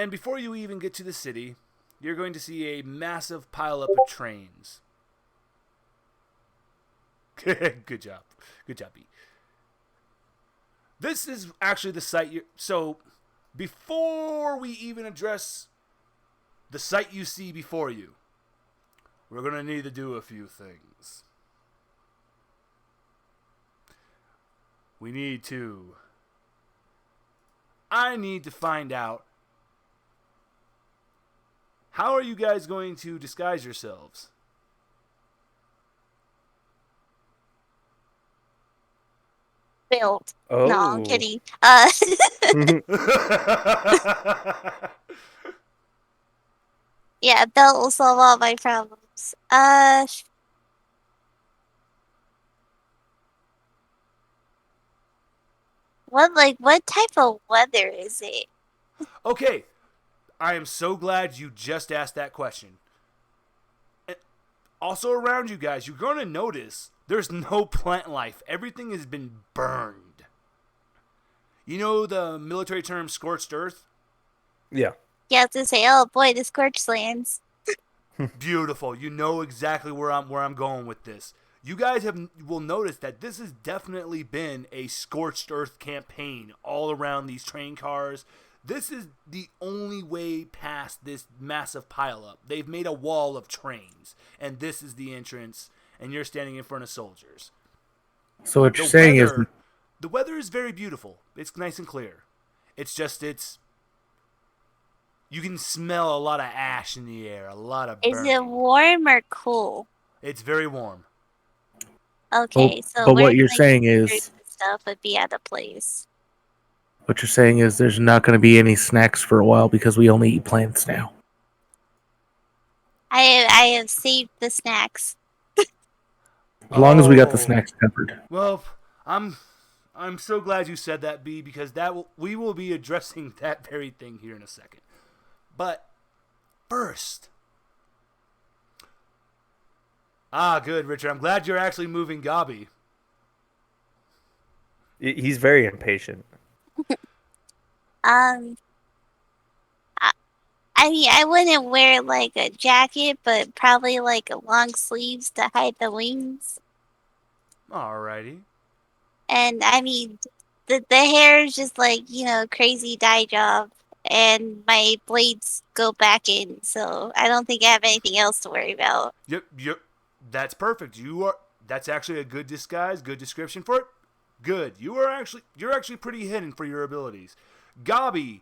And before you even get to the city, you're going to see a massive pileup of trains. Good job. Good job, B. This is actually the site you... So, before we even address the site you see before you, we're going to need to do a few things. I need to find out, how are you guys going to disguise yourselves? Build. No, I'm Oh. kidding. Yeah, belt will solve all my problems. What type of weather is it? Okay, I am so glad you just asked that question. Also around you guys, you're going to notice there's no plant life. Everything has been burned. You know the military term scorched earth? Yeah. You have to say, oh boy, the scorched lands. Beautiful. You know exactly where I'm going with this. You guys will notice that this has definitely been a scorched earth campaign all around these train cars. This is the only way past this massive pileup. They've made a wall of trains, and this is the entrance, and you're standing in front of soldiers. So what you're saying is... The weather is very beautiful. It's nice and clear. It's just, you can smell a lot of ash in the air, a lot of burning. Is it warm or cool? It's very warm. Okay, so but what you're saying is... stuff would be out of place. What you're saying is there's not going to be any snacks for a while because we only eat plants now. I have saved the snacks. As long as we got the snacks covered. Well, I'm so glad you said that, B, because we will be addressing that very thing here in a second. But first, good, Richard. I'm glad you're actually moving Gabi. He's very impatient. I mean, I wouldn't wear like a jacket, but probably like long sleeves to hide the wings. Alrighty. And I mean, the hair is just like, crazy dye job. And my blades go back in, so I don't think I have anything else to worry about. Yep. That's perfect. That's actually a good disguise, good description for it. Good. You're actually pretty hidden for your abilities. Gabi.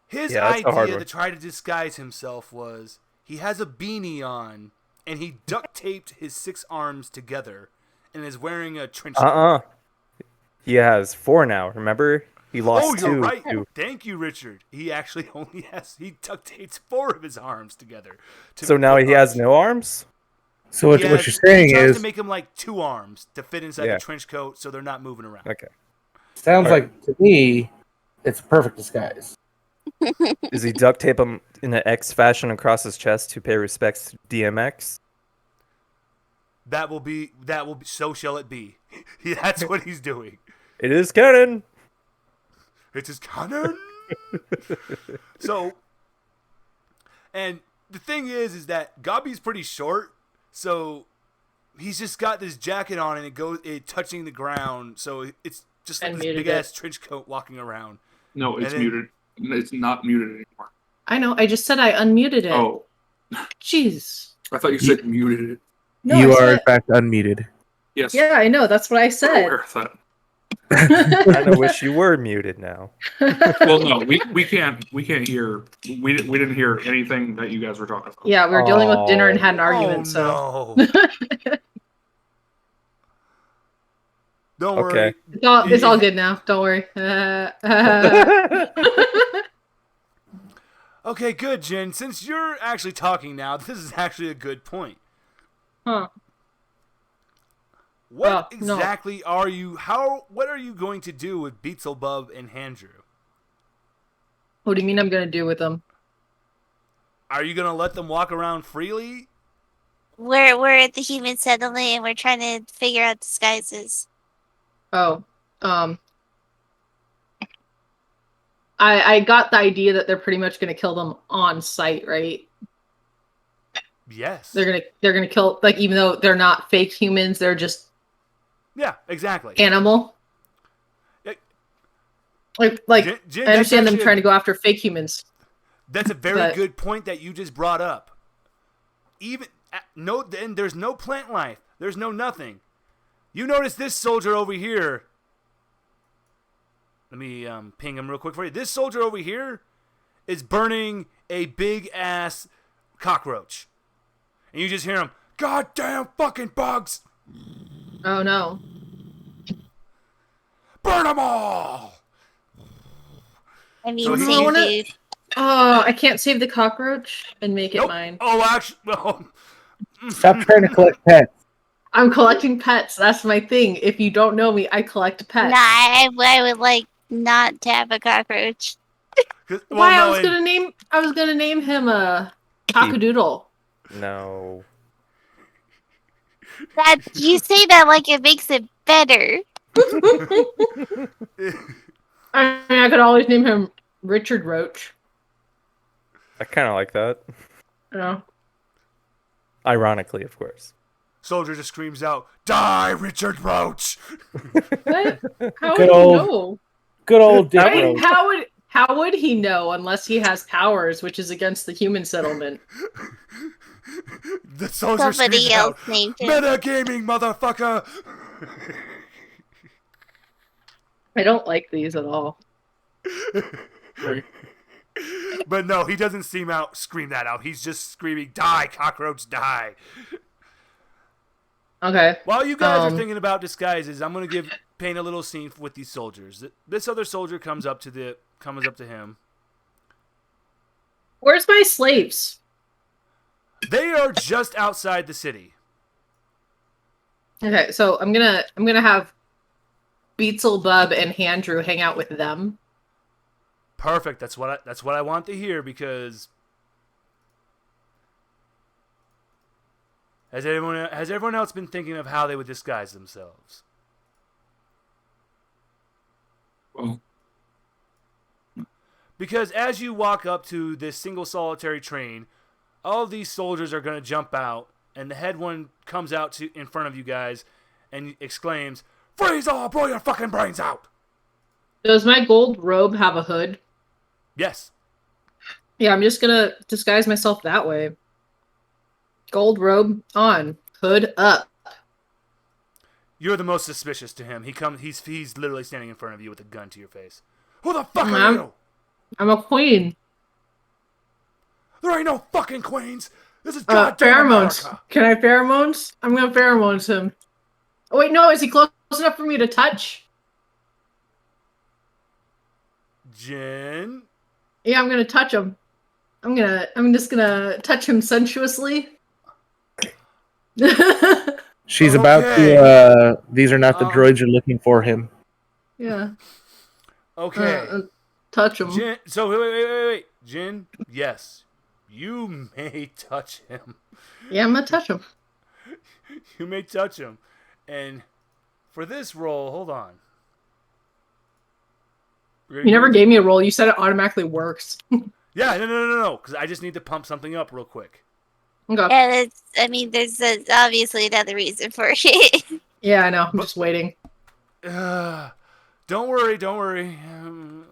His idea to try to disguise himself was he has a beanie on and he duct taped his 6 arms together and is wearing a trench coat. He has 4 now, remember? He lost 2. Oh, you're right. Thank you, Richard. He actually he duct tapes 4 of his arms together. So now he has no arms? So what you're saying he tries is... to make him like 2 arms to fit inside the trench coat so they're not moving around. Okay. Sounds like, to me, it's a perfect disguise. Does he duct tape him in an X fashion across his chest to pay respects to DMX? That will be, so shall it be. That's what he's doing. It is canon. It is canon. So, and the thing is that Gabi's pretty short, so he's just got this jacket on and it touching the ground, so it's just like this big ass trench coat walking around. No, it's muted. It's not muted anymore. I know. I just said I unmuted it. Oh. Jeez. I thought you said muted it. No, you are, in fact, unmuted. Yes. Yeah, I know. That's what I said. I kind of wish you were muted now. Well, no, we can't hear. We didn't hear anything that you guys were talking about. Yeah, we were dealing with dinner and had an argument. No. Don't worry. It's all good now. Don't worry. Okay, good, Jen. Since you're actually talking now, this is actually a good point. Huh. What exactly are you... What are you going to do with Beelzebub and Handrew? What do you mean I'm going to do with them? Are you going to let them walk around freely? We're at the human settlement and we're trying to figure out disguises. Oh. I got the idea that they're pretty much going to kill them on sight, right? Yes. They're gonna kill, like, even though they're not fake humans, they're just Yeah, exactly. animal. It- Like Jin, I understand them actually trying to go after fake humans. That's a very but- good point that you just brought up. Even and there's no plant life. There's no nothing. You notice this soldier over here. Let me ping him real quick for you. This soldier over here is burning a big ass cockroach. And you just hear him, "Goddamn fucking bugs! Oh no! Burn them all!" I mean, So he- same he's- dude. Oh, I can't save the cockroach and make it Nope. mine. Oh, actually, well, Stop trying to collect pets. I'm collecting pets. That's my thing. If you don't know me, I collect pets. Nah, I would like not to have a cockroach. Why? I was gonna name him a cockadoodle. No. That you say that like it makes it better. I mean, I could always name him Richard Roach. I kind of like that. You know? Ironically, of course. Soldier just screams out, "Die, Richard Roach!" What? How Good would he old- know? Good old Dick Right? Roach. How would he know unless he has powers, which is against the human settlement? The soldier Somebody screams else out, named him. "Metagaming, motherfucker!" I don't like these at all. But no, he doesn't scream that out. He's just screaming, "Die, cockroach, die!" Okay. While you guys are thinking about disguises, I'm gonna paint a little scene with these soldiers. This other soldier comes up to him. Where's my slaves? They are just outside the city. Okay, so I'm gonna have Beetzelbub and Handrew hang out with them. Perfect. That's what I want to hear, because has everyone else been thinking of how they would disguise themselves? Well, Because as you walk up to this single solitary train, all of these soldiers are going to jump out, and the head one comes out in front of you guys and exclaims, "Freeze all, blow your fucking brains out!" Does my gold robe have a hood? Yes. Yeah, I'm just gonna disguise myself that way. Gold robe on, hood up. You're the most suspicious to him. He's literally standing in front of you with a gun to your face. Who the fuck are Ma'am? you? I'm a queen. There ain't no fucking queens. This is goddamn Pheromones. America. Can I pheromones? I'm gonna pheromones him. Oh wait, no, is he close enough for me to touch? Jin. Yeah, I'm gonna touch him. I'm just gonna touch him sensuously. She's about Okay. to. These are not the Um, droids you're looking for. Him. Yeah. Okay. Touch him. Jin. So wait. Jin. Yes. You may touch him. Yeah, I'm gonna touch him. You may touch him. And for this roll, hold on. You never gave me a roll. You said it automatically works. Yeah, no. Because I just need to pump something up real quick. Okay. And there's obviously another reason for it. Yeah, I know. I'm just waiting. Don't worry. Oh,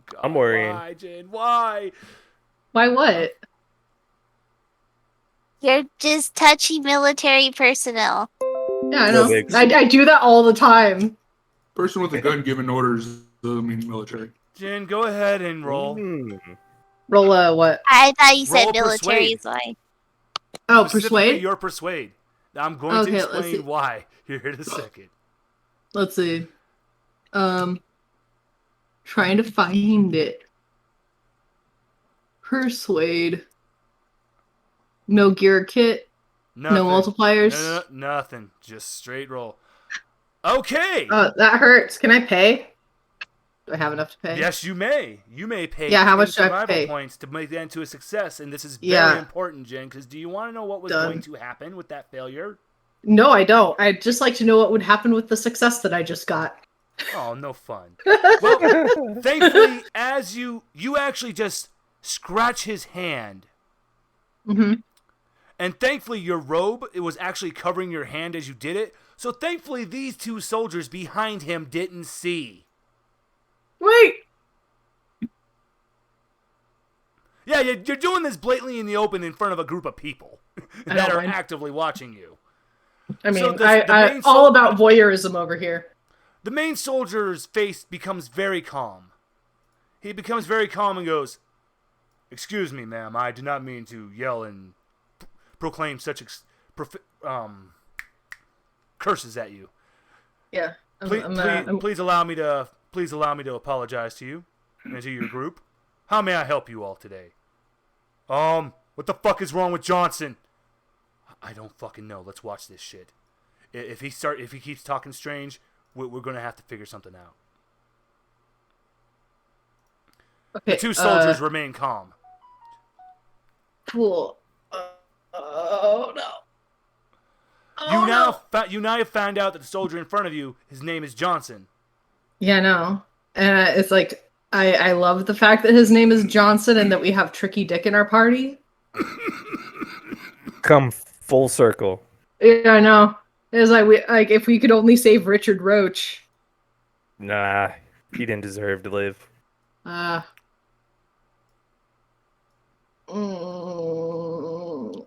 God, I'm worrying. Why, Jin? Why? Why what? You're just touchy military personnel. Yeah, I No know. bigs. I do that all the time. person with a gun giving orders doesn't mean military. Jin, go ahead and roll. Roll what? I thought you said Roll military persuade. is why. Oh, Specifically, persuade? your persuade. I'm going Okay, to let's see. explain why here in a second. Let's see. Trying to find it. Persuade. No gear kit. Nothing. No multipliers. No, nothing. Just straight roll. Okay. That hurts. Can I pay? Do I have enough to pay? Yes, you may. You may pay. Yeah, how 10 much do I survival pay? points to make that into a success, and this is very Yeah. important, Jen. Because do you want to know what was Done. going to happen with that failure? No, I don't. I'd just like to know what would happen with the success that I just got. Oh, no fun. Well, thankfully, as you actually just scratch his hand, Mm-hmm. and thankfully your robe, it was actually covering your hand as you did it. So thankfully these two soldiers behind him didn't see. Wait. Yeah, you're doing this blatantly in the open in front of a group of people I that don't are mind. actively watching you. I mean, So the I main all about voyeurism over here. The main soldier's face becomes very calm. He becomes very calm and goes, "Excuse me, ma'am, I did not mean to yell and proclaim such curses at you. Yeah. Please allow me to apologize to you and to your group. How may I help you all today? What the fuck is wrong with Johnson? I don't fucking know. Let's watch this shit. If he keeps talking strange, we're gonna have to figure something out." Okay, The two soldiers remain calm. Cool. Oh no. You now have found out that the soldier in front of you, his name is Johnson. Yeah, no. It's like I love the fact that his name is Johnson and that we have Tricky Dick in our party. Come full circle. Yeah, I know. It's like if we could only save Richard Roach. Nah, he didn't deserve to live.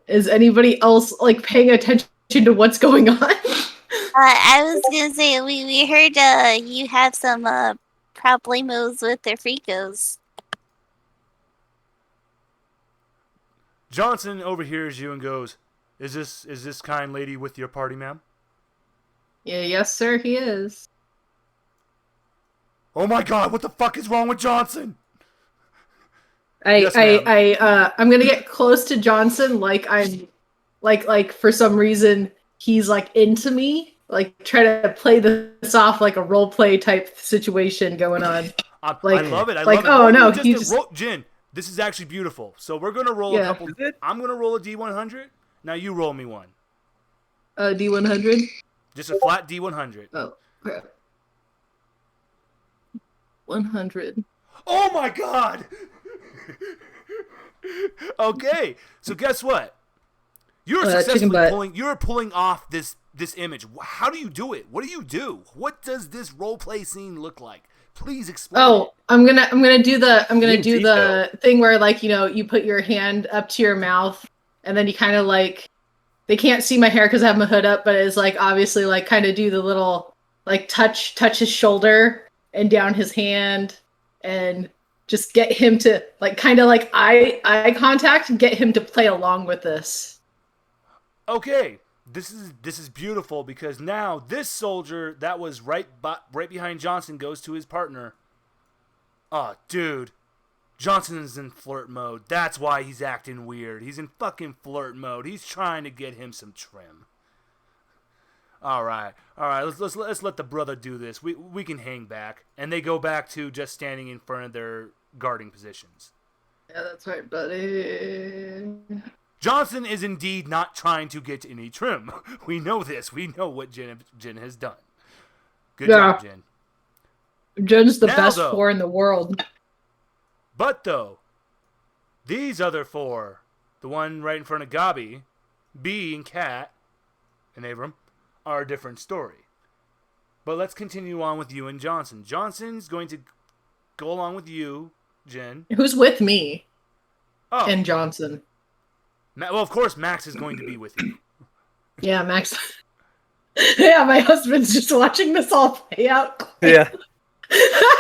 Is anybody else like paying attention to what's going on? I was gonna say we heard you have some problemos with their fricos. Johnson overhears you and goes, "Is this kind lady with your party, ma'am?" Yeah, yes, sir, he is. Oh my god, what the fuck is wrong with Johnson? I'm gonna get close to Johnson like I'm like for some reason he's like into me. Like try to play this off like a role play type situation going on. I love it. I like, love it. oh no, Jin, this is actually beautiful. So we're gonna roll a couple. I'm gonna roll a D100. Now you roll me one. D100. Just a flat D100. Oh crap. 100. Oh my god! Okay, so guess what? You're successfully pulling off this image. How do you do it? What do you do? What does this role play scene look like? Please explain. Oh, I'm gonna do the thing where like you put your hand up to your mouth and then you kind of like they can't see my hair because I have my hood up, but it's like obviously like kind of do the little like touch his shoulder and down his hand and just get him to like kind of like eye contact and get him to play along with this. Okay, this is beautiful because now this soldier that was right behind Johnson goes to his partner. Oh, dude, Johnson's in flirt mode. That's why he's acting weird. He's in fucking flirt mode. He's trying to get him some trim. All right. Let's let the brother do this. We can hang back, and they go back to just standing in front of their guarding positions. Yeah, that's right, buddy. Johnson is indeed not trying to get any trim. We know this. We know what Jin has done. Good job, Jin. Jin's the best whore in the world. But though, these other four, the one right in front of Gabi, B and Kat, and Abram, are a different story. But let's continue on with you and Johnson. Johnson's going to go along with you, Jin. Who's with me? Oh. And Johnson. Well, of course, Max is going to be with you. Yeah, Max. Yeah, my husband's just watching this all play out. Yeah.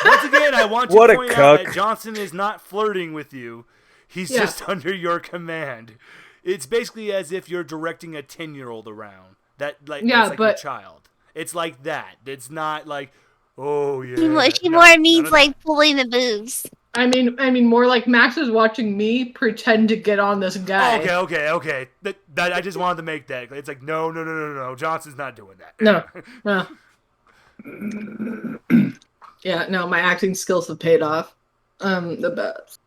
Once again, I want to point out that Johnson is not flirting with you. He's just under your command. It's basically as if you're directing a 10-year-old around. That's like your child. It's like that. It's not like, oh yeah. She more means like pulling the boobs. I mean, more like Max is watching me pretend to get on this guy. Okay. That I just wanted to make that. It's like, no. Johnson's not doing that. No. Yeah, no, my acting skills have paid off. The best.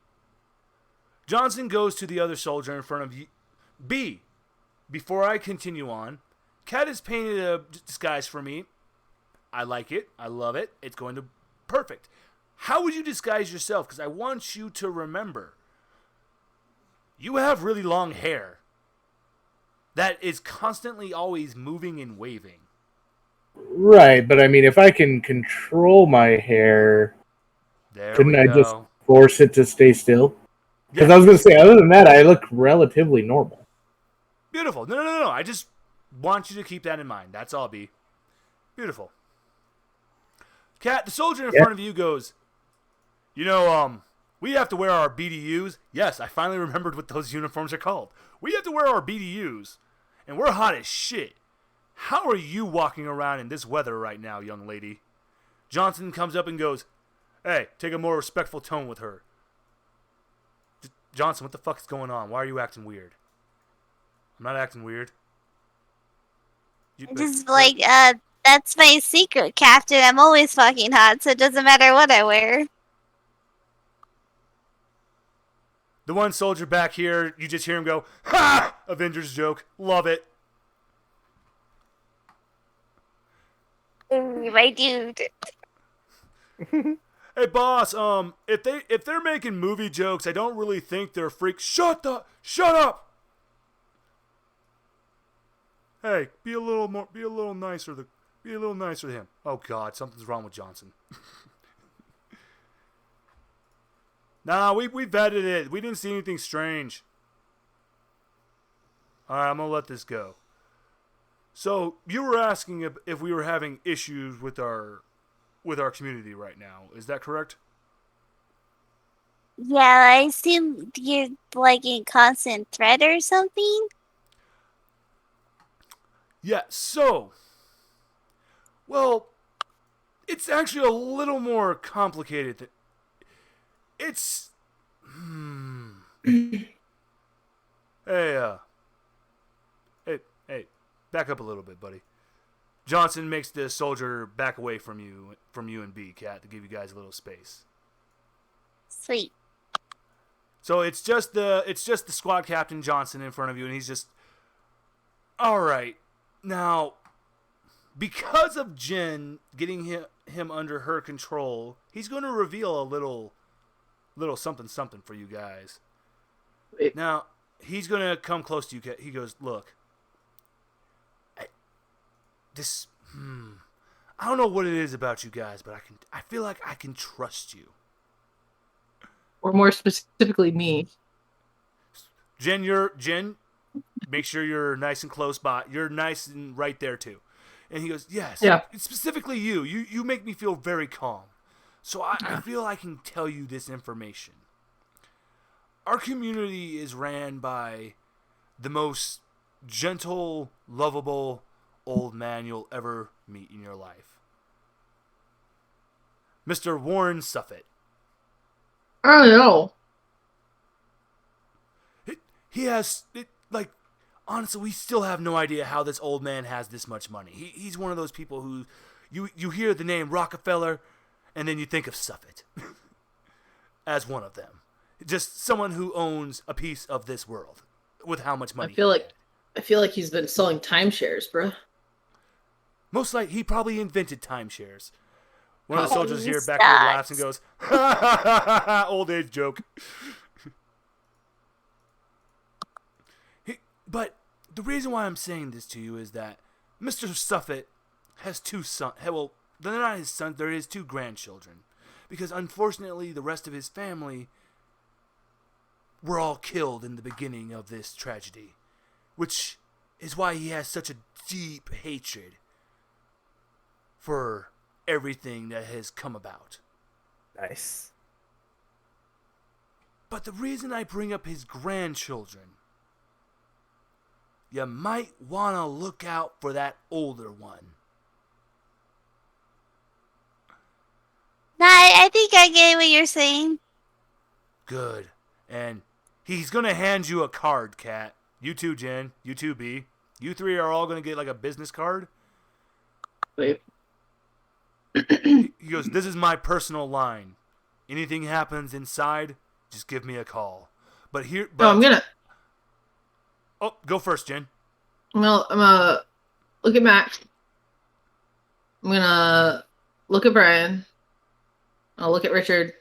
Johnson goes to the other soldier in front of you. B, before I continue on, Kat has painted a disguise for me. I like it. I love it. It's going to perfect. How would you disguise yourself? Because I want you to remember, you have really long hair that is constantly always moving and waving. Right, but I mean, if I can control my hair, couldn't I just force it to stay still? Because I was going to say, other than that, I look relatively normal. Beautiful. No. I just want you to keep that in mind. That's all, B. Beautiful. Cat, the soldier in front of you goes, we have to wear our BDUs. Yes, I finally remembered what those uniforms are called. We have to wear our BDUs, and we're hot as shit. How are you walking around in this weather right now, young lady? Johnson comes up and goes, hey, take a more respectful tone with her. Johnson, what the fuck is going on? Why are you acting weird? I'm not acting weird. Just that's my secret, Captain. I'm always fucking hot, so it doesn't matter what I wear. The one soldier back here, you just hear him go, ha! Avengers joke. Love it. My dude. Hey boss, if they're making movie jokes, I don't really think they're freaks. Shut up! Hey, be a little nicer to him. Oh God, something's wrong with Johnson. Nah, we vetted it. We didn't see anything strange. All right, I'm gonna let this go. So you were asking if we were having issues with our community right now. Is that correct? Yeah, I assume you're like in constant threat or something. Yeah. So, well, it's actually a little more complicated. It's Hey, back up a little bit, buddy. Johnson makes the soldier back away from you and B, Cat, to give you guys a little space. Sweet. So it's just the squad captain Johnson in front of you, and he's just, all right. Now, because of Jen getting him under her control, he's going to reveal a little something for you guys. Wait. Now, he's going to come close to you. He goes, look, I don't know what it is about you guys, but I feel like I can trust you. Or more specifically, me. Jen, make sure you're nice and close by. You're nice and right there too. And he goes, yes. Yeah. Specifically you. You make me feel very calm. So I feel I can tell you this information. Our community is ran by the most gentle, lovable old man you'll ever meet in your life. Mr. Warren Suffet. I don't know. He has, honestly, we still have no idea how this old man has this much money. He's one of those people who, you hear the name Rockefeller, and then you think of Suffet as one of them. Just someone who owns a piece of this world with how much money. I feel like he's been selling timeshares, bro. Most likely, he probably invented timeshares. One of the soldiers here back Stop. here laughs and goes, ha ha ha ha, old age joke. But the reason why I'm saying this to you is that Mr. Suffet has two sons. Well, they're not his sons, they're his two grandchildren. Because unfortunately, the rest of his family were all killed in the beginning of this tragedy. Which is why he has such a deep hatred for everything that has come about. Nice. But the reason I bring up his grandchildren, you might want to look out for that older one. Nah, I think I get what you're saying. Good. And he's going to hand you a card, Kat. You too, Jen. You too, B. You three are all going to get like a business card. Wait. He goes, this is my personal line. Anything happens inside, just give me a call. But here... No, I'm gonna... Oh, go first, Jen. Well, I'm gonna look at Max. I'm gonna look at Brian. I'll look at Richard.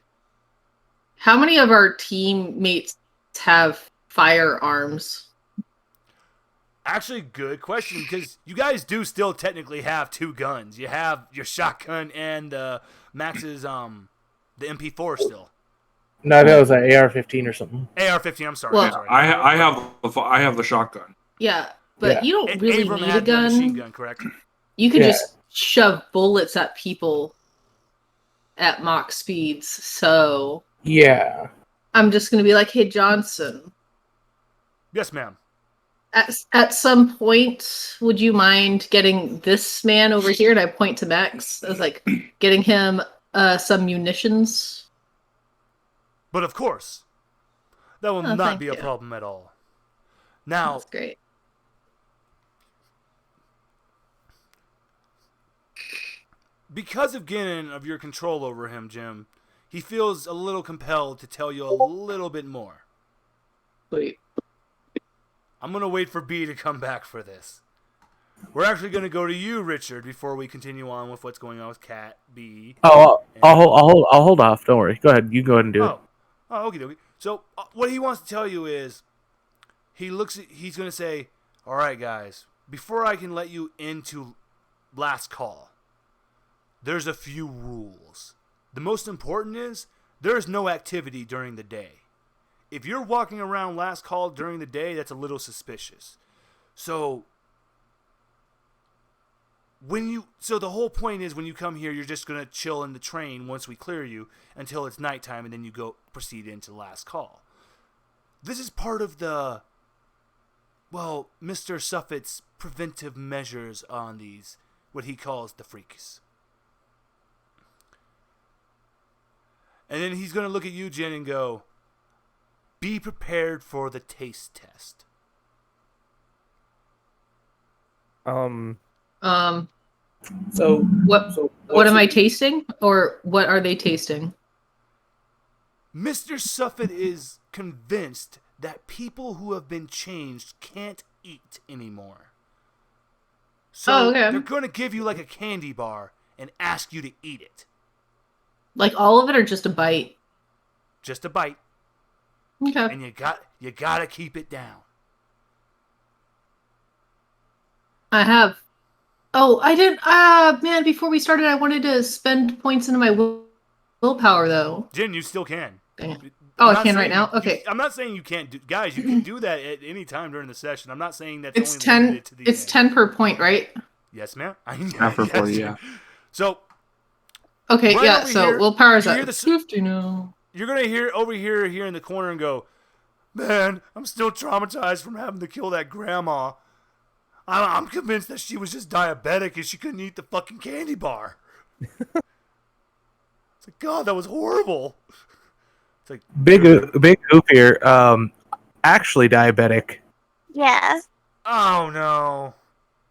How many of our teammates have firearms? Actually, good question, because you guys do still technically have 2 guns. You have your shotgun and Max's the MP4 still. No, that was an AR-15 or something. AR-15. I'm sorry. Well, I'm sorry. I have the shotgun. Yeah, but you don't really Abram need a had the gun. machine gun, correct? You can just shove bullets at people at Mach speeds. So yeah, I'm just gonna be like, "Hey, Johnson. Yes, ma'am. At some point, would you mind getting this man over here?" And I point to Max. I was like, getting him some munitions. But of course, that will not be a problem at all. Now, that's great. Because of Gannon, of your control over him, Jim, he feels a little compelled to tell you a little bit more. Wait. I'm going to wait for B to come back for this. We're actually going to go to you, Richard, before we continue on with what's going on with Cat, B. Oh, I'll hold off. Don't worry. Go ahead. You go ahead and do it. Oh, okay. So what he wants to tell you is, he's going to say, all right, guys, before I can let you into last call, there's a few rules. The most important is, there is no activity during the day. If you're walking around last call during the day, that's a little suspicious. So the whole point is, when you come here, you're just going to chill in the train once we clear you until it's nighttime, and then you proceed into last call. This is part of the, Mr. Suffet's preventive measures on these, what he calls the freaks. And then he's going to look at you, Jen, and go, be prepared for the taste test. So what am I tasting, or what are they tasting? Mr. Suffet is convinced that people who have been changed can't eat anymore. So they're going to give you like a candy bar and ask you to eat it. Like all of it, or just a bite? Just a bite. Okay. And you got to keep it down. I have. Oh, I didn't. Man, before we started, I wanted to spend points into my willpower, though. Jen, you still can. Oh, I can right now? Okay. I'm not saying you can't do... Guys, you can do that at any time during the session. I'm not saying that's it's only 10. Limited to the It's 10 per point, right? Yes, ma'am. After 40, yeah. So... Okay, right yeah, so here, willpower's at 50 now. You're going to hear over here in the corner and go, man, I'm still traumatized from having to kill that grandma. I'm convinced that she was just diabetic and she couldn't eat the fucking candy bar. It's like, God, that was horrible. It's like, big goof here. Actually diabetic. Yeah. Oh, no.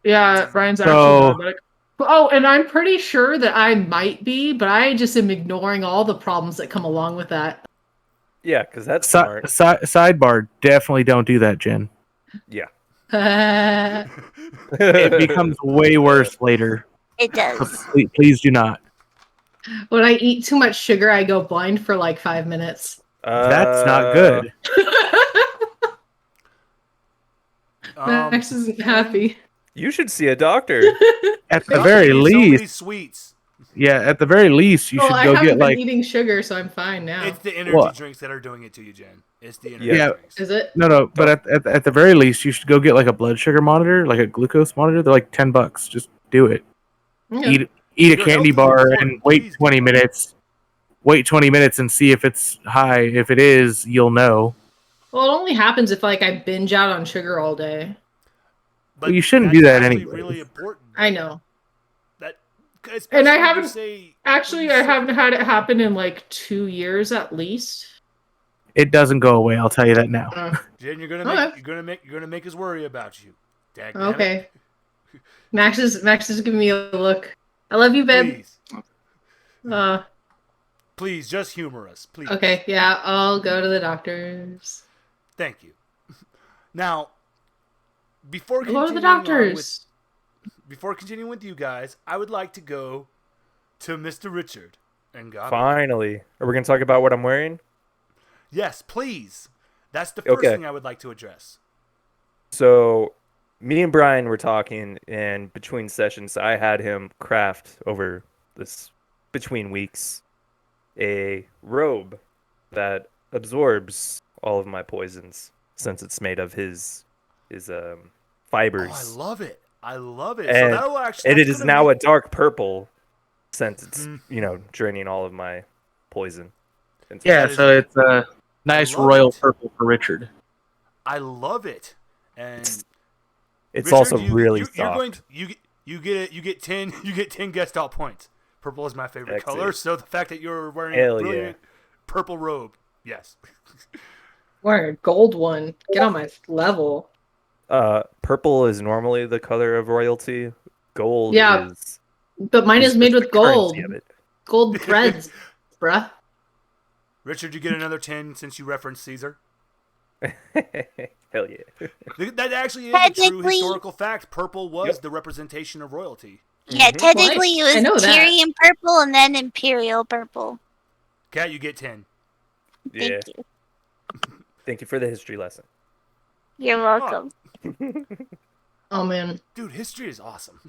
Yeah, Brian's actually diabetic. Oh, and I'm pretty sure that I might be, but I just am ignoring all the problems that come along with that. Yeah, because that's smart. Sidebar, definitely don't do that, Jen. Yeah. It becomes way worse later. It does. Please do not. When I eat too much sugar, I go blind for like 5 minutes. That's not good. Max isn't happy. You should see a doctor. At the very least, sweets. Yeah, at the very least, you should go get like. I'm eating sugar, so I'm fine now. It's the energy drinks that are doing it to you, Jen. It's the energy drinks. Is it? No, but at the very least, you should go get like a blood sugar monitor, like a glucose monitor. They're like $10. Just do it. Okay. Eat a candy bar and wait 20 minutes. Wait 20 minutes and see if it's high. If it is, you'll know. Well, it only happens if like I binge out on sugar all day. But you shouldn't do that anyway. Really important. I know. And I haven't I haven't had it happen in like 2 years at least. It doesn't go away. I'll tell you that now. Jen, you're gonna make us worry about you. Okay. Max is giving me a look. I love you, babe. Please. Please, just humor us, please. Okay, yeah, I'll go to the doctors. Thank you. Now, before go to the doctors. before continuing with you guys, I would like to go to Mr. Richard and Gabi. Finally. Are we going to talk about what I'm wearing? Yes, please. That's the first thing I would like to address. So, me and Brian were talking, and between sessions, I had him craft over this between weeks a robe that absorbs all of my poisons since it's made of his fibers. Oh, I love it. I love it. And, so that'll actually. And it is now a dark purple since it's draining all of my poison. Yeah, so it's a nice royal purple for Richard. I love it. And it's Richard, also really soft. You get 10 guest out points. Purple is my favorite color, so the fact that you're wearing a brilliant purple robe, yes. Wearing a gold one. Get on my level. Purple is normally the color of royalty. Gold is... But mine is made with gold. Gold threads, bruh. Richard, you get another 10 since you referenced Caesar. Hell yeah. That actually is a true historical fact. Purple was the representation of royalty. Yeah, technically it was Tyrian purple and then Imperial purple. Kat, you get 10. Thank you. Thank you for the history lesson. You're welcome. Oh, man. Dude, history is awesome.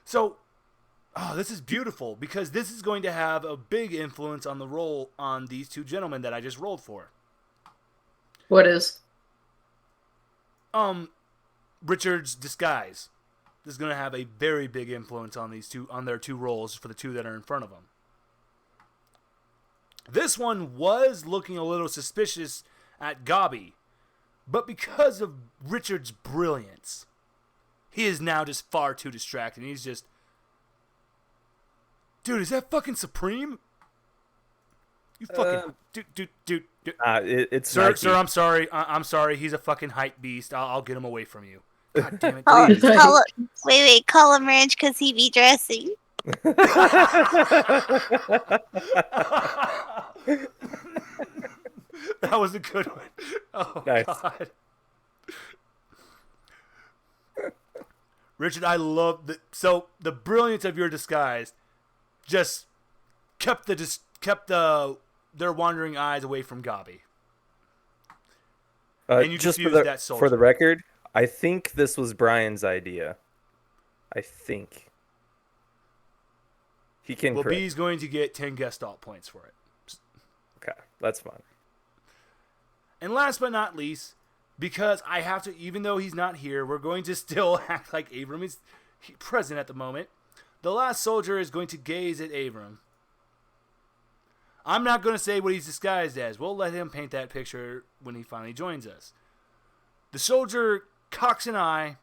So, this is beautiful because this is going to have a big influence on the role on these two gentlemen that I just rolled for. What is? Richard's disguise. This is going to have a very big influence on their two roles for the two that are in front of them. This one was looking a little suspicious at Gabi, but because of Richard's brilliance, he is now just far too distracted. He's just, dude, is that fucking Supreme? You fucking dude. It's sir. I'm sorry. I'm sorry. He's a fucking hype beast. I'll get him away from you. God damn it! Wait. Call him Ranch because he be dressing. That was a good one. Oh, nice. God. Richard, I love the brilliance of your disguise just kept their wandering eyes away from Gabi. And you just that soldier. For the record, I think this was Brian's idea. I think. He can correct. B's going to get 10 guest alt points for it. Okay, that's fine. And last but not least, because I have to, even though he's not here, we're going to still act like Abram is present at the moment. The last soldier is going to gaze at Abram. I'm not going to say what he's disguised as. We'll let him paint that picture when he finally joins us. The soldier cocks an eye,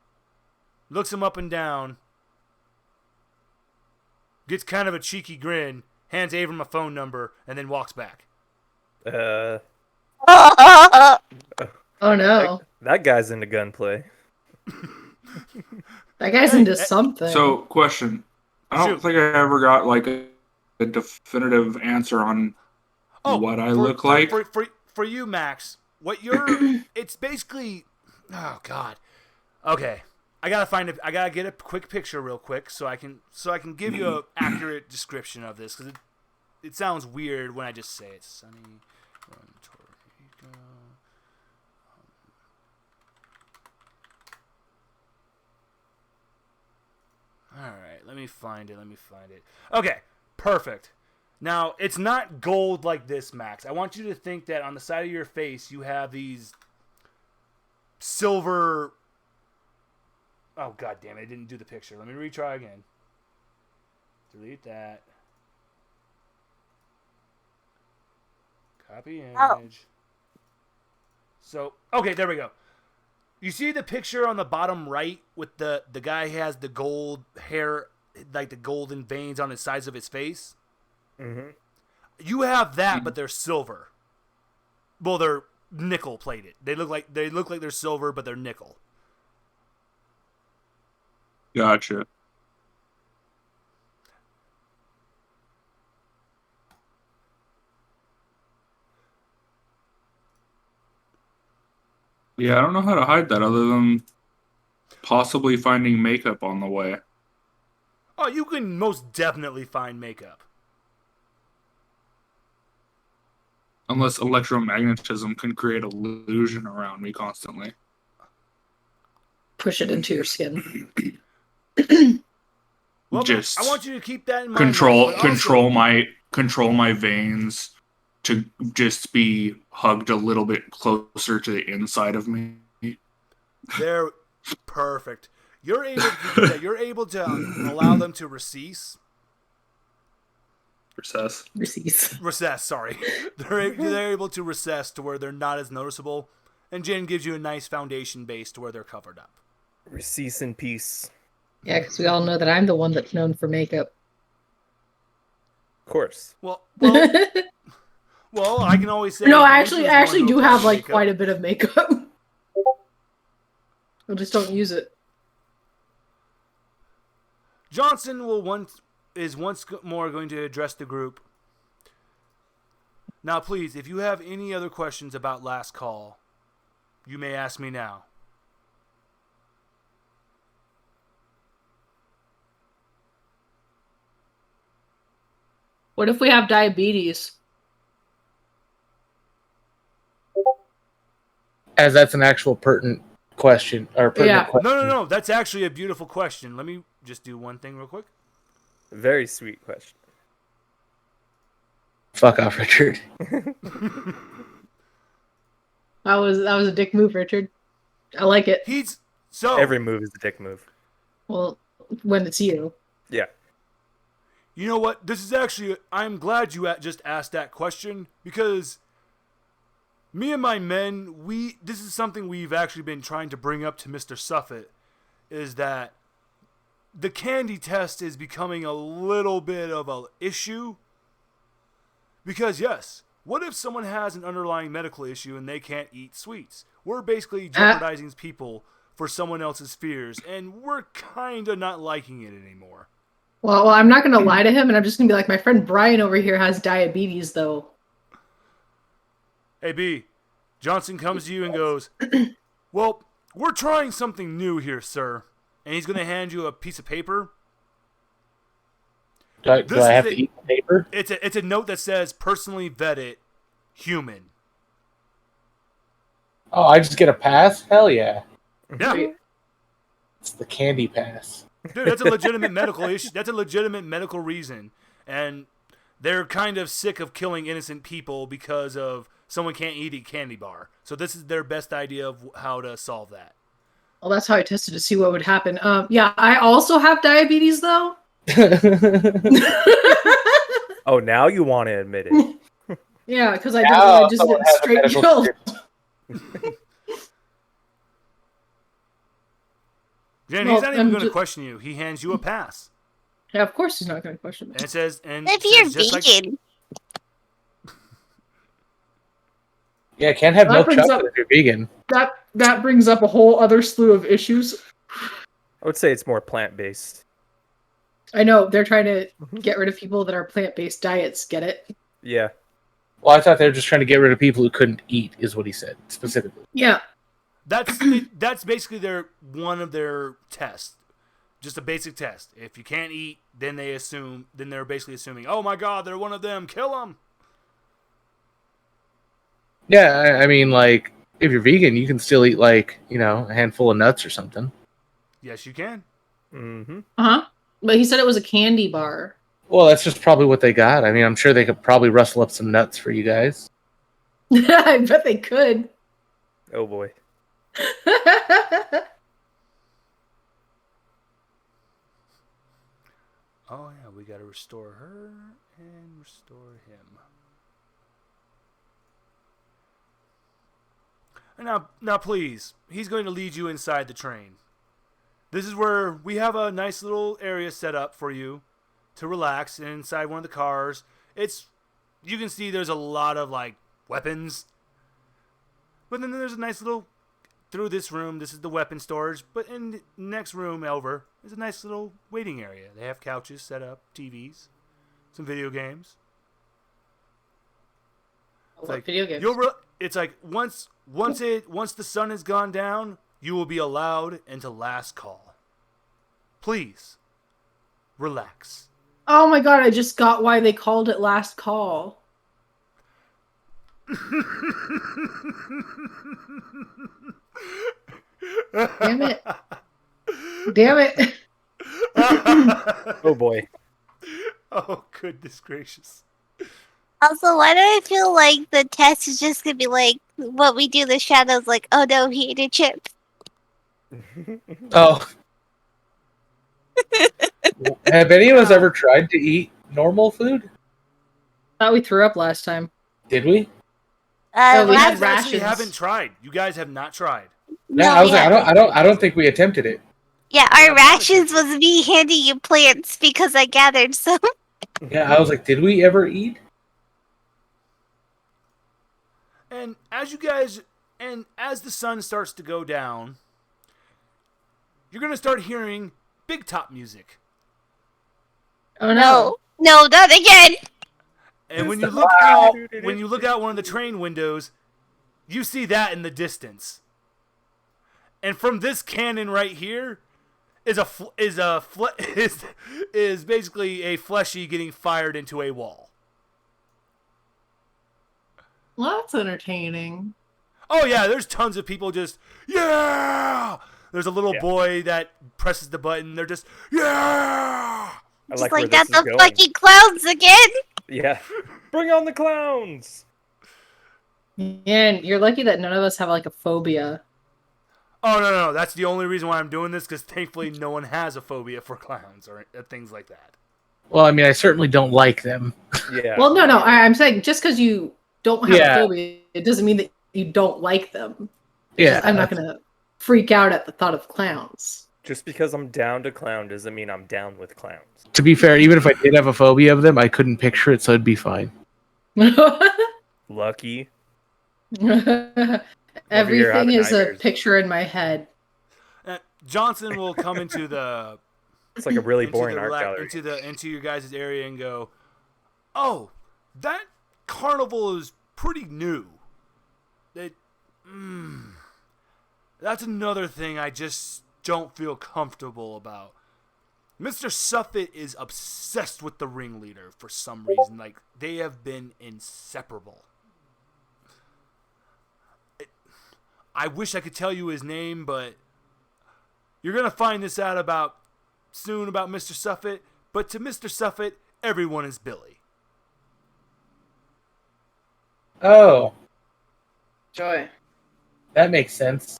looks him up and down, gets kind of a cheeky grin, hands Abram a phone number, and then walks back. Oh no. That guy's into gunplay. That guy's into something. So, question. I don't think I ever got like a definitive answer on what I look like. For you, Max, what you're it's basically God. Okay. I gotta get a quick picture real quick so I can give you an accurate description of this because it sounds weird when I just say it. Sunny Torrico. Alright, let me find it. Okay, perfect. Now, it's not gold like this, Max. I want you to think that on the side of your face, you have these silver... Oh, god damn it, I didn't do the picture. Let me retry again. Delete that. Copy image. Oh. So, okay, there we go. You see the picture on the bottom right with the guy who has the gold hair, like the golden veins on the sides of his face? Mm-hmm. You have that, but they're silver. Well, they're nickel plated. They look like they're silver, but they're nickel. Gotcha. Yeah, I don't know how to hide that other than possibly finding makeup on the way. Oh, you can most definitely find makeup. Unless electromagnetism can create illusion around me constantly. Push it into your skin. Well, just I want you to keep that in mind. Control my veins to just be hugged a little bit closer to the inside of me. They're perfect. You're able to do that. You're able to allow them to recess. Recess, sorry. They're able to recess to where they're not as noticeable. And Jen gives you a nice foundation base to where they're covered up. Recess in peace. Yeah, because we all know that I'm the one that's known for makeup. Of course. Well, I can always say. No, I actually do have like quite a bit of makeup. I just don't use it. Johnson is once more going to address the group. Now, please, if you have any other questions about last call, you may ask me now. What if we have diabetes? As that's an actual pertinent question. Question. No. That's actually a beautiful question. Let me just do one thing real quick. Very sweet question. Fuck off, Richard. That was a dick move, Richard. I like it. Every move is a dick move. Well, when it's you. Yeah. You know what? This is actually... I'm glad you just asked that question, because me and my men, this is something we've actually been trying to bring up to Mr. Suffet, is that the candy test is becoming a little bit of an issue. Because, yes, what if someone has an underlying medical issue and they can't eat sweets? We're basically jeopardizing people for someone else's fears, and we're kind of not liking it anymore. Well, I'm not going to lie to him, and I'm just going to be like, my friend Brian over here has diabetes, though. Hey, B, Johnson comes to you and goes, well, we're trying something new here, sir. And he's going to hand you a piece of paper. Do I have to eat the paper? It's a note that says, personally vetted, human. Oh, I just get a pass? Hell yeah. Yeah. It's the candy pass. Dude, that's a legitimate medical issue. That's a legitimate medical reason. And they're kind of sick of killing innocent people because of someone can't eat a candy bar. So this is their best idea of how to solve that. Well, that's how I tested to see what would happen. Yeah, I also have diabetes, though. Oh, now you want to admit it. Yeah, because I just get straight killed. Jen, he's not even going to question you. He hands you a pass. Yeah, of course he's not going to question me. And it says, and if you're vegan. Yeah, can't have milk chocolate if you're vegan. That brings up a whole other slew of issues. I would say it's more plant-based. I know, they're trying to get rid of people that are plant-based diets, get it? Yeah. Well, I thought they were just trying to get rid of people who couldn't eat, is what he said, specifically. Yeah. That's basically one of their tests. Just a basic test. If you can't eat, then they're basically assuming, oh my god, they're one of them, kill them. Yeah, I mean, like, if you're vegan, you can still eat, like, a handful of nuts or something. Yes, you can. Mm-hmm. Uh-huh. But he said it was a candy bar. Well, that's just probably what they got. I mean, I'm sure they could probably rustle up some nuts for you guys. I bet they could. Oh, boy. Oh, yeah, we got to restore her and restore him. Now, please, he's going to lead you inside the train. This is where we have a nice little area set up for you to relax inside one of the cars. You can see there's a lot of, like, weapons. But then there's a nice little, through this room, this is the weapon storage. But in the next room over, there's a nice little waiting area. They have couches set up, TVs, some video games. It's like video games. It's like once the sun has gone down, you will be allowed into last call. Please, relax. Oh my god, I just got why they called it last call. Damn it. Damn it. Oh boy. Oh, goodness gracious. Also, why do I feel like the test is just gonna be like what we do in the shadows, like, oh no, he ate a chip. Oh. Have any of us ever tried to eat normal food? Thought we threw up last time. Did we? No, we You had guys actually rations. haven't tried. You guys have not tried. Yeah, I was like, I don't think we attempted it. Yeah, our rations was me handing you plants because I gathered some. Yeah, I was like, did we ever eat? And as the sun starts to go down, you're going to start hearing big top music. Oh no. No, not again. And when you look out one of the train windows, you see that in the distance. And from this cannon right here is basically a fleshy getting fired into a wall. Well, that's entertaining. Oh yeah, there's tons of people just yeah. There's a little boy that presses the button. They're just yeah. Just like that's the fucking clowns again. Yeah. Bring on the clowns. And you're lucky that none of us have like a phobia. Oh no! That's the only reason why I'm doing this, because thankfully no one has a phobia for clowns or things like that. Well, I mean, I certainly don't like them. Yeah. Well, no. I'm saying just because you don't have a phobia, it doesn't mean that you don't like them. Yeah. I'm not gonna freak out at the thought of clowns. Just because I'm down to clown doesn't mean I'm down with clowns. To be fair, even if I did have a phobia of them, I couldn't picture it, so it'd be fine. Lucky. Everything is a picture in my head. Johnson will come into the. It's like a really boring art gallery. Into your guys' area and go, oh, that carnival is pretty new. That's another thing I just don't feel comfortable about. Mr. Suffit is obsessed with the ringleader for some reason. Like, they have been inseparable. I wish I could tell you his name, but you're going to find this out soon about Mr. Suffit. But to Mr. Suffit, everyone is Billy. Oh. Joy. That makes sense.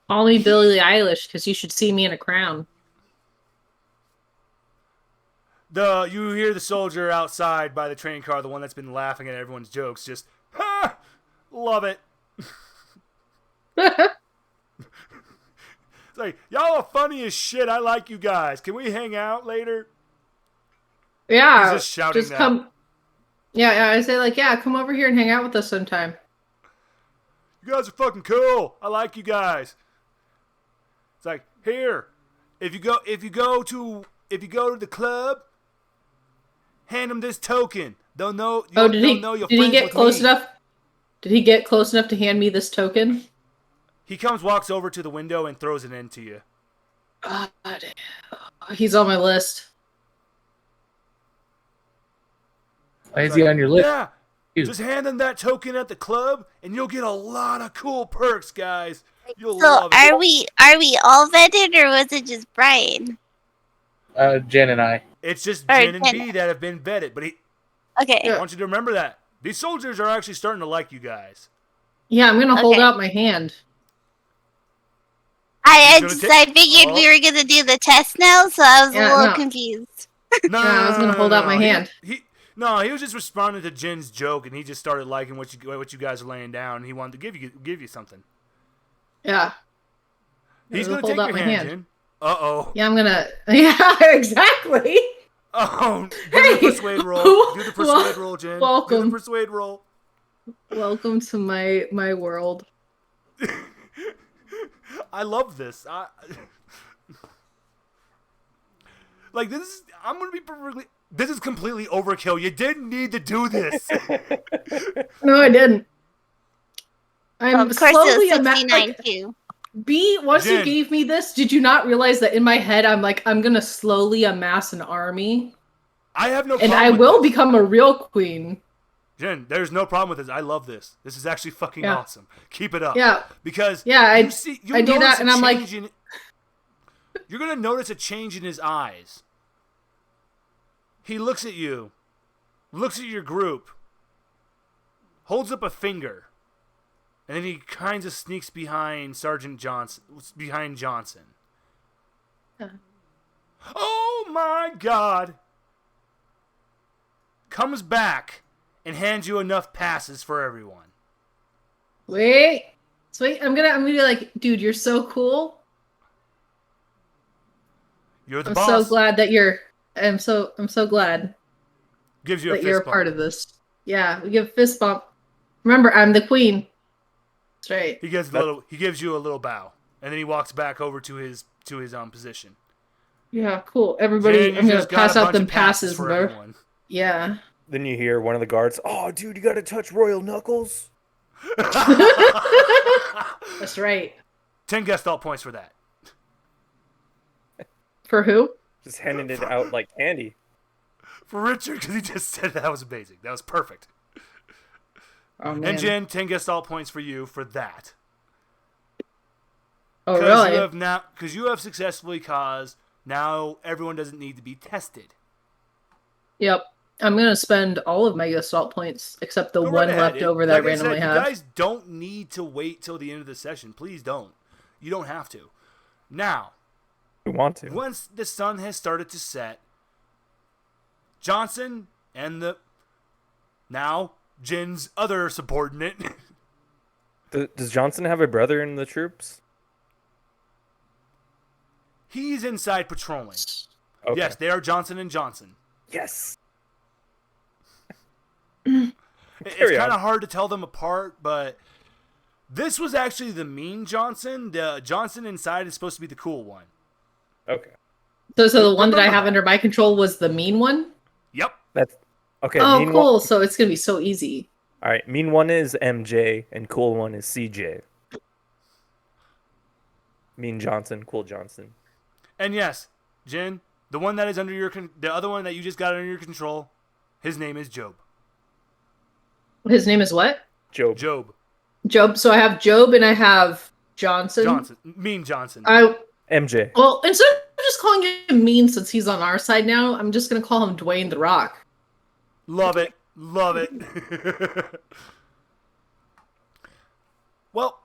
Call me Billie Eilish, because you should see me in a crown. You hear the soldier outside by the train car, the one that's been laughing at everyone's jokes, just, ha! Love it. It's like, y'all are funny as shit. I like you guys. Can we hang out later? Yeah. He's just shouting that. Come. Yeah, I say like, yeah, come over here and hang out with us sometime. You guys are fucking cool. I like you guys. It's like, here, if you go to the club, hand them this token. They'll know. Did he get close enough? Did he get close enough to hand me this token? He walks over to the window and throws it into you. God, he's on my list. Why is he on your list? Yeah, just hand them that token at the club, and you'll get a lot of cool perks, guys. You'll love it. Are we all vetted, or was it just Brian? Jen and I. It's just Jen and B that have been vetted, but Okay. I want you to remember that these soldiers are actually starting to like you guys. Yeah, I'm gonna hold out my hand. I figured we were gonna do the test now, so I was a little confused. No, I was gonna hold out my hand. He was just responding to Jen's joke, and he just started liking what you guys are laying down, and he wanted to give you something. Yeah. He's gonna take your hand, Jen. Uh-oh. Yeah, I'm gonna. Yeah, exactly. Oh, do the persuade roll. Do the persuade roll, Jen. Welcome. Do the persuade roll. Welcome to my world. I love this. Like this is, I'm gonna be perfectly. This is completely overkill. You didn't need to do this. No, I didn't. I'm of course slowly it was 69 too. B, once Jen. you gave me this, did you not realize that in my head I'm like, I'm gonna slowly amass an army? I have no and problem I with will this. become a real queen. Jen, there's no problem with this. I love this. This is actually fucking awesome. Keep it up. Yeah. Because yeah, I do that and I'm like... You're going to notice a change in his eyes. He looks at you, looks at your group, holds up a finger, and then he kind of sneaks behind Johnson. Oh my God! Comes back and hands you enough passes for everyone. Wait, I'm gonna be like, dude, you're so cool. You're the I'm boss. so glad that I'm so glad. Gives you a that fist you're bump. A part of this. Yeah, we give fist bump. Remember, I'm the queen. That's right. He gives you a little bow, and then he walks back over to his position. Yeah, cool. Everybody, I'm gonna pass out them passes for everyone. Yeah. Then you hear one of the guards, "Oh, dude, you gotta touch Royal Knuckles." That's right. 10 Gestalt points for that. For who? Just handing it out like candy. For Richard, because he just said that was amazing. That was perfect. Oh, man. And Jen, 10 Gestalt points for you for that. Oh, really? Because you have successfully caused, now everyone doesn't need to be tested. Yep. I'm going to spend all of my Gestalt points, except the one left over that I randomly have. You guys don't need to wait till the end of the session. Please don't. You don't have to. Now, we want to. Once the sun has started to set, Johnson and now Jin's other subordinate. Does Johnson have a brother in the troops? He's inside patrolling. Okay. Yes, they are Johnson and Johnson. Yes. It's kind of hard to tell them apart, but this was actually the mean Johnson. The Johnson inside is supposed to be the cool one. Okay. So the one that I have under my control was the mean one? Yep. That's okay. Oh, cool. So it's going to be so easy. All right. Mean one is MJ and cool one is CJ. Mean Johnson, cool Johnson. And yes, Jin, the one that is under the other one that you just got under your control, his name is Job. His name is what? Job. Job. So I have Job and I have Johnson. Mean Johnson. MJ. Well, instead of just calling him mean since he's on our side now, I'm just going to call him Dwayne The Rock. Love it. Well,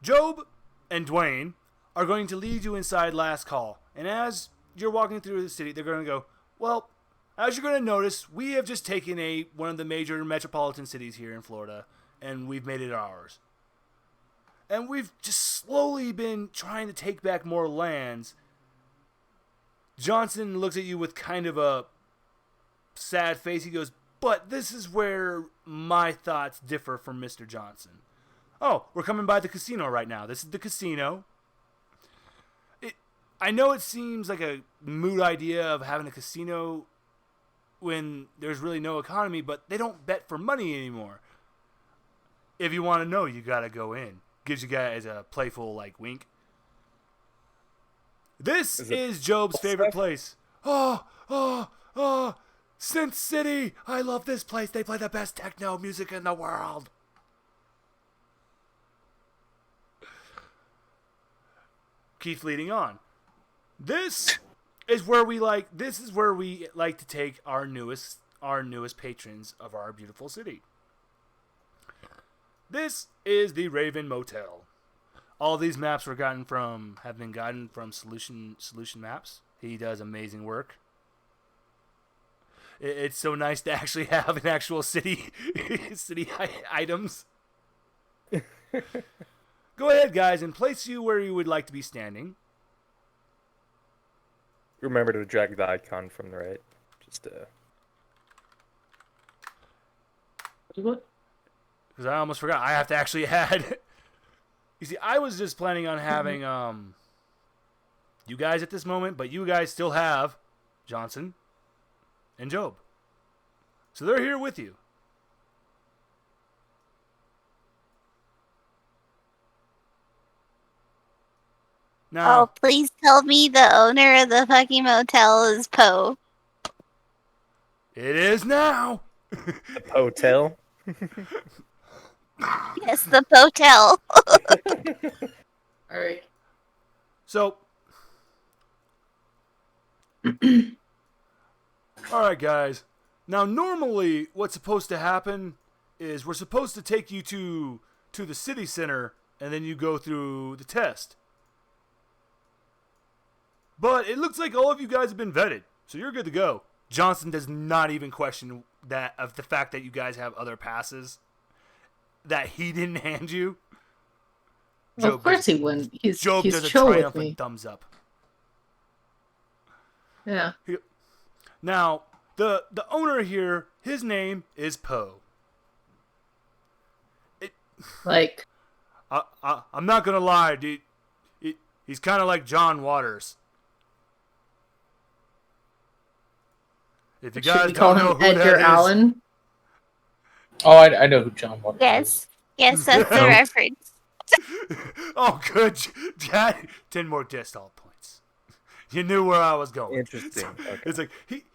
Job and Dwayne are going to lead you inside Last Call. And as you're walking through the city, they're going to go, well, as you're going to notice, we have just taken one of the major metropolitan cities here in Florida, and we've made it ours. And we've just slowly been trying to take back more lands. Johnson looks at you with kind of a sad face. He goes, but this is where my thoughts differ from Mr. Johnson. Oh, we're coming by the casino right now. This is the casino. I know it seems like a moot idea of having a casino when there's really no economy, but they don't bet for money anymore. If you want to know, you got to go in. Gives you guys a playful, wink. This is Job's favorite place. Oh, Sin City. I love this place. They play the best techno music in the world. Keith leading on. This is where we like to take our newest patrons of our beautiful city. This is the Raven Motel. All these maps have been gotten from Solution Maps. He does amazing work. It's so nice to actually have an actual city items. Go ahead, guys, and place you where you would like to be standing. Remember to drag the icon from the right. What? Because I almost forgot. I have to actually add. You see, I was just planning on having you guys at this moment, but you guys still have Johnson, and Job. So they're here with you. Now, Oh, please tell me the owner of the fucking motel is Poe. it is now. The hotel. Yes, the Potel. All right. So, all right, guys. Now, normally, what's supposed to happen is we're supposed to take you to the city center, and then you go through the test. But it looks like all of you guys have been vetted, so you're good to go. Johnson does not even question that of the fact that you guys have other passes that he didn't hand you. Well, of course he wouldn't. He's Job does a chill with triumphant me. thumbs up. Yeah. Now, the owner here, his name is Poe. Like, I'm not gonna lie, dude. He's kind of like John Waters. If you should guys we call don't know him who Edgar that is, Allan? Oh, I know who John Waters is. Yes, that's the reference. Oh, good. 10 more distal points. You knew where I was going. Interesting. Okay. It's like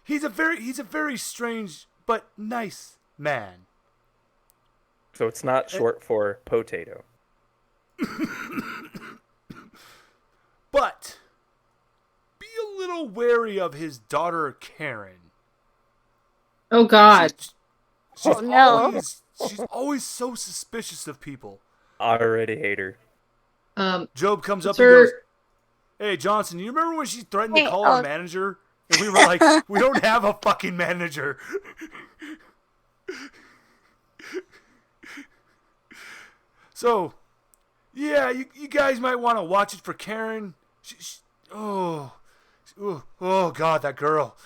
he's a very strange but nice man. So it's not short for potato. But be a little wary of his daughter Karen. Oh God. She's Oh, no. she's always so suspicious of people. I already hate her. Job comes up her... and goes, "Hey, Johnson, you remember when she threatened to call our manager? And we were like, we don't have a fucking manager." So, yeah, you guys might want to watch it for Karen. Oh, God, that girl.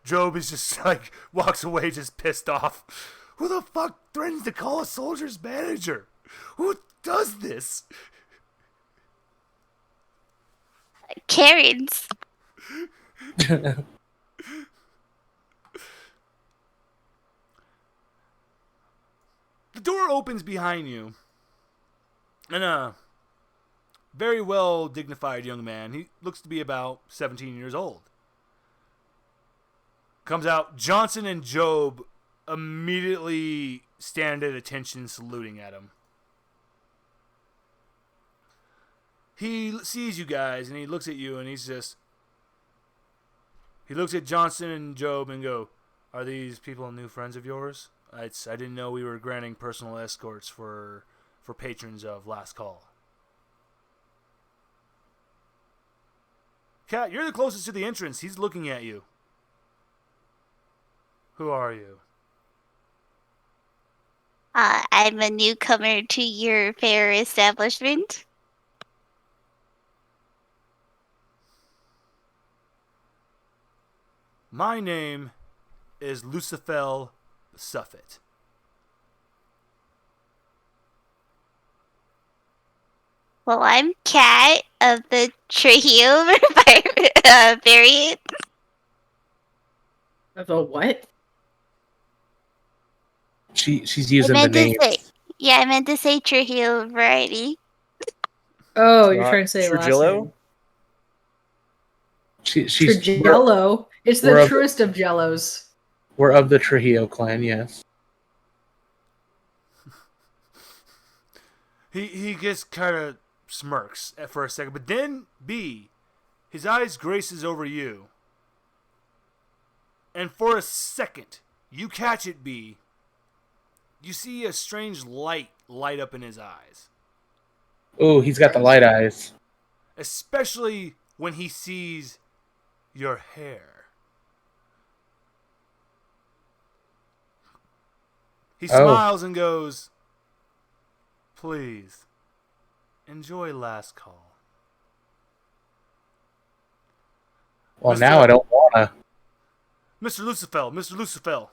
Job is just like, walks away just pissed off. Who the fuck threatens to call a soldier's manager? Who does this? Karen's. The door opens behind you, and a very well dignified young man, he looks to be about 17 years old, comes out. Johnson and Job immediately stand at attention, saluting at him. He sees you guys, and he looks at you, and he looks at Johnson and Job and go, "Are these people new friends of yours? I didn't know we were granting personal escorts for patrons of Last Call." Kat, you're the closest to the entrance. He's looking at you. Who are you? I'm a newcomer to your fair establishment. My name is Lucifel Suffet. Well, I'm Kat of the Trio variant. Of a what? She's using the name. I meant to say Trujillo variety. Oh, you're trying to say Trujillo? last name. She's Trujillo. It's the truest of Jellos. We're of the Trujillo clan, yes. He just kind of smirks for a second, but then his eyes graces over you, and for a second you catch it, B. You see a strange light up in his eyes. Oh, he's got the light eyes. Especially when he sees your hair. He smiles and goes, "Please, enjoy Last Call." Well, now I don't wanna. Mr. Lucifel.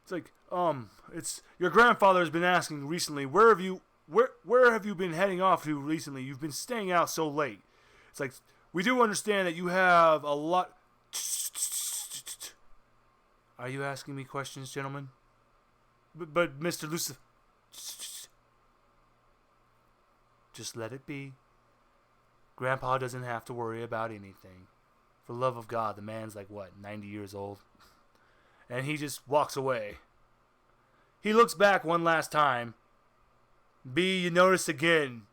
It's like, it's your grandfather has been asking recently, where have you been heading off to recently? You've been staying out so late. It's like, We do understand that you have a lot... Are you asking me questions, gentlemen? But Mr. Lucifer... Just let it be. Grandpa doesn't have to worry about anything. For the love of God, the man's like, what, 90 years old? And he just walks away. He looks back one last time. B, you notice again,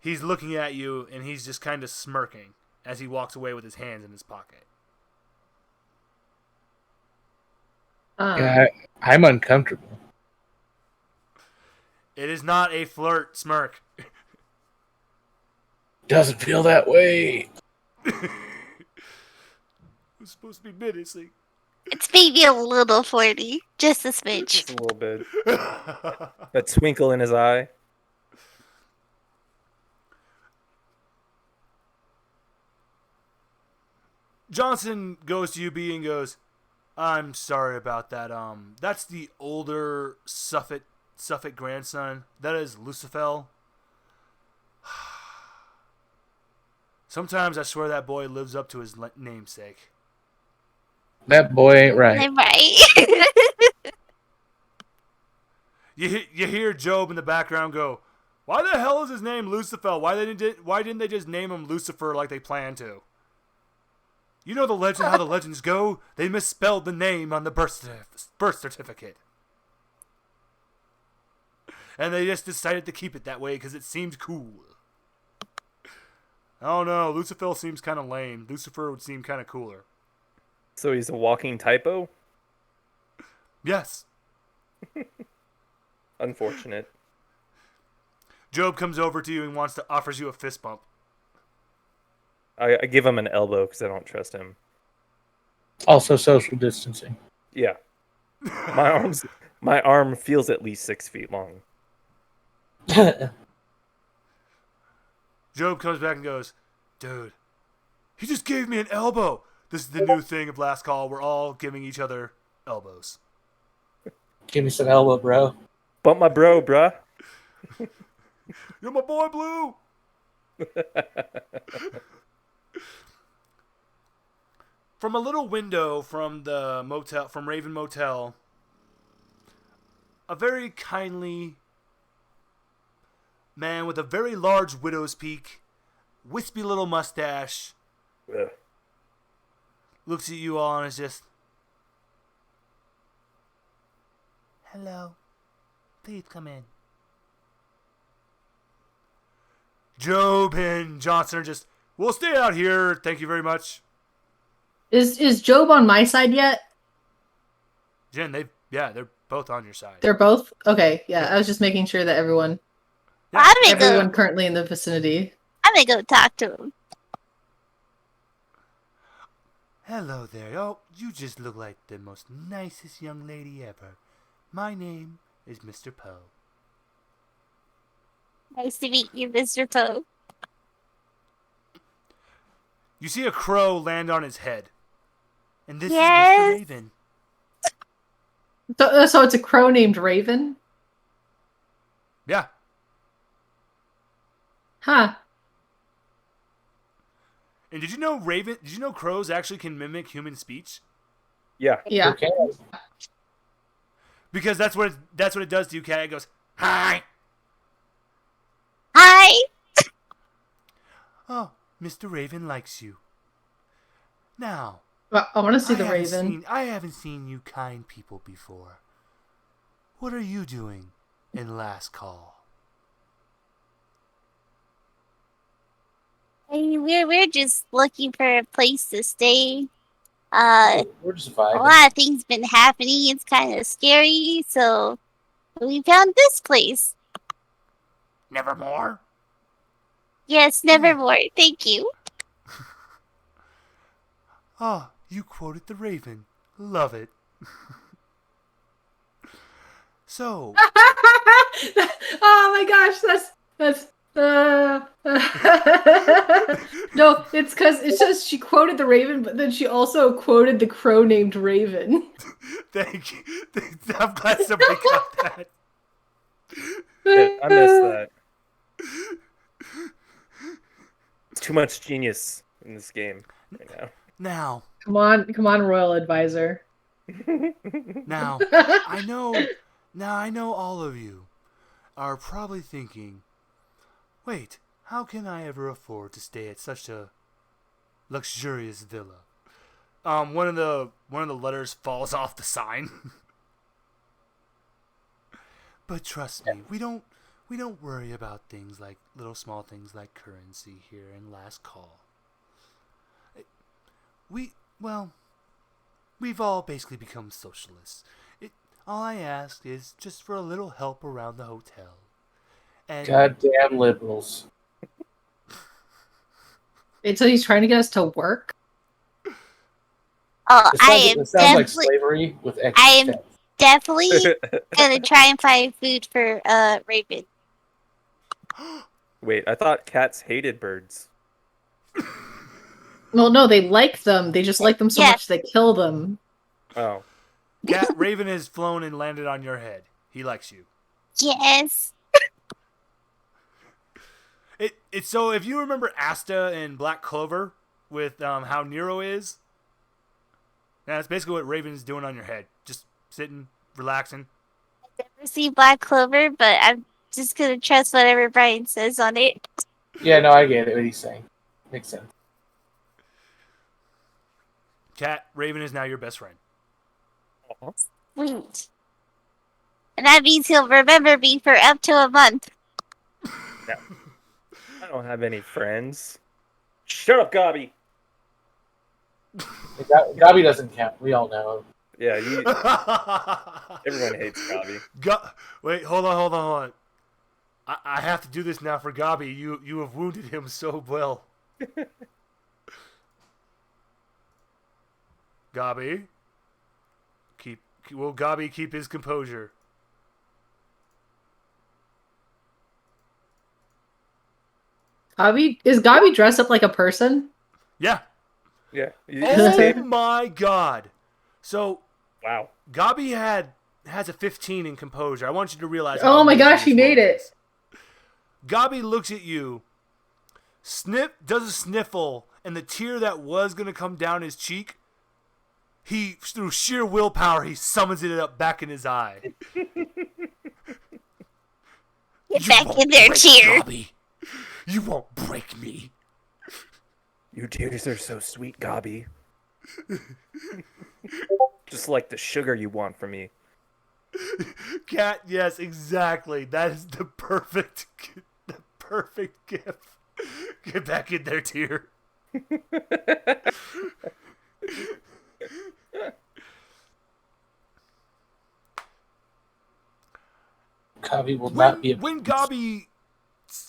he's looking at you and he's just kind of smirking as he walks away with his hands in his pocket. Yeah, I'm uncomfortable. It is not a flirt smirk. Doesn't feel that way. It's supposed to be menacing. It's maybe a little flirty. Just a smidge. Just a little bit. That twinkle in his eye. Johnson goes to UB and goes, I'm sorry about that. That's the older Suffolk grandson. That is Lucifer. Sometimes I swear that boy lives up to his namesake. That boy ain't right. I'm right. You hear Job in the background go, why the hell is his name Lucifer? Why didn't they just name him Lucifer like they planned to? You know the legend, how the legends go? They misspelled the name on the birth certificate. And they just decided to keep it that way because it seemed cool. I don't know. Lucifer seems kind of lame. Lucifer would seem kind of cooler. So he's a walking typo? Yes. Unfortunate. Job comes over to you and offers you a fist bump. I give him an elbow because I don't trust him. Also social distancing. Yeah. My arm feels at least 6 feet long. Job comes back and goes, dude, he just gave me an elbow. This is the new thing of Last Call. We're all giving each other elbows. Give me some elbow, bro. Bump my bro, bruh. You're my boy, Blue. From a little window from the motel, from Raven Motel, a very kindly man with a very large widow's peak, wispy little mustache, Ugh. looks at you all and is just, hello, please come in. Job and Johnson are just, we'll stay out here, thank you very much. Is Job on my side yet? Jen, they're both on your side. They're both? Okay, yeah. I was just making sure that everyone currently in the vicinity. I'm gonna go talk to him. Hello there. Oh, you just look like the most nicest young lady ever. My name is Mr. Poe. Nice to meet you, Mr. Poe. You see a crow land on his head. And this is Yes. Mr. Raven. So it's a crow named Raven? Yeah. Huh. And did you know crows actually can mimic human speech? Yeah. Yeah. Okay. Because that's what it does to you, cat. It goes, hi. Hi. Oh, Mr. Raven likes you. Now, Well, I want to see the Raven. I haven't seen you kind people before. What are you doing in Last Call? We're just looking for a place to stay. We're just A vibing. lot of things been happening. It's kind of scary, so we found this place. Nevermore? Yes, nevermore. Thank you. Ah, you quoted the Raven. Love it. So, Oh my gosh, that's no, it's because it says she quoted the Raven, but then she also quoted the crow named Raven. thank you. I'm glad somebody got that. Shit, I missed that. too much genius in this game right now. Come on, royal advisor. Now, I know all of you are probably thinking, wait, how can I ever afford to stay at such a luxurious villa? One of the letters falls off the sign. But trust me, we don't worry about things like small things like currency here in Last Call. We've all basically become socialists. All I ask is just for a little help around the hotel. And goddamn liberals. So he's trying to get us to work? Oh, It sounds like slavery with extra I am steps. definitely gonna try and find food for Raven. Wait, I thought cats hated birds. Well, no, they like them. They just like them so much they kill them. Oh. Cat Raven has flown and landed on your head. He likes you. Yes. It's so if you remember Asta and Black Clover with how Nero is, that's basically what Raven's doing on your head. Just sitting, relaxing. I've never seen Black Clover, but I'm just gonna trust whatever Brian says on it. Yeah, no, I get it. What he's saying makes sense. Cat Raven is now your best friend. Sweet. And that means he'll remember me for up to a month. No. I don't have any friends. Shut up, Gabi. Gabi doesn't count. We all know. Yeah, everyone hates Gabi. Wait, hold on. I have to do this now for Gabi. You have wounded him so well. Gabi, will Gabi keep his composure? Is Gabi dressed up like a person? Yeah. Yeah. Oh my god. So, wow. Gabi has a 15 in composure. I want you to realize. Oh my gosh, he made it. Gabi looks at you, does a sniffle, and the tear that was going to come down his cheek, through sheer willpower, he summons it up back in his eye. Get back in there, tear. Gabi. You won't break me. Your tears are so sweet, Gabi. Just like the sugar you want from me. Cat, yes, exactly. That is the perfect gift. Get back in there, tear. Gabi will not be. When Gabi.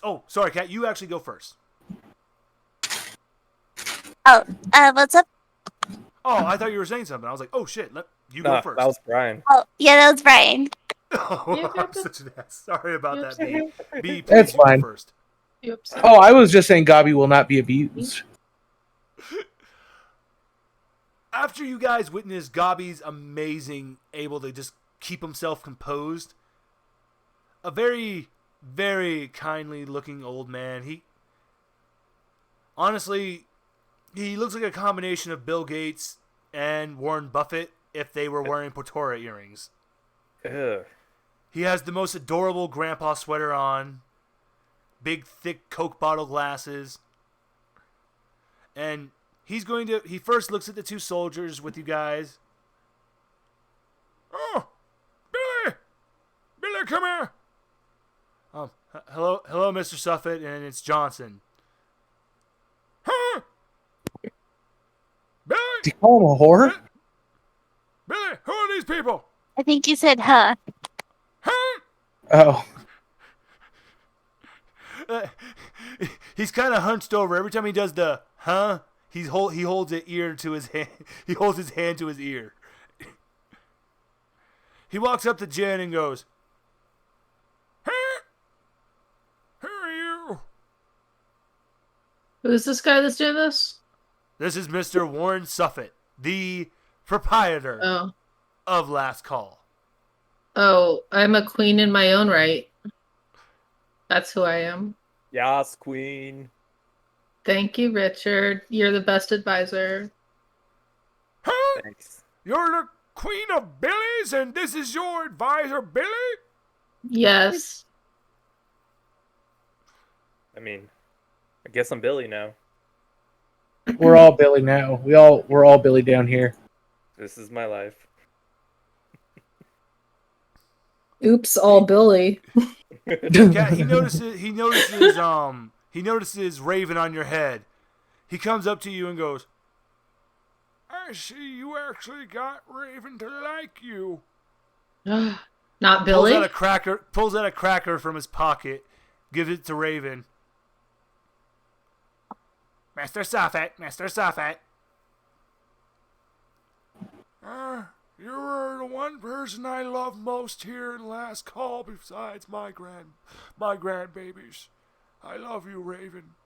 Oh, sorry, Kat. You actually go first. Oh, what's up? Oh, I thought you were saying something. I was like, oh shit, you go first. That was Brian. Oh, yeah, that was Brian. Oh, I'm such an ass. Sorry about that, B. That's fine. First. Oh, I was just saying Gabi will not be abused. After you guys witness Gabi's amazing, able to just keep himself composed, a very, very kindly looking old man. Honestly, he looks like a combination of Bill Gates and Warren Buffett if they were wearing Portora earrings. Ugh. He has the most adorable grandpa sweater on, big, thick Coke bottle glasses, and he first looks at the two soldiers with you guys. Oh, Billy, come here. Hello, Mr. Suffet, and it's Johnson. Huh? Billy? Did you call him a whore? Billy, who are these people? I think you said, huh? Huh? Oh. He's kind of hunched over. Every time he does the huh, he holds an ear to his hand. He holds his hand to his ear. He walks up to Jen and goes, "Huh? Who are you?" Who's this guy that's doing this? This is Mr. Warren Suffet, the proprietor of Last Call. Oh, I'm a queen in my own right. That's who I am. Yas, queen. Thank you, Richard. You're the best advisor. Huh? Thanks. You're the queen of Billies, and this is your advisor, Billy? Yes. I mean, I guess I'm Billy now. We're all Billy now. We're all Billy down here. This is my life. Oops, all Billy. Cat, he notices Raven on your head. He comes up to you and goes, I see you actually got Raven to like you. Not Billy? Pulls out a cracker from his pocket, gives it to Raven. Mr. Suffet. You were the one person I love most here in Last Call besides my grandbabies. I love you, Raven.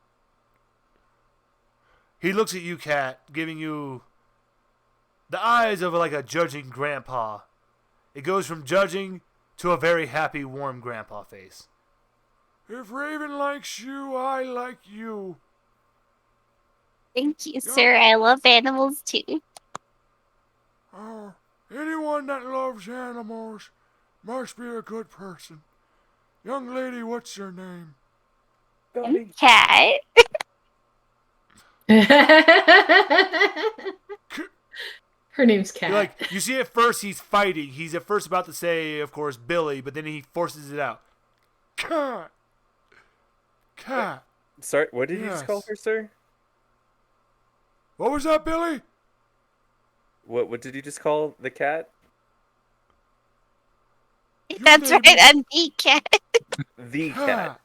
He looks at you, Cat, giving you the eyes of like a judging grandpa. It goes from judging to a very happy, warm grandpa face. If Raven likes you, I like you. Thank you, sir. I love animals too. Anyone that loves animals must be a good person. Young lady, what's your name? Cat. Her name's Cat. Like, you see at first he's fighting. He's at first about to say, of course, Billy, but then he forces it out. Cat. Sorry, what did you just call her, sir? What was that, Billy? What did you just call the cat? That's right, I'm the Cat. The cat.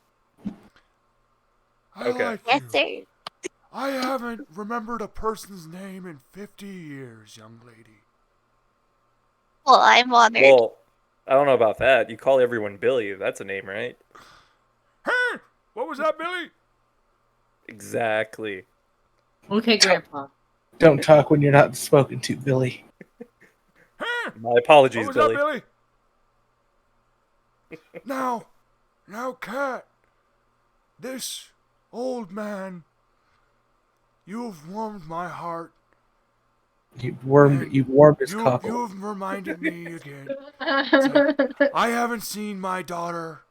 Okay. Yes, sir. I haven't remembered a person's name in 50 years, young lady. Well, I'm honored. Well, I don't know about that. You call everyone Billy. That's a name, right? Hey! What was that, Billy? Exactly. Okay, Grandpa. Don't talk when you're not spoken to, Billy. Hey! My apologies, what was Billy. That, Billy? Now, Cat, this old man, you've warmed my heart. You've warmed his cockle. You've reminded me again. Like, I haven't seen my daughter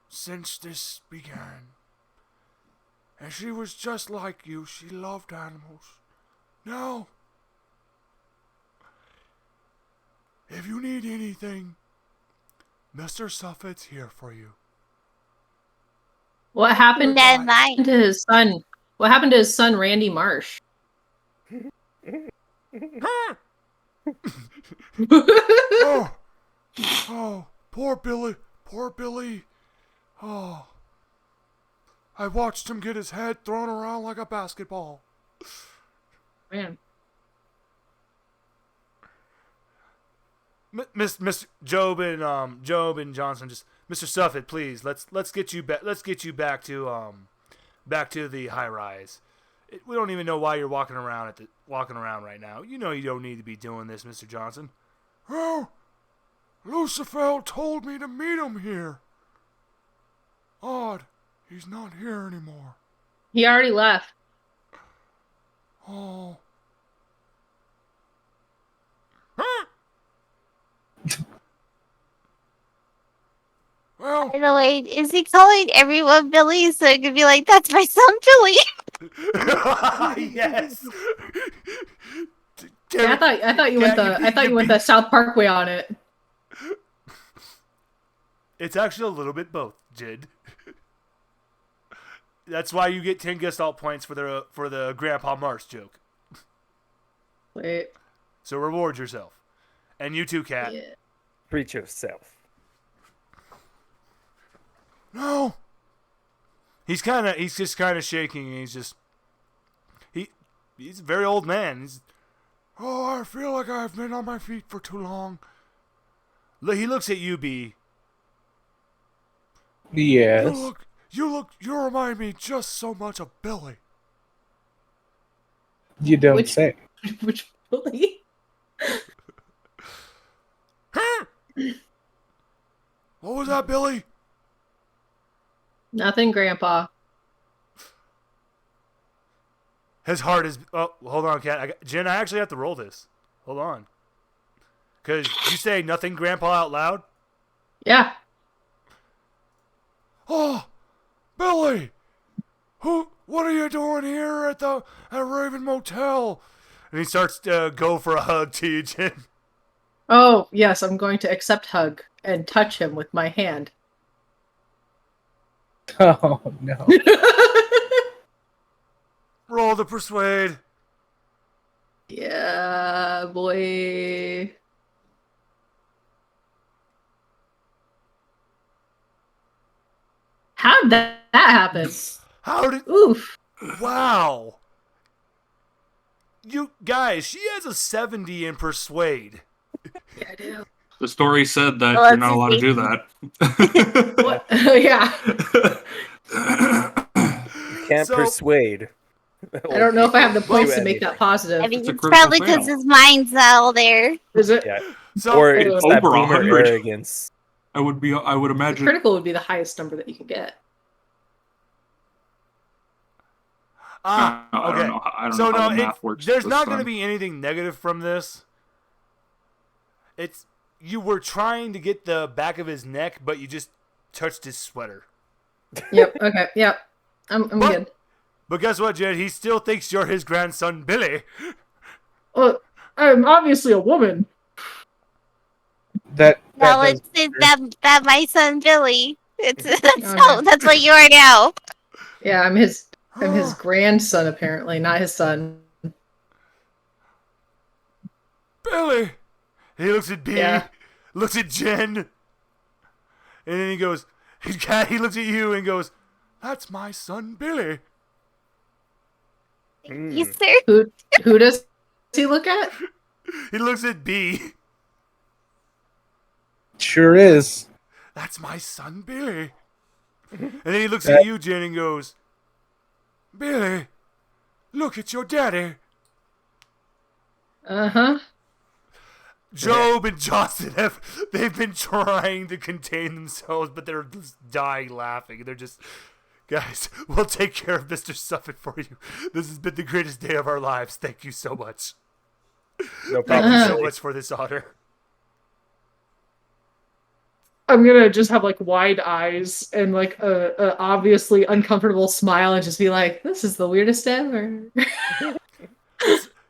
since this began. And she was just like you. She loved animals. Now, if you need anything, Mr. Suffet's here for you. What happened to his son? What happened to his son, Randy Marsh? Oh, poor Billy. Oh, I watched him get his head thrown around like a basketball. Man. Miss Job and Johnson, just Mr. Suffet, please. Let's get you back. Let's get you back to the high rise. We don't even know why you're walking around right now. You know you don't need to be doing this, Mr. Johnson. Oh, Lucifer told me to meet him here. Odd, he's not here anymore. He already left. Oh. Well, by the way, is he calling everyone Billy so it could be like, that's my son Billy? Yes. Yeah, I thought you went the South Parkway on it. It's actually a little bit both, Jid. That's why you get 10 Gestalt points for the Grandpa Mars joke. Wait. So reward yourself. And you too, Cat. Yeah. Treat yourself. No. He's just kind of shaking. And he's a very old man. I feel like I've been on my feet for too long. He looks at you, B. Yes. You remind me just so much of Billy. You don't say. Which Billy? What was that, Billy? Nothing, Grandpa. His heart is. Oh, hold on, Kat. Jen, I actually have to roll this. Hold on. Because you say nothing, Grandpa, out loud? Yeah. Oh, Billy! What are you doing here at Raven Motel? And he starts to go for a hug to you, Jen. Oh, yes, I'm going to accept hug and touch him with my hand. Oh, no. Roll to persuade. Yeah, boy. How did that happen? How did... Oof. Wow. You guys, she has a 70 in persuade. Yeah, I do. The story said that Well, you're not allowed to do that. What? Yeah. You can't persuade. I don't know if I have the points to make that positive. I mean, It's a it's critical probably because fail. his mind's not all there. Is it? Yeah. So, Or it's it's that over boomer 100. arrogance. I would The imagine. critical would be the highest number that you can get. I okay. don't know. I don't know how the math works. There's this not going to time. be anything negative from this. It's you were trying to get the back of his neck, but you just touched his sweater. Yep. Okay. Yep. I'm good. But guess what, Jed? He still thinks you're his grandson, Billy. Well, I'm obviously a woman. No, that my son Billy. That's what you are now. Yeah, I'm his grandson apparently, not his son. Billy. He looks at B, Yeah. looks at Jen, and then he goes. He looks at you and goes, "That's my son, Billy." Yes, sir. Who does he look at? He looks at B. Sure is. That's my son, Billy. And then he looks at you, Jen, and goes, Billy, look at your daddy. Uh-huh. Job and Johnson they've been trying to contain themselves, but they're just dying laughing. They're just, guys, we'll take care of Mr. Suffolk for you. This has been the greatest day of our lives. Thank you so much. No Thank problem. you so much for this honor. I'm gonna just have like wide eyes and like a obviously uncomfortable smile and just be like, "This is the weirdest ever."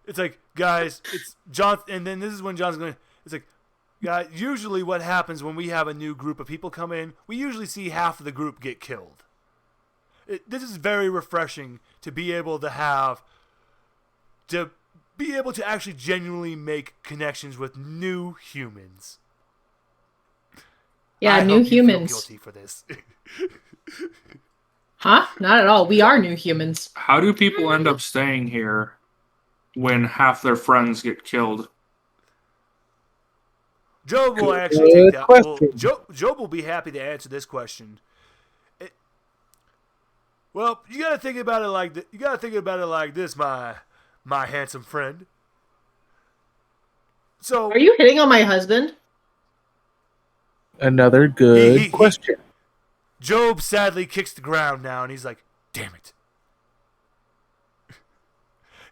It's like, guys, it's John, and then this is when John's going. It's like, guys, usually what happens when we have a new group of people come in, we usually see half of the group get killed. This is very refreshing to be able to actually genuinely make connections with new humans. Yeah, new humans. Feel guilty for this. Huh? Not at all. We are new humans. How do people end up staying here when half their friends get killed? Job will actually take that. Question. Job will be happy to answer this question. Well, you gotta think about it like this, my handsome friend. So, Are you hitting on my husband? Another good question. Job sadly kicks the ground now, and he's like, "Damn it."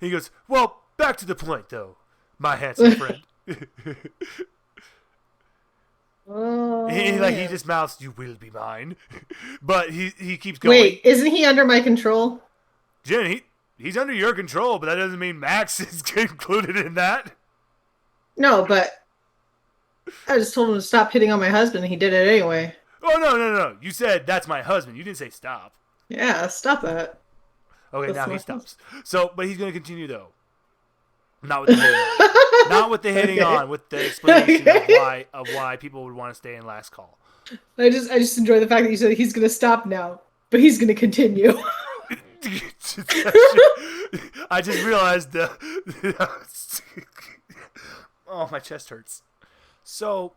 He goes, "Well, back to the point, though, my handsome friend." He just mouths, "You will be mine," but he keeps going. Wait, isn't he under my control? Jen, he's under your control, but that doesn't mean Max is included in that. No, but I just told him to stop hitting on my husband, and he did it anyway. Oh, no. You said, "That's my husband." You didn't say stop. Yeah, stop that. Okay, That's now my he stops. So, but he's going to continue, though. Not with the hitting on. Not with the hitting on, with the explanation of why people would want to stay in last call. I just enjoy the fact that you said he's going to stop now, but he's going to continue. I just realized oh, my chest hurts. So,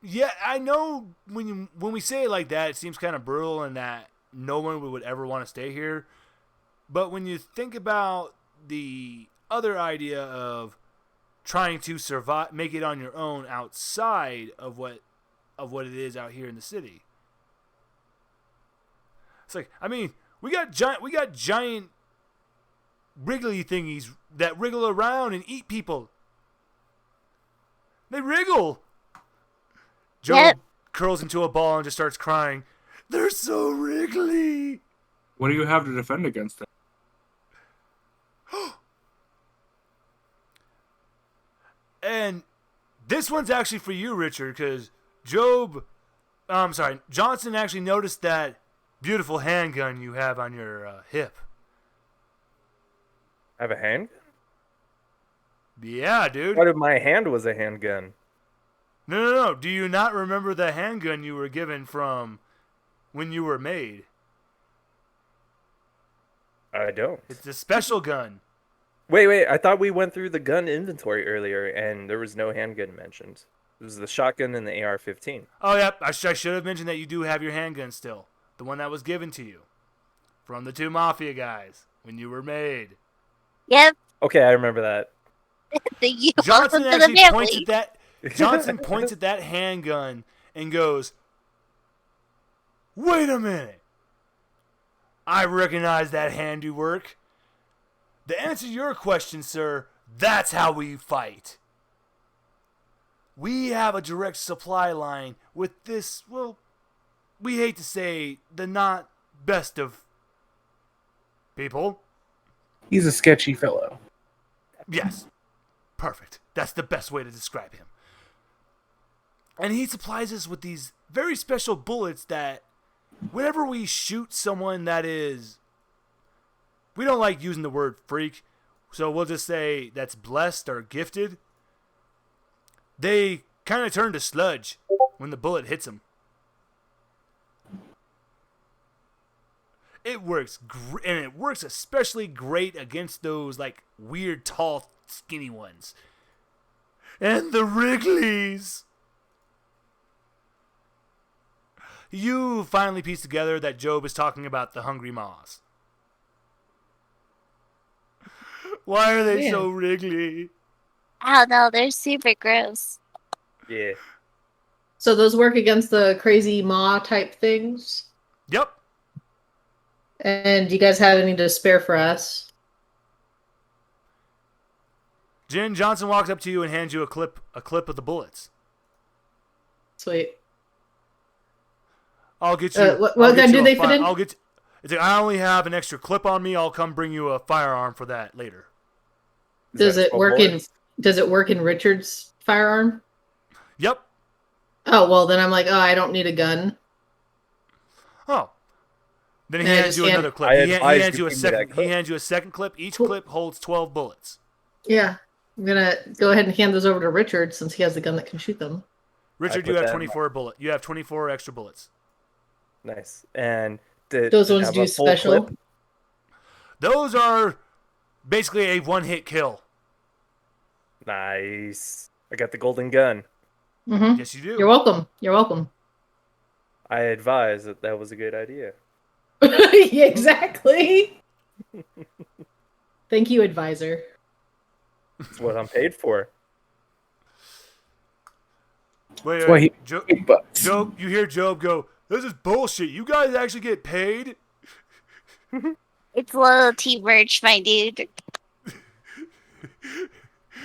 yeah, I know when we say it like that, it seems kind of brutal and that no one would ever want to stay here. But when you think about the other idea of trying to survive, make it on your own outside of what it is out here in the city, it's like, I mean, we got giant wriggly thingies that wriggle around and eat people. They wriggle. Job curls into a ball and just starts crying. They're so wriggly. What do you have to defend against it? And this one's actually for you, Richard, because Johnson actually noticed that beautiful handgun you have on your hip. I have a handgun? Yeah, dude. What if my hand was a handgun? No. Do you not remember the handgun you were given from when you were made? I don't. It's a special gun. Wait. I thought we went through the gun inventory earlier, and there was no handgun mentioned. It was the shotgun and the AR-15. Oh, yeah. I should have mentioned that you do have your handgun still. The one that was given to you from the 2 Mafia guys when you were made. Yep. Okay, I remember that. Johnson actually points at that. Johnson points at that handgun and goes, "Wait a minute. I recognize that handiwork. To answer your question, sir, that's how we fight. We have a direct supply line with this, well, we hate to say, the not best of people." He's a sketchy fellow. Yes. Perfect. That's the best way to describe him. And he supplies us with these very special bullets that whenever we shoot someone that is, we don't like using the word freak, so we'll just say that's blessed or gifted, they kind of turn to sludge when the bullet hits them. It works, and it works especially great against those like weird, tall, skinny ones. And the Wrigleys. You finally piece together that Job is talking about the hungry maws. Why are they so wriggly? I don't know. They're super gross. Yeah. So those work against the crazy maw type things? Yep. And do you guys have any to spare for us? Jen Johnson walks up to you and hands you a clip of the bullets. Sweet. I'll get you. What gun do they fit in? It's like, I only have an extra clip on me. I'll come bring you a firearm for that later. Does it work in Richard's firearm? Yep. Oh well, then I'm like, I don't need a gun. Oh. Then he hands you another clip. He hands you a second. He hands you a second clip. Each clip holds 12 bullets. Yeah, I'm gonna go ahead and hand those over to Richard since he has the gun that can shoot them. Richard, you have 24 bullets. You have 24 extra bullets. Nice. And those ones do special. Clip? Those are basically a one-hit kill. Nice. I got the golden gun. Mm-hmm. Yes, you do. You're welcome. You're welcome. I advise that was a good idea. Yeah, exactly. Thank you, advisor. That's what I'm paid for. Wait. Job, you hear Job go, "This is bullshit. You guys actually get paid?" It's loyalty merch, my dude.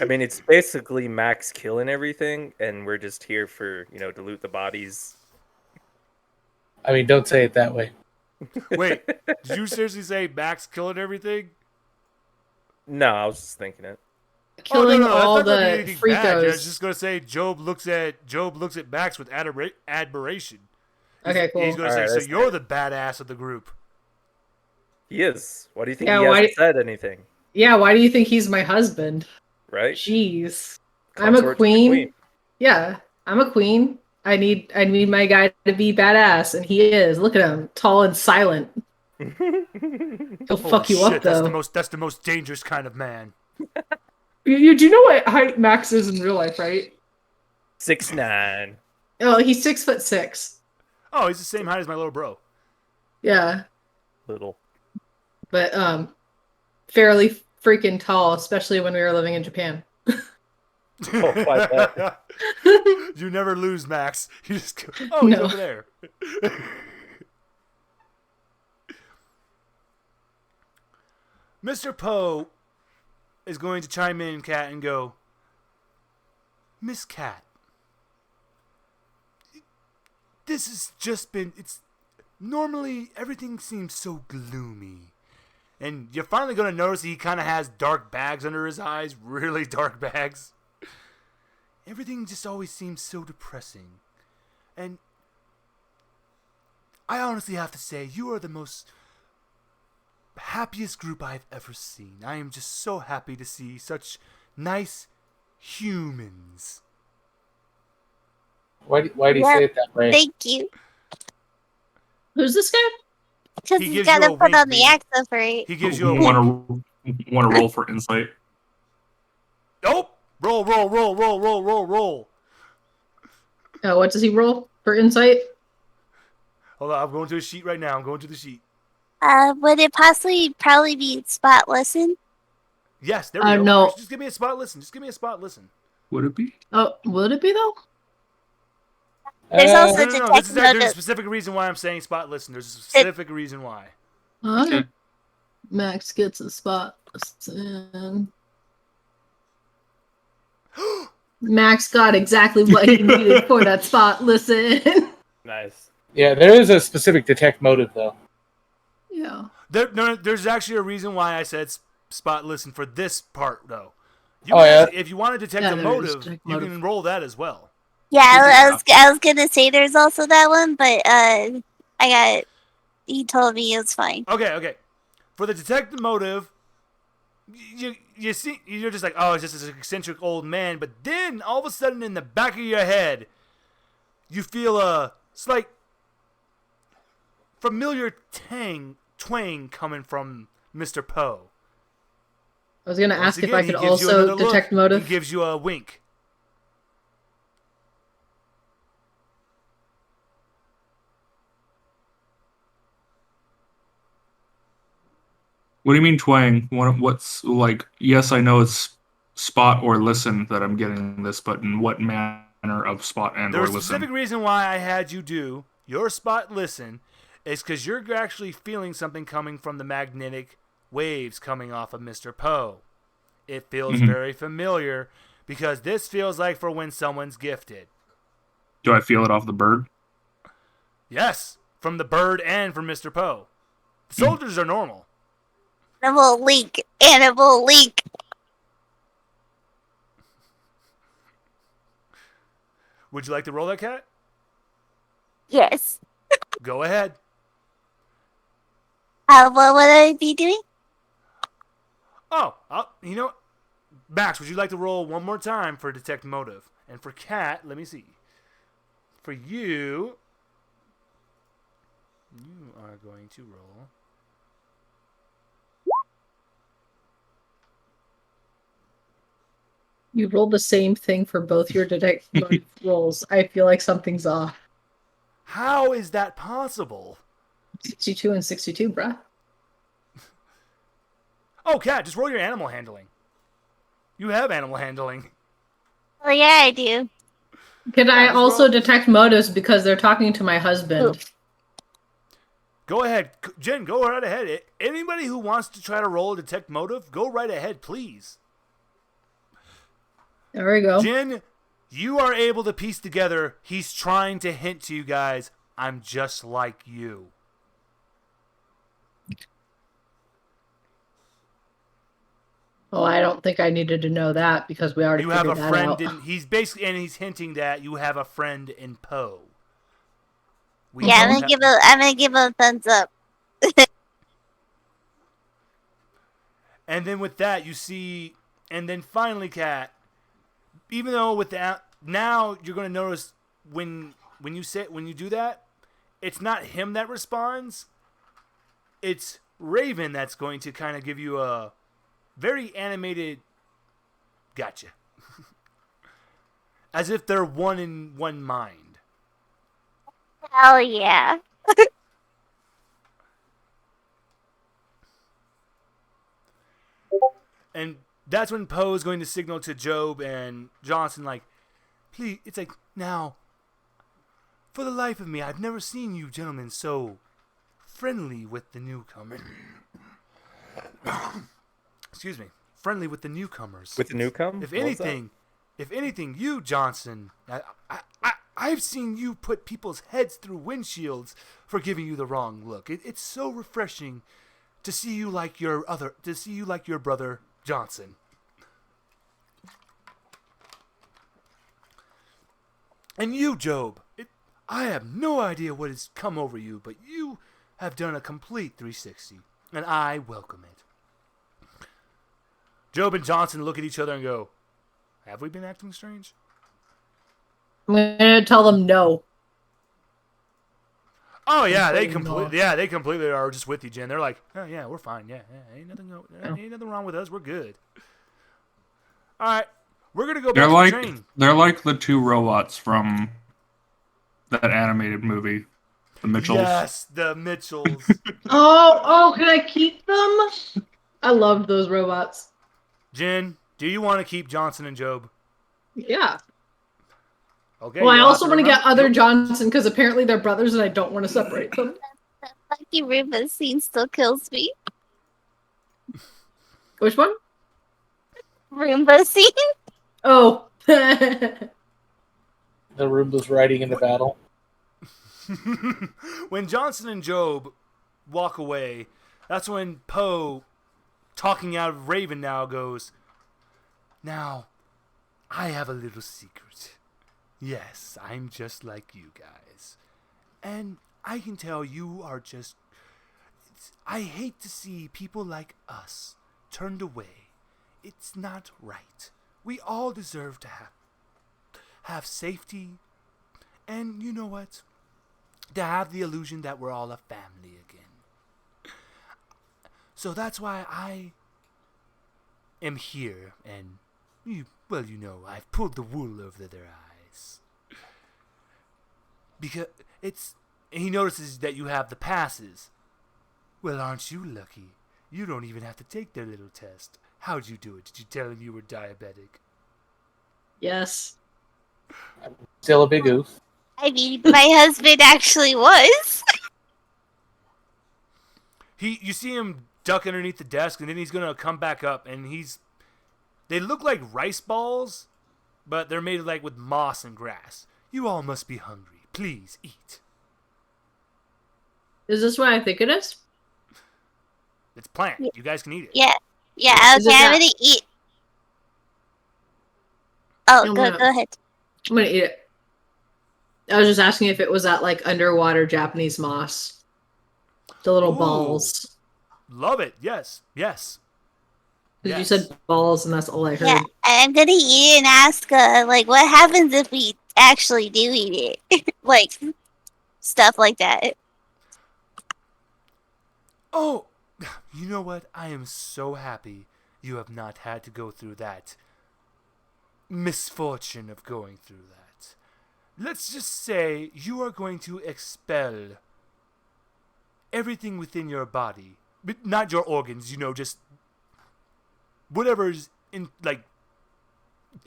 I mean, it's basically Max killing everything, and we're just here for, to loot the bodies. I mean, don't say it that way. Wait, did you seriously say Max killing everything? No, I was just thinking it. Killing all the freakos. I was just gonna say Job looks at Max with admiration. Okay, cool. He's gonna say, "So you're the badass of the group." He is. Why do you think he hasn't said anything? Yeah, why do you think he's my husband? Right? Jeez. I'm a queen. Yeah, I'm a queen. I need my guy to be badass, and he is. Look at him, tall and silent. He'll fuck you up though. That's the most dangerous kind of man. You do know what height Max is in real life, right? 6'9". Oh, he's 6'6". Oh, he's the same height as my little bro. Yeah. Little. But fairly freaking tall, especially when we were living in Japan. You never lose, Max. You just go, he's over there. Mr. Poe is going to chime in, Cat, and go, Miss Cat, this has just been, normally everything seems so gloomy. And you're finally going to notice he kind of has dark bags under his eyes, really dark bags. Everything just always seems so depressing. And I honestly have to say, you are the most happiest group I've ever seen. I am just so happy to see such nice humans. Why do you say it that way? Thank you. Who's this guy? Because he's got to put on the accent for it. He gives you a wink. Want to roll for insight? Nope. Roll. What does he roll for insight? Hold on, I'm going to a sheet right now. I'm going to the sheet. Would it probably be spot listen? Yes, there we go. No. Just give me a spot listen. Would it be? Oh, would it be though? There's also no. There's a specific reason why I'm saying spot listen. There's a specific reason why. Okay. Max gets a spot listen. Max got exactly what he needed for that spot listen. Nice. Yeah, there is a specific detect motive, though. Yeah. There's actually a reason why I said spot listen for this part, though. If you want to detect a motive, you can roll that as well. Yeah, I was gonna say there's also that one, but he told me it was fine. Okay. For the detect the motive, you see, you're just like, oh, it's just this eccentric old man, but then all of a sudden in the back of your head, you feel a slight familiar twang coming from Mr. Poe. I was gonna ask if I could also detect motive. He gives you a wink. What do you mean twang? What's like? Yes, I know it's spot or listen that I'm getting this, but in what manner of spot and or listen? There's a specific reason why I had you do your spot listen is because you're actually feeling something coming from the magnetic waves coming off of Mr. Poe. It feels very familiar because this feels like for when someone's gifted. Do I feel it off the bird? Yes, from the bird and from Mr. Poe. The soldiers are normal. Animal link. Would you like to roll that, Cat? Yes. Go ahead. What would I be doing? You know, Max, would you like to roll one more time for detect motive? And for Cat, let me see. For you are going to roll. You rolled the same thing for both your detect motive rolls. I feel like something's off. How is that possible? 62 and 62, bruh. Oh, Cat, just roll your animal handling. You have animal handling. Oh, yeah, I do. Can I also detect motives because they're talking to my husband? Ooh. Go ahead. Jen, go right ahead. Anybody who wants to try to roll a detect motive, go right ahead, please. There we go. Jen, you are able to piece together, he's trying to hint to you guys, I'm just like you. Oh, I don't think I needed to know that because we already figured that out. You have a friend he's hinting that you have a friend in Poe. I'm gonna give him a thumbs up. And then with that, you see, and then finally, Cat, even though with that, now you're going to notice when you do that, it's not him that responds. It's Raven that's going to kind of give you a very animated gotcha. As if they're one in one mind. Hell yeah. And that's when Poe is going to signal to Job and Johnson, like, please, it's like, now, for the life of me, I've never seen you gentlemen so friendly with the newcomer. excuse me, friendly with the newcomers. With the newcomer? If anything, you, Johnson, I've seen you put people's heads through windshields for giving you the wrong look. It's so refreshing to see you like your brother Johnson. And you, Job, I have no idea what has come over you, but you have done a complete 360, and I welcome it. Job and Johnson look at each other and go, have we been acting strange? I'm gonna tell them no. Oh yeah, they completely are just with you, Jen. They're like, oh yeah, we're fine. Yeah, ain't nothing wrong with us. We're good. All right, we're gonna go back to the train. They're like the two robots from that animated movie, the Mitchells. Yes, the Mitchells. Oh, can I keep them? I loved those robots. Jen, do you want to keep Johnson and Job? Yeah. Okay. Well, I also want to get other Johnson because apparently they're brothers and I don't want to separate them. That lucky Roomba scene still kills me. Which one? Roomba scene? Oh. The Roomba's riding into battle. When Johnson and Job walk away, that's when Poe, talking out of Raven now, goes, now, I have a little secret. Yes, I'm just like you guys. And I can tell you are just... I hate to see people like us turned away. It's not right. We all deserve to have safety. And you know what? To have the illusion that we're all a family again. So that's why I am here, and I've pulled the wool over their eyes. Because he notices that you have the passes. Well, aren't you lucky? You don't even have to take their little test. How'd you do it? Did you tell him you were diabetic? Yes. Still a big oof. I mean, my husband actually was. You see him duck underneath the desk, and then he's gonna come back up, and they look like rice balls, but they're made like with moss and grass. You all must be hungry. Please eat. Is this what I think it is? It's plant. You guys can eat it. Yeah. Yeah, Is okay, it I'm not? gonna eat. Oh, I'm go gonna- ahead. I'm gonna eat it. I was just asking if it was that like underwater Japanese moss. The little Ooh. balls. Love it. Yes. Yes. Because you said balls and that's all I heard. Yeah, I'm gonna eat it and ask, what happens if we actually do eat it? Like, stuff like that. Oh, you know what? I am so happy you have not had to go through that misfortune of going through that. Let's just say you are going to expel everything within your body, but not your organs, just whatever's in, like,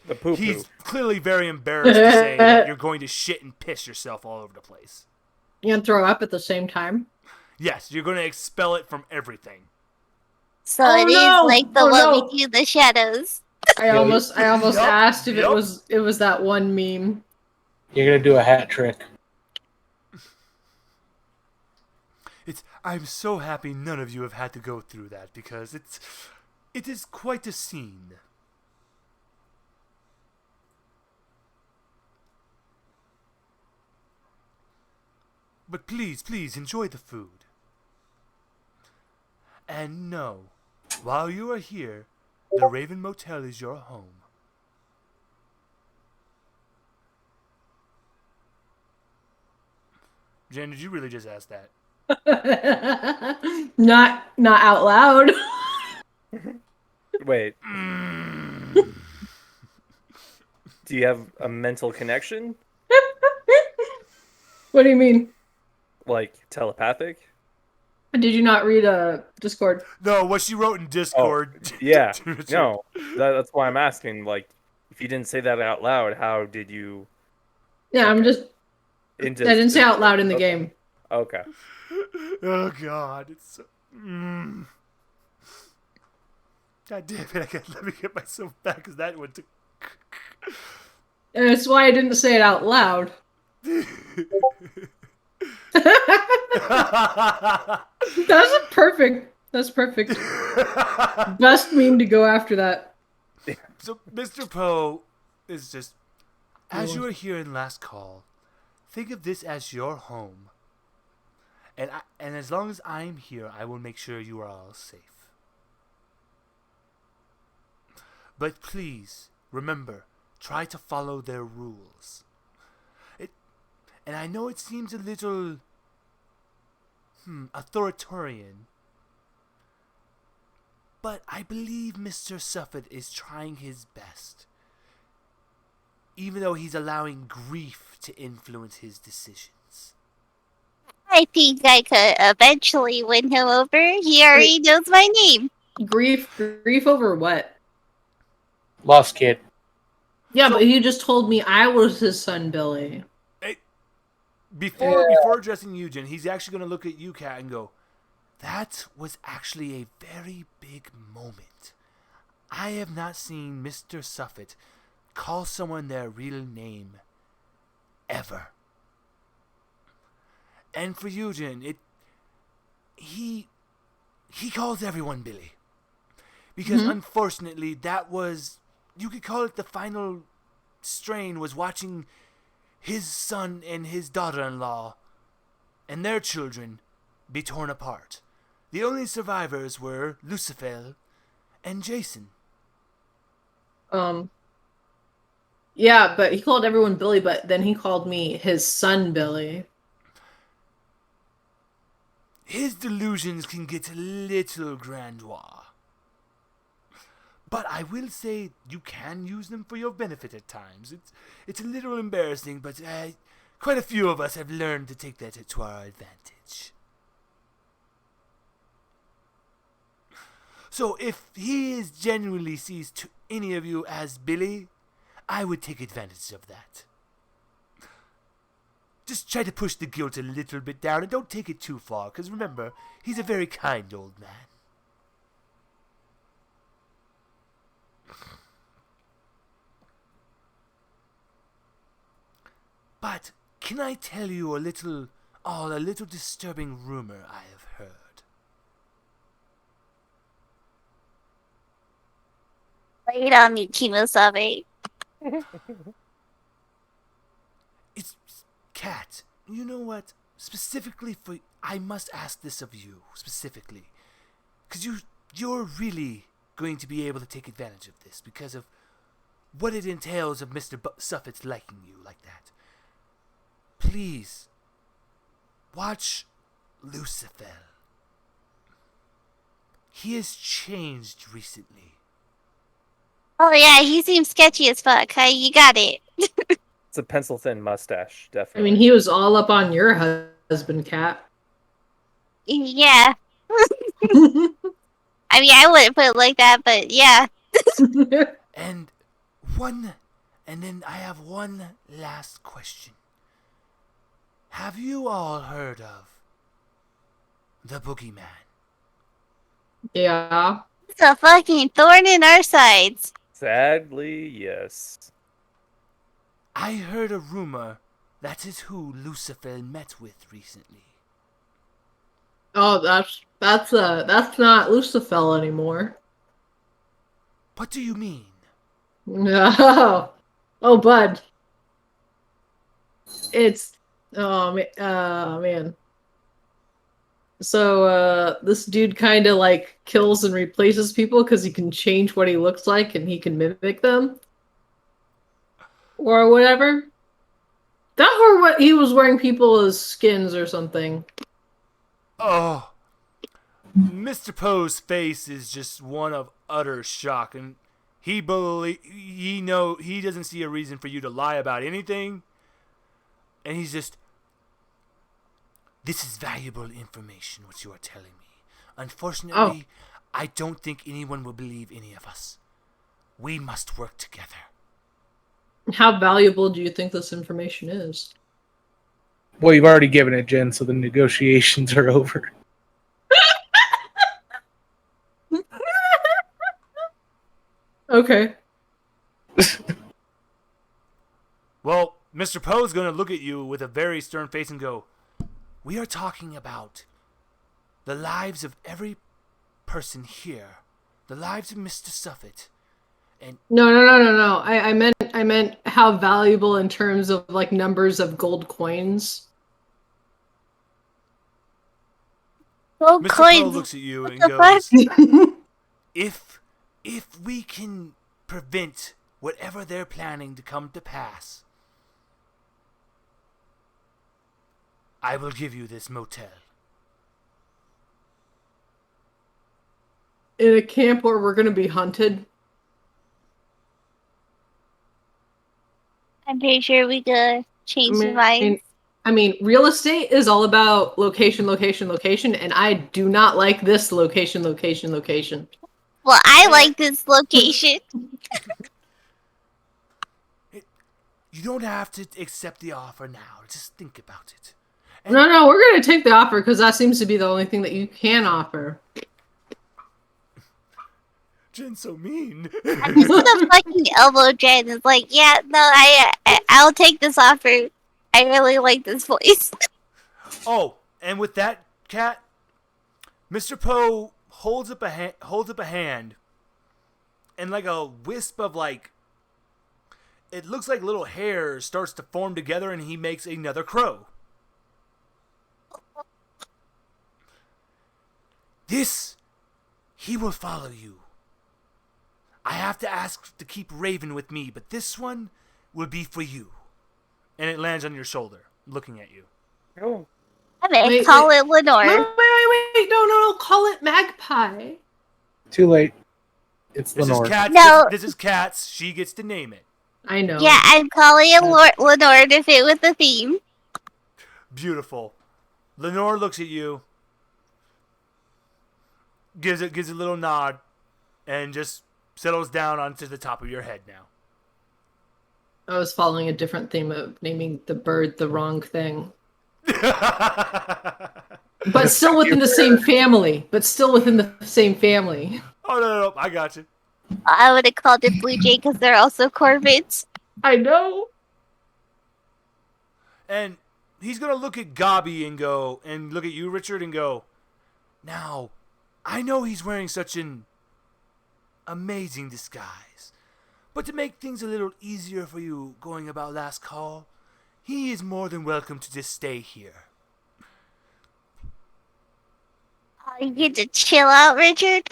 The poo-poo. he's clearly very embarrassed to say that you're going to shit and piss yourself all over the place. You gonna throw up at the same time? Yes, you're going to expel it from everything. So Oh, it is no! like the Oh, what no! we do in the shadows. I almost Yup, asked if yup. it was that one meme. You're gonna do a hat trick. I'm so happy none of you have had to go through that, because it is quite a scene. But please enjoy the food. And know, while you are here, the Raven Motel is your home. Jen, did you really just ask that? Not out loud. Wait. Do you have a mental connection? What do you mean? Like telepathic? Did you not read Discord? No, what she wrote in Discord. Yeah. No. That's why I'm asking. Like, if you didn't say that out loud, how did you? Yeah, I'm just. I Into didn't say out loud in the game. Okay. Oh God, it's so... God damn it! Let me get myself back because that went to. And that's why I didn't say it out loud. That's perfect. That's perfect. Best meme to go after that. So Mr. Poe is just, as you are here in last call, think of this as your home. And as long as I'm here, I will make sure you are all safe. But please, remember, try to follow their rules. And I know it seems a little authoritarian, but I believe Mr. Suffet is trying his best, even though he's allowing grief to influence his decisions. I think I could eventually win him over. He already knows my name. Grief over what? Lost kid. Yeah, but you just told me I was his son, Billy. Before addressing Eugen, he's actually going to look at you, Kat, and go, that was actually a very big moment. I have not seen Mr. Suffet call someone their real name ever. And for Eugen, he calls everyone Billy. Because unfortunately, that was, you could call it the final strain, was watching his son and his daughter-in-law and their children be torn apart. The only survivors were Lucifer and Jason. Yeah, but he called everyone Billy, but then he called me his son, Billy. His delusions can get a little grandiose. But I will say you can use them for your benefit at times. It's a little embarrassing, but quite a few of us have learned to take that to our advantage. So if he genuinely sees any of you as Billy, I would take advantage of that. Just try to push the guilt a little bit down and don't take it too far, because remember, he's a very kind old man. But can I tell you a little disturbing rumor I have heard? Lay it on me, Kimosabe. It's Kat. You know what? Specifically for, I must ask this of you specifically, because you're really going to be able to take advantage of this because of what it entails of Mr. Suffet's liking you like that. Please, watch Lucifer. He has changed recently. Oh yeah, he seems sketchy as fuck. Huh? You got it. It's a pencil-thin mustache, I definitely. mean, he was all up on your husband, Kat. Yeah. I mean, I wouldn't put it like that, but yeah. And then I have one last question. Have you all heard of the Boogeyman? Yeah. It's a fucking thorn in our sides. Sadly, yes. I heard a rumor that is who Lucifer met with recently. Oh, that's not Lucifer anymore. What do you mean? No. Oh, bud. It's man. So this dude kind of like kills and replaces people because he can change what he looks like and he can mimic them or whatever. That or what he was wearing people as skins or something. Oh, Mr. Poe's face is just one of utter shock, and he doesn't see a reason for you to lie about anything, and he's just, this is valuable information what you are telling me. Unfortunately, I don't think anyone will believe any of us. We must work together. How valuable do you think this information is? Well, you've already given it, Jen, so the negotiations are over. Okay. Well, Mr. Poe's going to look at you with a very stern face and go, "We are talking about the lives of every person here, the lives of Mr. Suffet." And No. I meant how valuable in terms of like numbers of gold coins. Gold Mr. Poe coins. looks at you What and the goes, fuck? if we can prevent whatever they're planning to come to pass, I will give you this motel. In a camp where we're gonna be hunted. I'm pretty sure we could change the vibes. I mean, real estate is all about location, and I do not like this location. Well, I like this location. You don't have to accept the offer now. Just think about it. And no, we're gonna take the offer because that seems to be the only thing that you can offer. Jen's so mean. I'm just gonna fucking elbow Jen. It's like, yeah, no, I'll take this offer. I really like this place. Oh, and with that, Cat, Mr. Poe holds up a hand, and like a wisp of like, it looks like little hair starts to form together, and he makes another crow. This, he will follow you. I have to ask to keep Raven with me, but this one will be for you. And it lands on your shoulder, looking at you. Oh. I'm gonna call it Lenore. Wait, no, call it Magpie. Too late. It's Lenore. This is Cat's. She gets to name it. I know. Yeah, I'm calling it Lenore to fit with the theme. Beautiful. Lenore looks at you, gives a little nod, and just settles down onto the top of your head now. I was following a different theme of naming the bird the wrong thing. But still within the same family. Oh, no, I got you. I would have called it Blue Jay because they're also corvids. I know. And he's going to look at Gabi and look at you, Richard, and go, "Now, I know he's wearing such an amazing disguise, but to make things a little easier for you going about last call, he is more than welcome to just stay here." You get to chill out, Richard?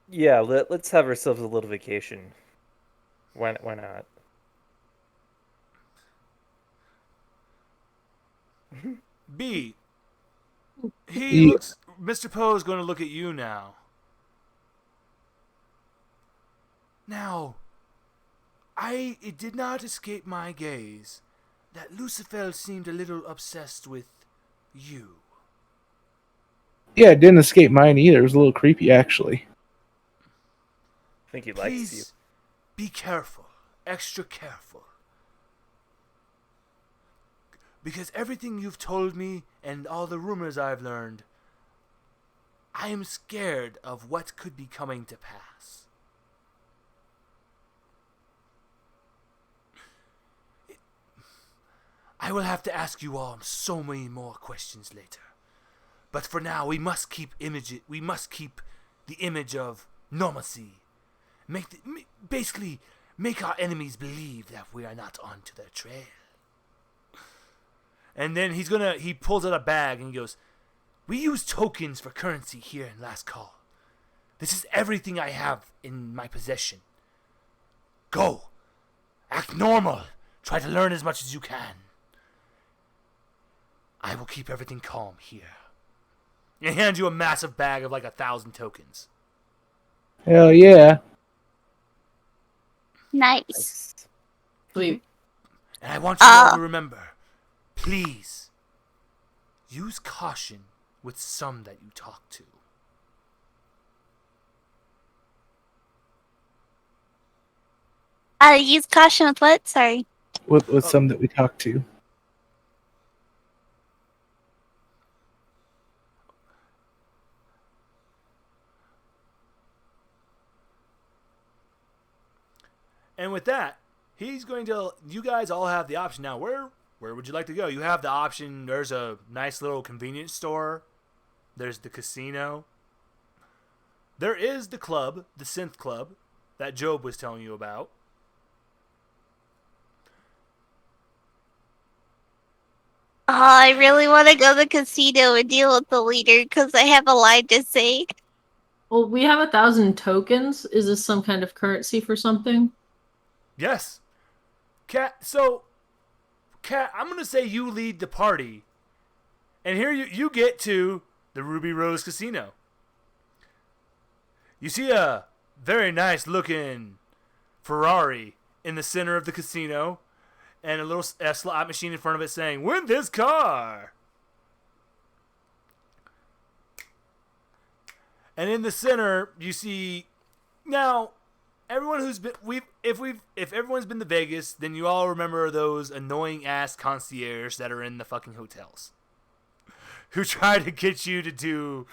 Yeah, let's have ourselves a little vacation. Why not? B. Mr. Poe is going to look at you now. Now, it did not escape my gaze that Lucifer seemed a little obsessed with you. Yeah, it didn't escape mine either. It was a little creepy, actually. I think he likes you. Please be careful, extra careful. Because everything you've told me and all the rumors I've learned, I am scared of what could be coming to pass. I will have to ask you all so many more questions later. But for now, we must keep the image of normalcy. Basically, make our enemies believe that we are not onto their trail. And then he pulls out a bag and he goes, "We use tokens for currency here in Last Call. This is everything I have in my possession. Go. Act normal. Try to learn as much as you can. I will keep everything calm here." And he hands you a massive bag of like 1,000 tokens. Hell yeah. Nice. Sweet. And I want you all to remember, please, use caution with some that you talk to. Use caution with what? Sorry. With some that we talked to. And with that, he's going to. You guys all have the option now. Where would you like to go? You have the option. There's a nice little convenience store. There's the casino. There is the club, the synth club, that Job was telling you about. Oh, I really want to go to the casino and deal with the leader because I have a line to say. Well, we have 1,000 tokens. Is this some kind of currency for something? Yes. Kat, I'm going to say you lead the party. And here you get to the Ruby Rose Casino. You see a very nice looking Ferrari in the center of the casino. And a slot machine in front of it saying, "Win this car." And in the center, you see now everyone who's been if everyone's been to Vegas, then you all remember those annoying ass concierge that are in the fucking hotels, who try to get you to do.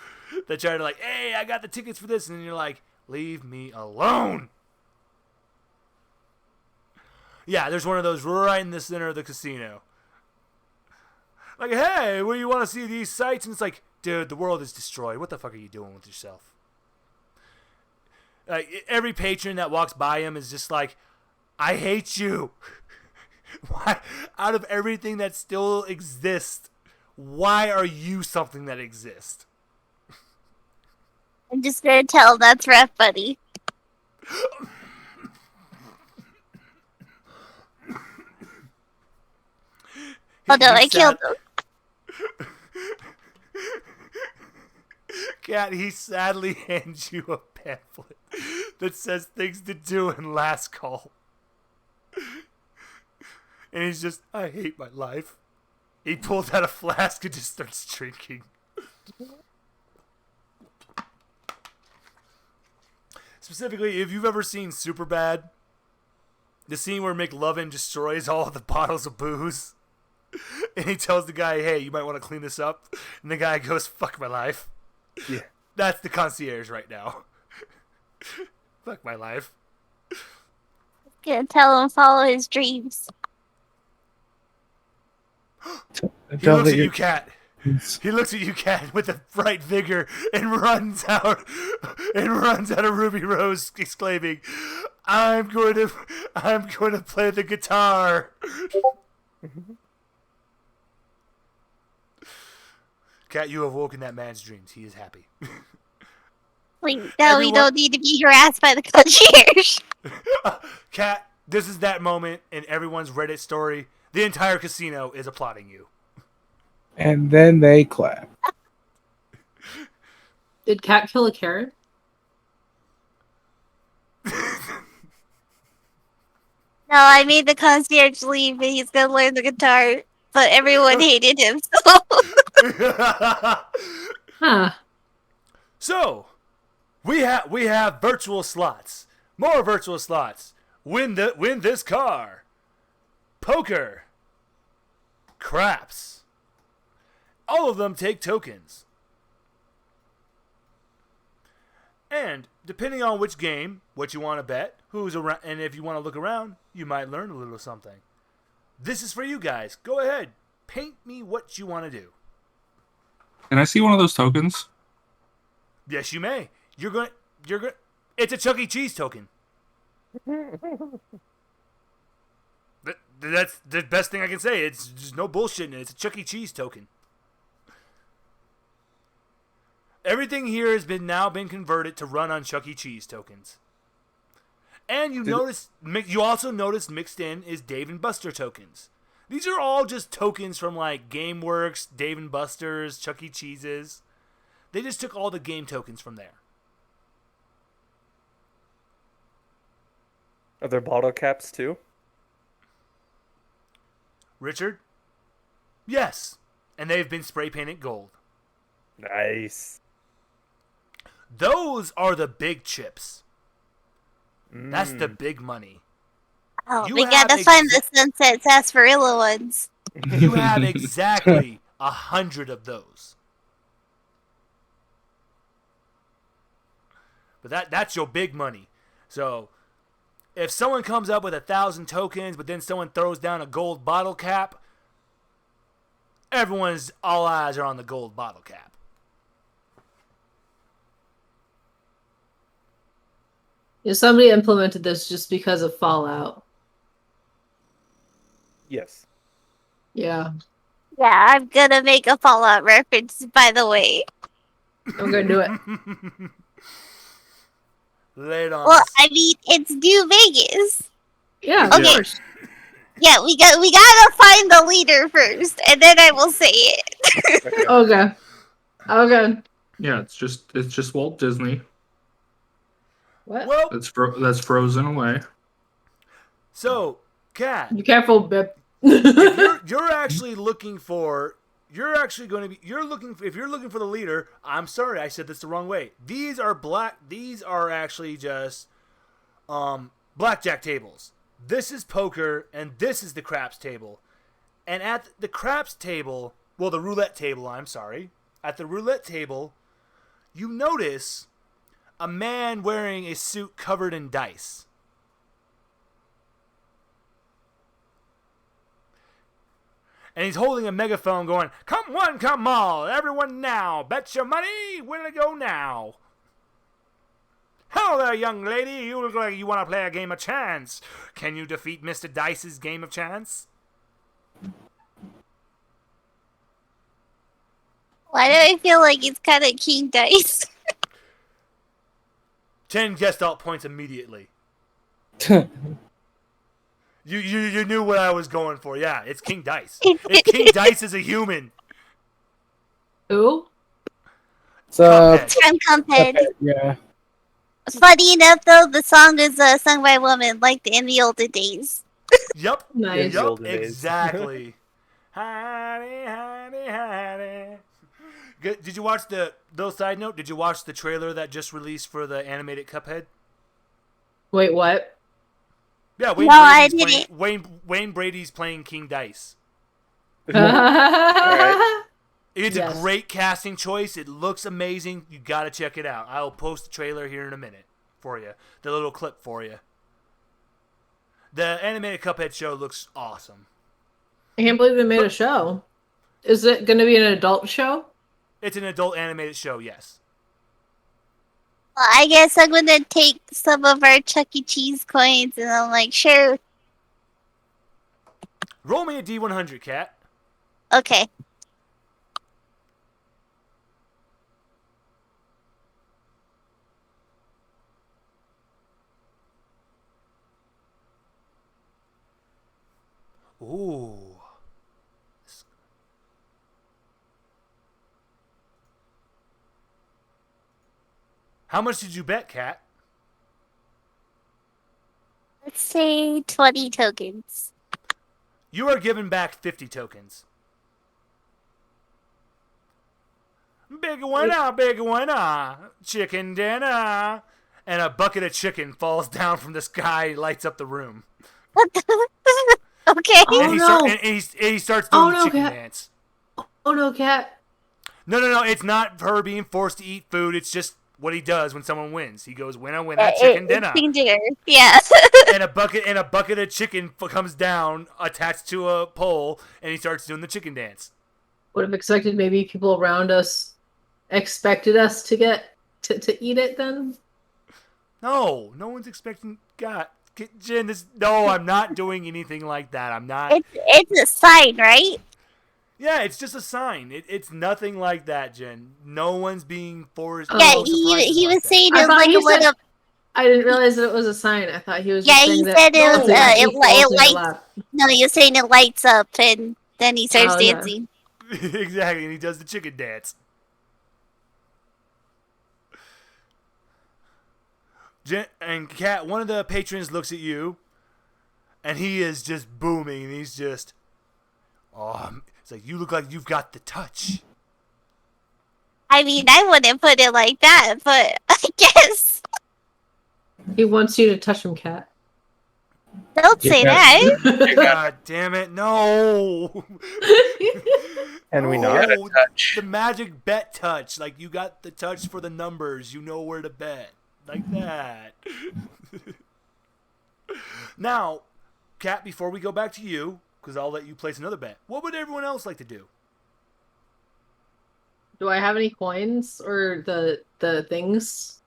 They try to like, "Hey, I got the tickets for this," and you're like, "Leave me alone." Yeah, there's one of those right in the center of the casino. Like, "Hey, where you want to see these sights?" And it's like, "Dude, the world is destroyed. What the fuck are you doing with yourself?" Like, every patron that walks by him is just like, "I hate you." Why? Out of everything that still exists, why are you something that exists? I'm just gonna tell him that's rough, buddy. Oh no, I killed him. Cat, he sadly hands you a pamphlet that says things to do in last call. And he's just, "I hate my life." He pulls out a flask and just starts drinking. Specifically, if you've ever seen Superbad, the scene where McLovin destroys all of the bottles of booze. And he tells the guy, "Hey, you might want to clean this up." And the guy goes, "Fuck my life." Yeah. That's the concierge right now. Fuck my life. Gonna tell him follow his dreams. He looks at you, Cat. He looks at you, Cat, with a bright vigor and runs out of Ruby Rose, exclaiming, I'm going to play the guitar." Cat, you have woken that man's dreams. He is happy. Wait, no, we don't need to be harassed by the concierge. Cat, this is that moment in everyone's Reddit story. The entire casino is applauding you. And then they clap. Did Cat kill a carrot? No, I made the concierge leave and he's gonna learn the guitar. But everyone hated him, so... Huh. So, we have virtual slots. More virtual slots. Win this car. Poker. Craps. All of them take tokens. And depending on which game, what you want to bet, who's around, and if you want to look around, you might learn a little something. This is for you guys. Go ahead. Paint me what you want to do. Can I see one of those tokens? Yes, you may. You're going. It's a Chuck E. Cheese token. That's the best thing I can say. It's just no bullshit in it. It's a Chuck E. Cheese token. Everything here has now been converted to run on Chuck E. Cheese tokens. And you also notice mixed in is Dave & Buster tokens. These are all just tokens from like GameWorks, Dave & Buster's, Chuck E. Cheese's. They just took all the game tokens from there. Are there bottle caps too? Richard? Yes. And they've been spray painted gold. Nice. Those are the big chips. That's the big money. Oh, we gotta find the Sunset Sarsaparilla ones. You have exactly 100 of those. But that's your big money. So if someone comes up with 1,000 tokens, but then someone throws down a gold bottle cap, all eyes are on the gold bottle cap. If somebody implemented this just because of Fallout. Yes. Yeah. Yeah, I'm gonna make a Fallout reference, by the way. I'm gonna do it. Lay it on Well, us. I mean, it's New Vegas. Yeah, Okay. of course. Yeah, we gotta find the leader first, and then I will say it. Okay. Okay. Yeah, it's just Walt Disney. What? Well, That's frozen away. so, Kat, Be careful, Bip. if you're actually looking for, if you're looking for the leader, I'm sorry, I said this the wrong way. These are actually just blackjack tables. This is poker, and this is the craps table. And at the craps table, well, the roulette table, I'm sorry. At the roulette table, you notice a man wearing a suit covered in dice. And he's holding a megaphone going, "Come one, come all, everyone now, bet your money, where to go now?" "Hello there, young lady, you look like you want to play a game of chance. Can you defeat Mr. Dice's game of chance?" Why do I feel like it's kind of King Dice? 10 Gestalt points immediately. You knew what I was going for. Yeah, it's King Dice. It's King Dice is a human. Who? So, From Cuphead. yeah. Funny enough, though, the song is sung by a woman, like in the olden days. Yep. Nice. Yep, Olden days. exactly. Honey, honey, honey. Did you watch little side note, did you watch the trailer that just released for the animated Cuphead? Wait, what? Yeah, I didn't. Wayne Brady's playing King Dice. Alright. It's Yes. a great casting choice. It looks amazing. You got to check it out. I'll post the trailer here in a minute for you. The little clip for you. The animated Cuphead show looks awesome. I can't believe they made a show. Is it going to be an adult show? It's an adult animated show, yes. Well, I guess I'm gonna take some of our Chuck E. Cheese coins, and I'm like, sure, Roll me a D100, Kat. okay. Ooh. How much did you bet, Kat? Let's say 20 tokens. You are given back 50 tokens. Big winner, chicken dinner. And a bucket of chicken falls down from the sky and lights up the room. Okay. And he starts doing the chicken Kat. dance. Oh no, Cat. No, it's not her being forced to eat food. It's just what he does when someone wins. He goes, winner, chicken dinner. Chicken dinner, yeah. and a bucket of chicken comes down attached to a pole, and he starts doing the chicken dance. Would have expected maybe people around us expected us to get to eat it then? No one's expecting. God, Jen, no, I'm not doing anything like that. I'm not. It's a sign, right? Yeah, it's just a sign. It's nothing like that, Jen. No one's being forced. Yeah, he was saying it was like a little. I didn't realize that it was a sign. I thought he was. Yeah, just he saying said that it was. It lights. lap. No, he was saying it lights up, and then he starts Okay. dancing. Exactly, and he does the chicken dance. And Kat, one of the patrons looks at you, and he is just booming, and he's just, it's like, you look like you've got the touch. I mean, I wouldn't put it like that, but I guess. He wants you to touch him, Cat. Don't say that. God damn it, no. And we know Oh, the magic bet touch. Like, you got the touch for the numbers. You know where to bet. Like that. Now, Kat, before we go back to you, because I'll let you place another bet, what would everyone else like to do? Do I have any coins or the things?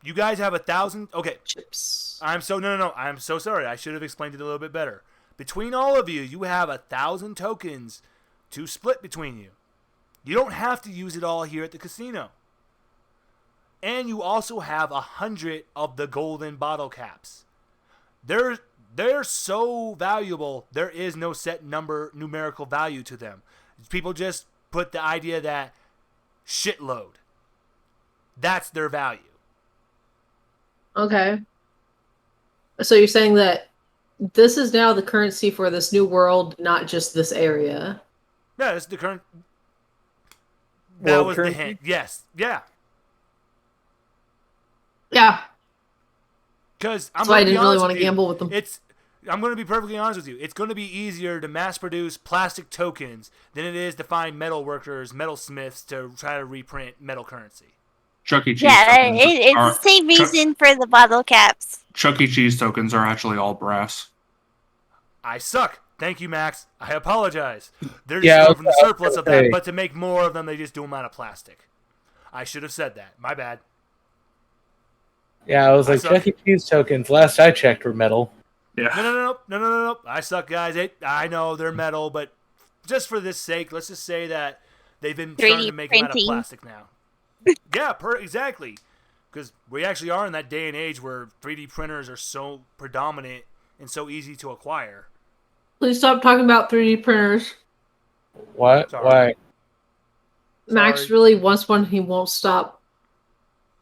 You guys have 1,000. Okay. Chips. I'm so sorry. I should have explained it a little bit better. Between all of you, you have 1,000 tokens to split between you. You don't have to use it all here at the casino. And you also have 100 of the golden bottle caps. They're so valuable, there is no set numerical value to them. People just put the idea that shitload. That's their value. Okay. So you're saying that this is now the currency for this new world, not just this area. Yeah, this is the current. That World was currency? the hint. Yes. Yeah. Yeah. Because That's why I didn't really want to gamble with them. I'm going to be perfectly honest with you. It's going to be easier to mass produce plastic tokens than it is to find metal workers, metal smiths to try to reprint metal currency. Chuck E. Cheese Yeah, tokens it's are, the same reason for the bottle caps. Chuck E. Cheese tokens are actually all brass. I suck. Thank you, Max. I apologize. They're just Yeah, going from the surplus of that, okay. but to make more of them, they just do them out of plastic. I should have said that. My bad. Yeah, I was I like, suck. Chuck E. Cheese tokens, last I checked, were metal. Yeah. No. I suck, guys. I know they're metal, but just for this sake, let's just say that they've been 3D starting to make them out of printing. plastic now. Yeah, exactly. Because we actually are in that day and age where 3D printers are so predominant and so easy to acquire. Please stop talking about 3D printers. What? Sorry. Why? Max Sorry. really wants one. He won't stop.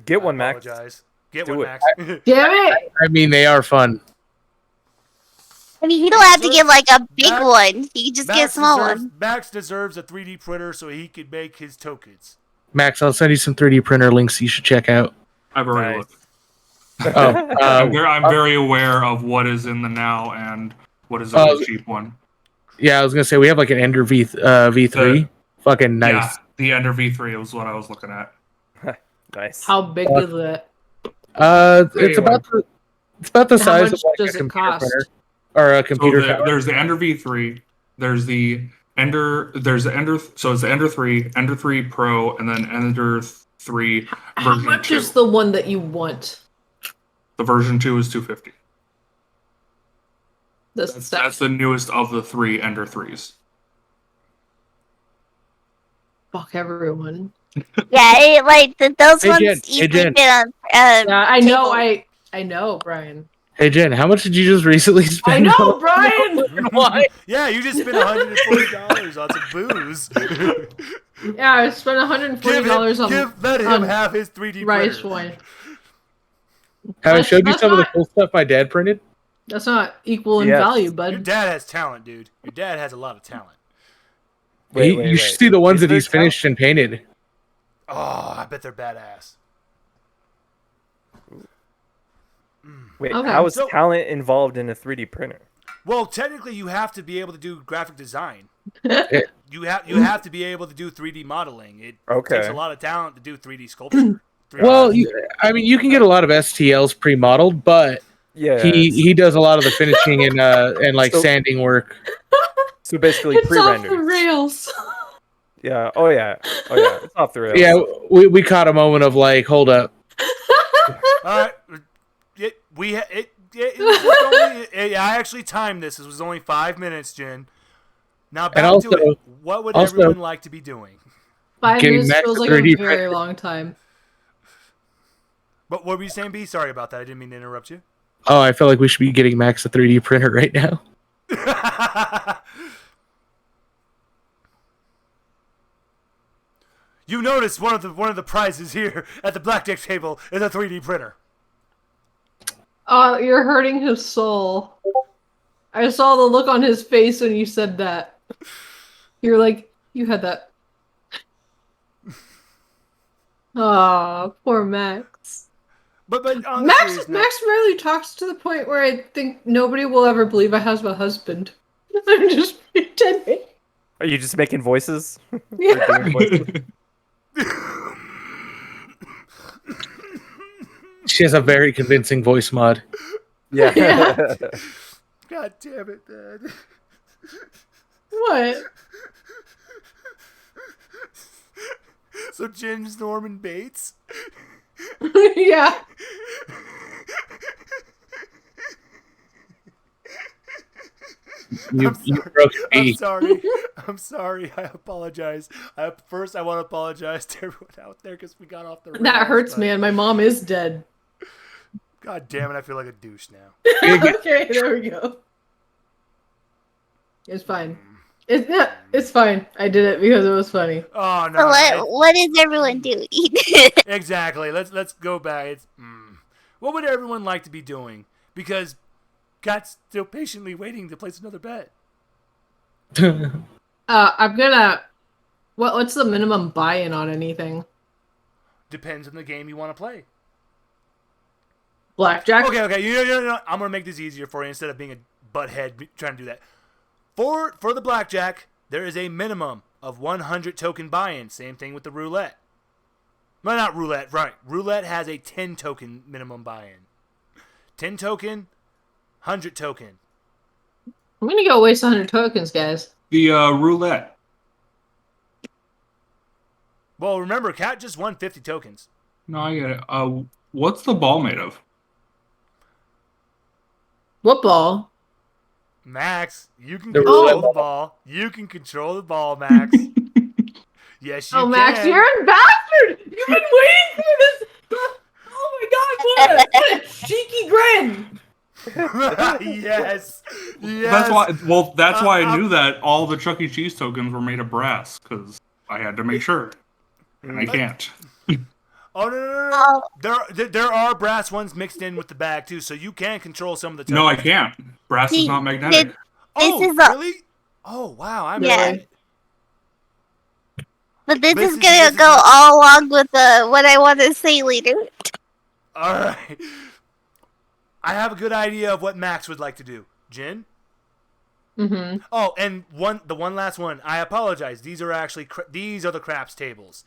Get one, I Max. apologize. Get Do one, it. Max. Damn it! I mean, they are fun. I mean, you don't have to Sir, get like a big Max- one. You can just get a small one. Max deserves a 3D printer so he could make his tokens. Max, I'll send you some 3D printer links you should check out. I've already Nice. looked. Oh, I'm very aware of what is in the now and what is a really cheap one. yeah, I was gonna say we have like an Ender V3. Fucking nice. Yeah, the Ender V3 was what I was looking at. Nice. How big is it? It's about the How size much of like does a it computer cost? printer or a computer. So there's the Ender V3. There's the Ender. There's the Ender. So it's the Ender 3, Ender 3 Pro, and then Ender 3 How version much 2. is the one that you want? The version 2 is $250. That's the newest of the 3 Ender 3s. fuck everyone. Yeah, those Hey, ones Jen, easily Jen. fit on. Yeah, I know. table. I know, Brian. Hey Jen, how much did you just recently I spend? know, Brian. Why? Yeah, you just spent $140 on some booze. Yeah, I spent $140 on Let him on have his 3D rice printer. wine. Have I showed you That's some of the not- cool stuff my dad printed? That's not equal in Yes. value, Your bud. dad has talent, dude. Your dad has a lot of talent. You should see the ones Is that there he's finished and painted. Oh, I bet they're badass. Wait, Okay. how is So- talent involved in a 3D printer? Well, technically, you have to be able to do graphic design. Yeah. You have to be able to do 3D modeling. It Okay. takes a lot of talent to do 3D sculpture. 3D Well, art. you can get a lot of STLs pre-modeled, but Yeah. he does a lot of the finishing and like So- sanding work. So basically It's off the pre-rendered. rails. Yeah. Oh yeah. It's off the rails. Yeah, we caught a moment of like, hold up. All right. It was just only, I actually timed this. It was only 5 minutes, Jen. Now back also- to it. What would also- everyone like to be doing? 5 Getting minutes back feels to like a 3D very print. long time. But what were you saying, B? Sorry about that. I didn't mean to interrupt you. Oh, I feel like we should be getting Max a 3D printer right now. You notice one of the prizes here at the blackjack table is a 3D printer. Oh, you're hurting his soul. I saw the look on his face when you said that. You're like, you had that. Oh, poor Max. But honestly, Max rarely talks to the point where I think nobody will ever believe I have a husband. I'm just pretending. Are you just making voices? Yeah. Or doing voices? She has a very convincing voice mod. Yeah. Yeah. God damn it, Dad. What? So Jim's Norman Bates? Yeah. You sorry. broke I'm me. sorry. I'm sorry. I apologize. First, I want to apologize to everyone out there because we got off the rails. That hurts, but- man. My mom is dead. God damn it, I feel like a douche now. Okay, there we go. It's fine. It's fine. I did it because it was funny. Oh no! So what is everyone doing? Exactly. Let's go back. What would everyone like to be doing? Because Kat's still patiently waiting to place another bet. I'm gonna. What's the minimum buy-in on anything? Depends on the game you want to play. Blackjack. Okay. You know, I'm gonna make this easier for you instead of being a butthead trying to do that. For the blackjack, there is a minimum of 100 token buy-in. Same thing with the roulette. No, not roulette. Right. Roulette has a 10 token minimum buy-in. 10 token, 100 token. I'm gonna go waste 100 tokens, guys. The roulette. Well, remember, Kat just won 50 tokens. No, I get it. What's the ball made of? What ball? Max, you can The control roulette the ball. You can control the ball, Max. Yes, you can. Oh, Max, you're a bastard! You've been waiting for this. Oh my God! What a cheeky grin! Yes. That's why. Well, that's why I knew that all the Chuck E. Cheese tokens were made of brass because I had to make sure, and I can't. Oh no! There are brass ones mixed in with the bag too, so you can control some of the tokens. No, I can't. Brass is not magnetic. Really? Oh wow! I'm Yeah. But this This is is- gonna this is go not- all along with what I want to say later. All right. I have a good idea of what Max would like to do. Jin? Mm-hmm. Oh, and the one last one. I apologize. These are actually these are the craps tables.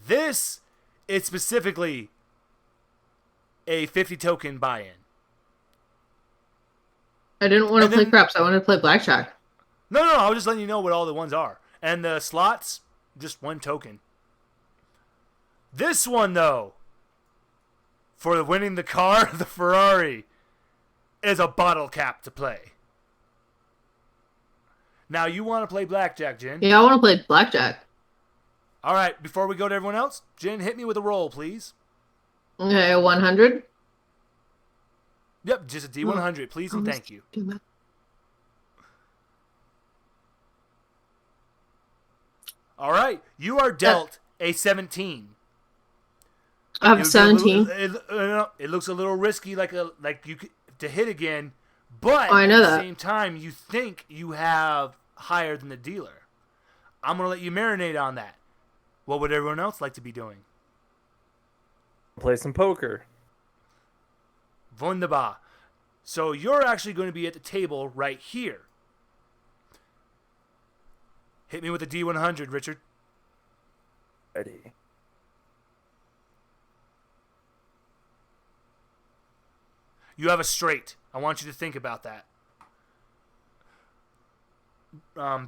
This is specifically a 50 token buy-in. I didn't want to And play then- craps. I wanted to play blackjack. No. I was just letting you know what all the ones are. And the slots, just 1 token. This one though, for winning the car, the Ferrari, is a bottle cap to play. Now you want to play blackjack, Jin? Yeah, I want to play blackjack. All right, before we go to everyone else, Jin, hit me with a roll, please. Okay, 100. Yep, just a D100, please and thank you. All right, you are dealt a 17. I have 17. It looks a little risky, like you to hit again, but I know at the that. same time, you think you have higher than the dealer. I'm gonna let you marinate on that. What would everyone else like to be doing? Play some poker. Wunderbar. So you're actually going to be at the table right here. Hit me with a D100, Richard. Ready. You have a straight. I want you to think about that.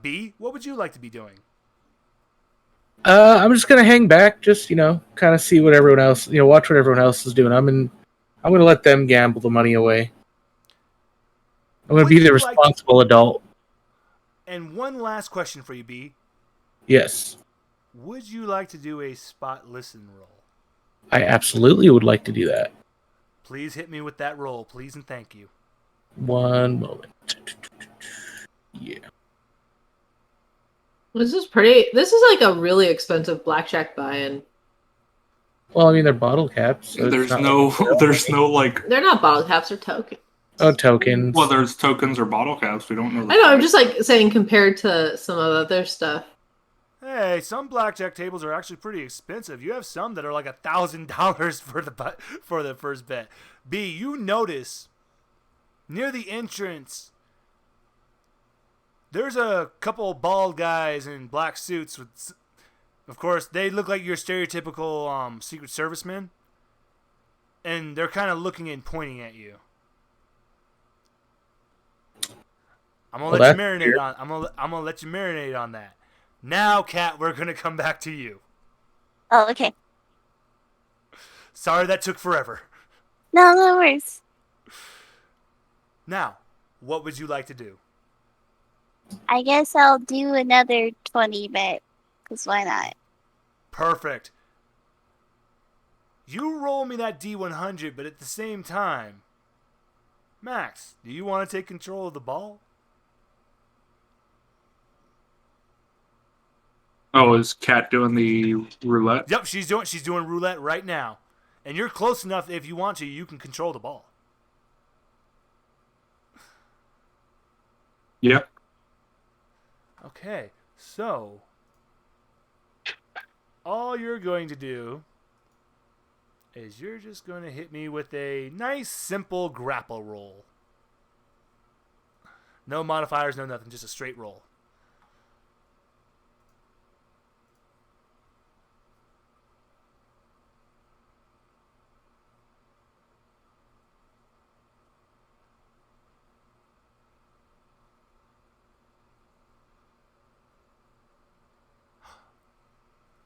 B, what would you like to be doing? I'm just gonna hang back, just kind of see what everyone else, watch what everyone else is doing. I'm gonna let them gamble the money away. I'm gonna Would be the you like responsible adult. And one last question for you, B. Yes, Would you like to do a spot listen roll? I absolutely would like to do that. Please hit me with that roll, please and thank you. One moment. Yeah. This is pretty. This is like a really expensive blackjack buy-in. Well, I mean, they're bottle caps. So There's no like. They're not bottle caps; they're tokens. Oh, tokens. Well, there's tokens or bottle caps. We don't know. I know. I'm just like saying compared to some of the other stuff. Hey, some blackjack tables are actually pretty expensive. You have some that are like $1,000 for the first bet. B, you notice near the entrance, there's a couple bald guys in black suits with, of course, they look like your stereotypical Secret Service men, and they're kind of looking and pointing at you. I'm gonna let you marinate on. I'm gonna let you marinate on that. Now, Kat, we're gonna come back to you. Oh, okay. Sorry that took forever. No worries. Now, what would you like to do? I guess I'll do another 20 bet. Because why not? Perfect. You roll me that D100, but at the same time, Max, do you want to take control of the ball? Oh, is Kat doing the roulette? Yep, she's doing roulette right now. And you're close enough, if you want to, you can control the ball. Yep. Okay, so all you're going to do is you're just going to hit me with a nice, simple grapple roll. No modifiers, no nothing, just a straight roll.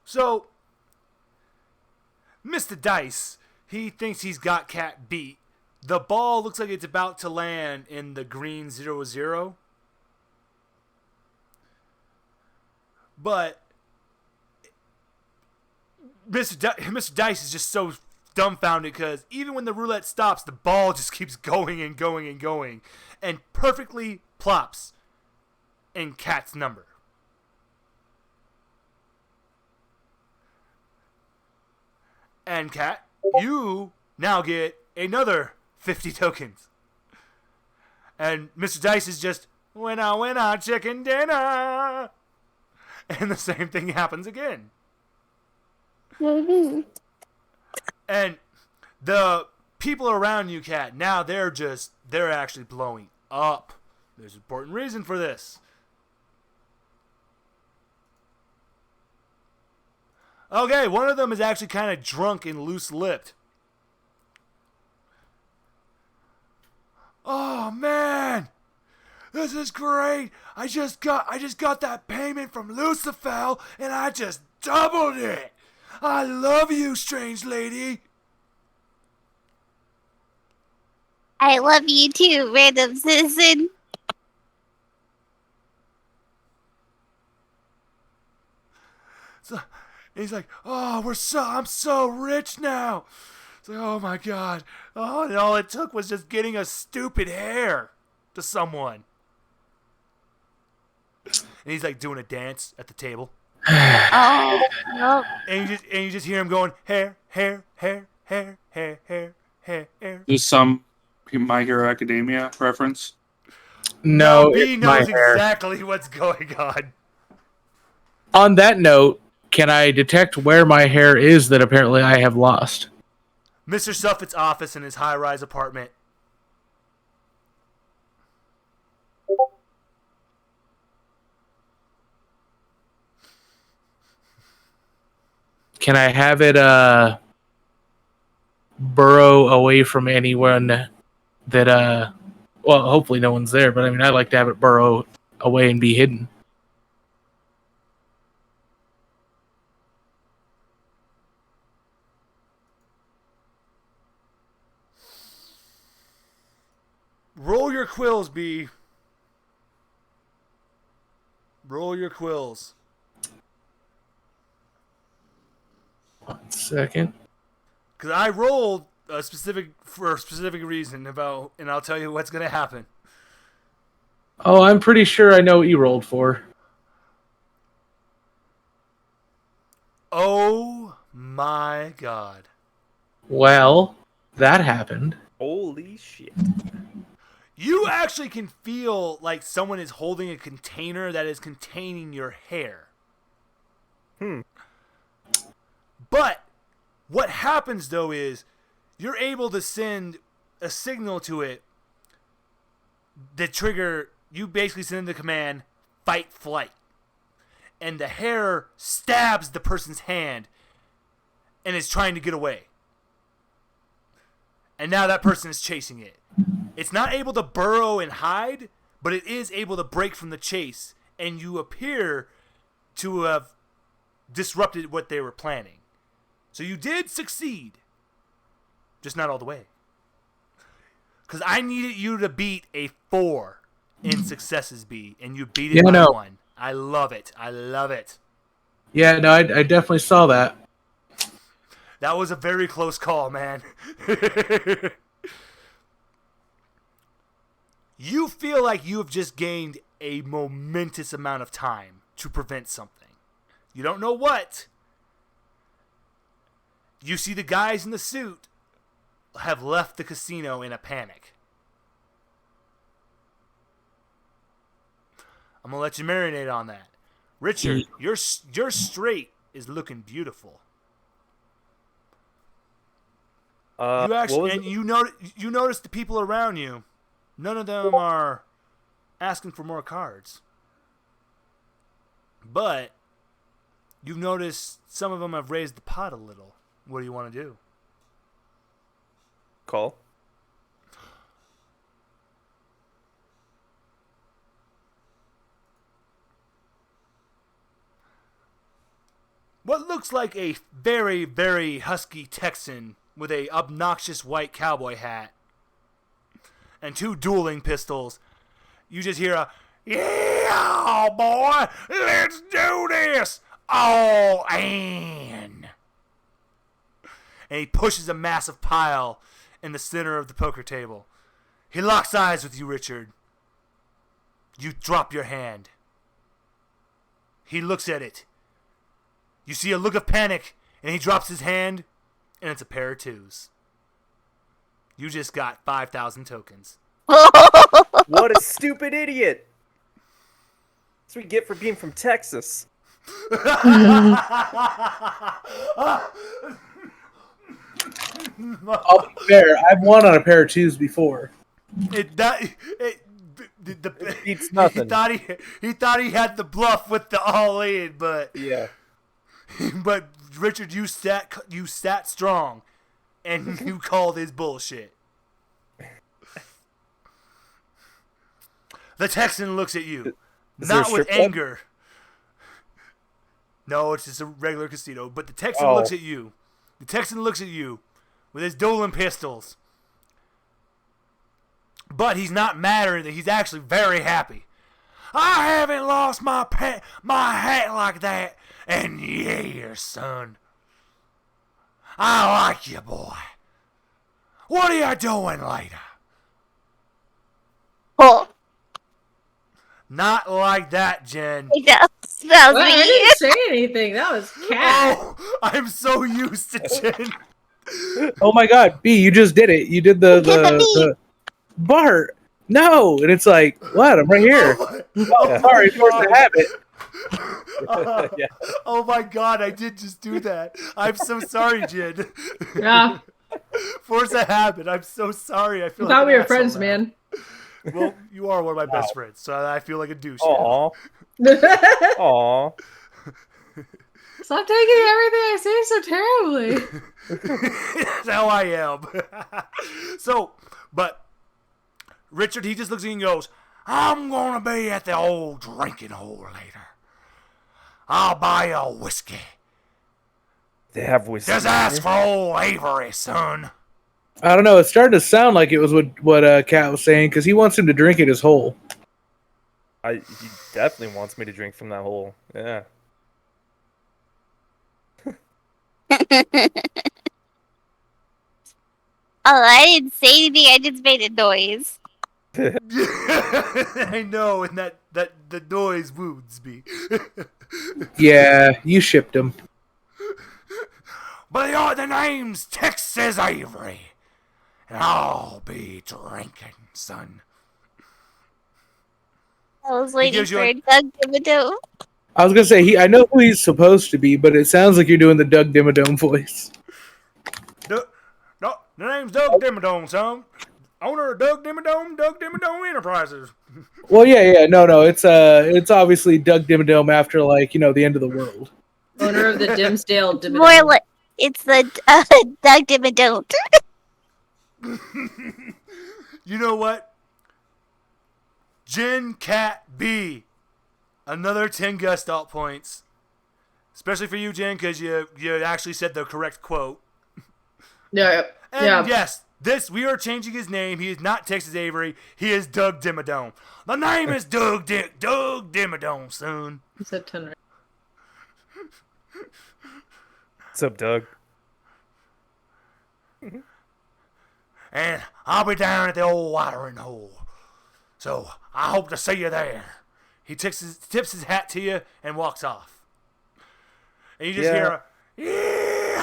So, Mr. Dice, he thinks he's got Cat beat. The ball looks like it's about to land in the green 0-0. But Mr. Dice is just so dumbfounded because even when the roulette stops, the ball just keeps going and going and going and perfectly plops in Cat's number. And Cat, you now get another 50 tokens. And Mr. Dice is just, winner, chicken dinner. And the same thing happens again. And the people around you, Cat, now they're actually blowing up. There's an important reason for this. Okay, one of them is actually kind of drunk and loose-lipped. Oh man, this is great! I just got that payment from Lucifer, and I just doubled it. I love you, strange lady. I love you too, random citizen. So, he's like, oh, I'm so rich now. It's like, oh my god. Oh, and all it took was just getting a stupid hair to someone. And he's like doing a dance at the table. Oh, nope. And you just hear him going, hair, hair, hair, hair, hair, hair, hair, hair. Is some My Hero Academia reference? No, B knows exactly what's going on. On that note, can I detect where my hair is that apparently I have lost? Mr. Suffolk's office in his high-rise apartment. Can I have it burrow away from anyone that well, hopefully no one's there, but I mean I'd like to have it burrow away and be hidden. Roll your quills, B. Roll your quills. 1 second. Because I rolled for a specific reason and I'll tell you what's going to happen. Oh, I'm pretty sure I know what you rolled for. Oh my god. Well, that happened. Holy shit. You actually can feel like someone is holding a container that is containing your hair. But what happens, though, is you're able to send a signal to it that trigger, you basically send the command, fight, flight. And the hair stabs the person's hand and is trying to get away. And now that person is chasing it. It's not able to burrow and hide, but it is able to break from the chase, and you appear to have disrupted what they were planning. So you did succeed, just not all the way. Because I needed you to beat a 4 in successes B, and you beat it by 1. I love it. I love it. Yeah, no, I definitely saw that. That was a very close call, man. You feel like you have just gained a momentous amount of time to prevent something. You don't know what. You see the guys in the suit have left the casino in a panic. I'm going to let you marinate on that. Richard, your straight is looking beautiful. You notice the people around you, none of them are asking for more cards. But you've noticed some of them have raised the pot a little. What do you want to do? Call. What looks like a very, very husky Texan with a obnoxious white cowboy hat and 2 dueling pistols. You just hear a, "Yeah, boy, let's do this! All in!" And he pushes a massive pile in the center of the poker table. He locks eyes with you, Richard. You drop your hand. He looks at it. You see a look of panic, and he drops his hand, and it's a pair of 2s. You just got 5,000 tokens. What a stupid idiot! That's what we get for being from Texas. I'll be fair. I've won on a pair of 2s before. It beats nothing. He thought he had the bluff with the all in, but yeah. But Richard, you sat strong, and you called his bullshit. The Texan looks at you, not with anger. No, it's just a regular casino. But the Texan looks at you. The Texan looks at you with his dueling pistols. But he's not mad or anything. He's actually very happy. I haven't lost my hat like that in years, son. I like you, boy. What are you doing later? Oh. Not like that, Jen. That was Well, I me. didn't say anything. That was Cat. Oh, I'm so used to Jen. Oh my God, B, you just did it. You did the Bart. No, and it's like, what? I'm right here. Oh, sorry, force of habit. Yeah. Oh my God, I did just do that. I'm so sorry, Jen. Yeah. Force of habit. I'm so sorry. I feel I thought like we were friends, now. man. Well, you are one of my best friends, so I feel like a douche. Aw. Aw. Stop taking everything I say so terribly. That's how I am. So, but Richard, he just looks at you and goes, I'm going to be at the old drinking hole later. I'll buy you a whiskey. They have whiskey. Just ask for old Avery, son. I don't know. It's starting to sound like it was what Kat was saying, because he wants him to drink it his whole. He definitely wants me to drink from that hole. Yeah. Oh, I didn't say anything. I just made a noise. I know, and that the noise wounds me. Yeah, you shipped him. But the name's Texas Avery, and I'll be drinking, son. I was waiting for Doug Dimmadome. I was gonna say I know who he's supposed to be, but it sounds like you're doing the Doug Dimmadome voice. No, the name's Doug Dimmadome, son. Owner of Doug Dimmadome Enterprises. Well, yeah, no, it's obviously Doug Dimmadome after the end of the world. Owner of the Dimsdale Dimmadome. More like it's the Doug Dimmadome. You know what? Jin Cat B. Another 10 Gestalt points. Especially for you, Jin, because you actually said the correct quote. Yeah. And yes, we are changing his name. He is not Texas Avery. He is Doug Dimmadome. The name is Doug Dimmadome, son. You said 10 right. What's up, Doug? And I'll be down at the old watering hole. So I hope to see you there. He tips his hat to you and walks off. And you just hear a yeehaw!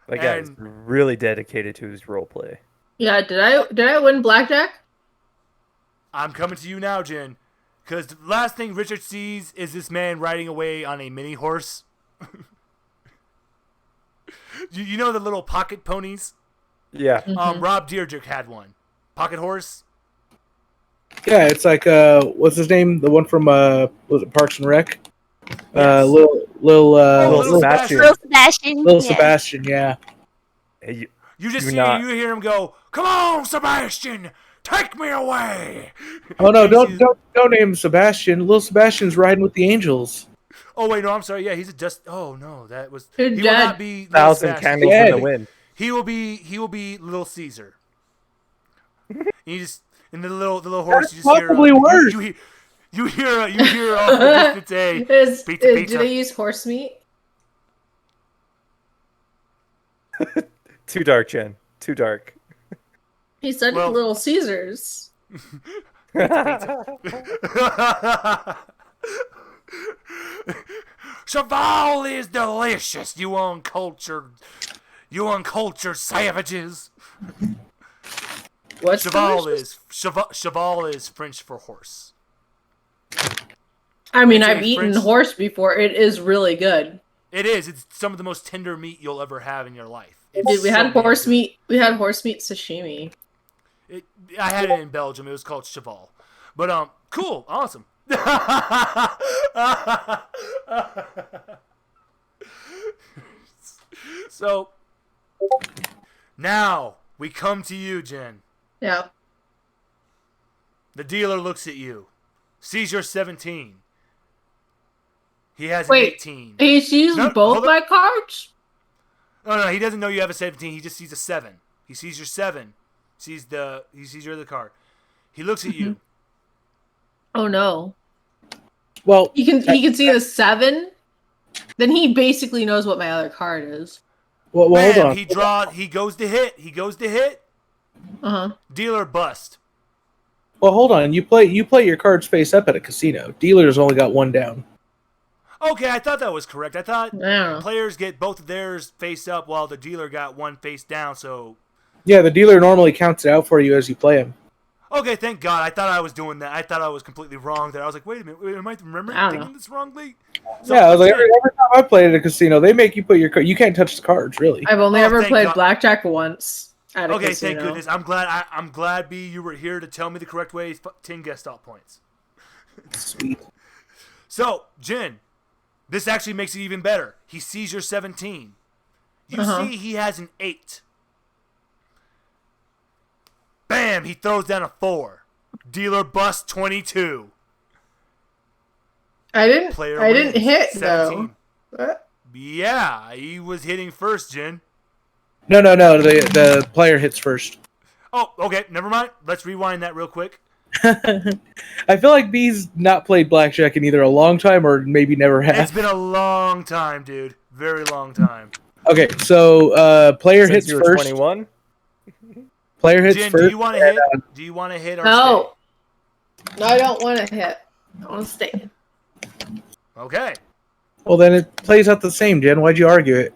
That guy is really dedicated to his role play. Yeah, did I win blackjack? I'm coming to you now, Jen. Because the last thing Richard sees is this man riding away on a mini horse. You know the little pocket ponies? Yeah. Mm-hmm. Rob Dyrdek had one. Pocket horse? Yeah, it's like what's his name? The one from was it Parks and Rec? Yes. Lil Sebastian. Little Sebastian. Lil Sebastian, yeah. Hey, You hear him go, "Come on, Sebastian, take me away." Oh no, don't name him Sebastian. Lil Sebastian's riding with the Angels. Oh wait, no, I'm sorry. Yeah, he's a dust. Oh no, that was. You're He will dead. not be Little 1,000 Sebastian. candles in the wind. He will be Little Caesar. You just in the little horse. That's You just hear. possibly worse. You hear off the distance a pizza. Do they use horse meat? Too dark, Jen. Too dark. He said Little Caesars. Cheval is delicious, you uncultured savages. What's Cheval delicious? cheval is French for horse. I mean, It's a I've eaten French- horse before. It is really good. It is. It's some of the most tender meat you'll ever have in your life. It's Dude, we so had damn horse good. meat. We had horse meat sashimi. I had it in Belgium. It was called cheval. But cool, awesome. So now we come to you, Jen. Yeah. The dealer looks at you, sees you're 17. He has an 18. He sees No, both hold my cards? No, he doesn't know you have a 17. He just sees a 7. He sees your 7. He sees your other card. He looks at you. Oh no. Well, He can see the 7. Then he basically knows what my other card is. well hold Bam, on. he goes to hit. Uh-huh. Dealer bust. Well, hold on. You play your cards face up at a casino. Dealer's only got one down. Okay, I thought that was correct. I thought I don't know. players get both of theirs face up while the dealer got one face down. So, Yeah, the dealer normally counts it out for you as you play him. okay, thank God. I thought I was doing that. I thought I was completely wrong there. I was like, wait a minute, am I thinking this wrongly? So, Yeah, I was like, every time I played at a casino, they make you put your card. You can't touch the cards, really. I've only Oh, ever thank played God. blackjack once at a Okay, casino. thank goodness. I'm glad, B, you were here to tell me the correct way. 10 Gestalt points. Sweet. So, Jen, this actually makes it even better. He sees your 17. You see he has an 8. Bam! He throws down a 4. Dealer bust 22. I didn't Player hit wins, though. 17. What? Yeah, he was hitting first, Jen. No. The player hits first. Oh, okay. Never mind. Let's rewind that real quick. I feel like B's not played blackjack in either a long time or maybe never It's has. been a long time, dude. Very long time. Okay, so player Since hits you were first. 21? Player hits Jen, first. do you want to hit? Do you want to hit or No. No, I don't want to hit. I want to stay. stay? Okay. Well, then it plays out the same, Jen. Why'd you argue it?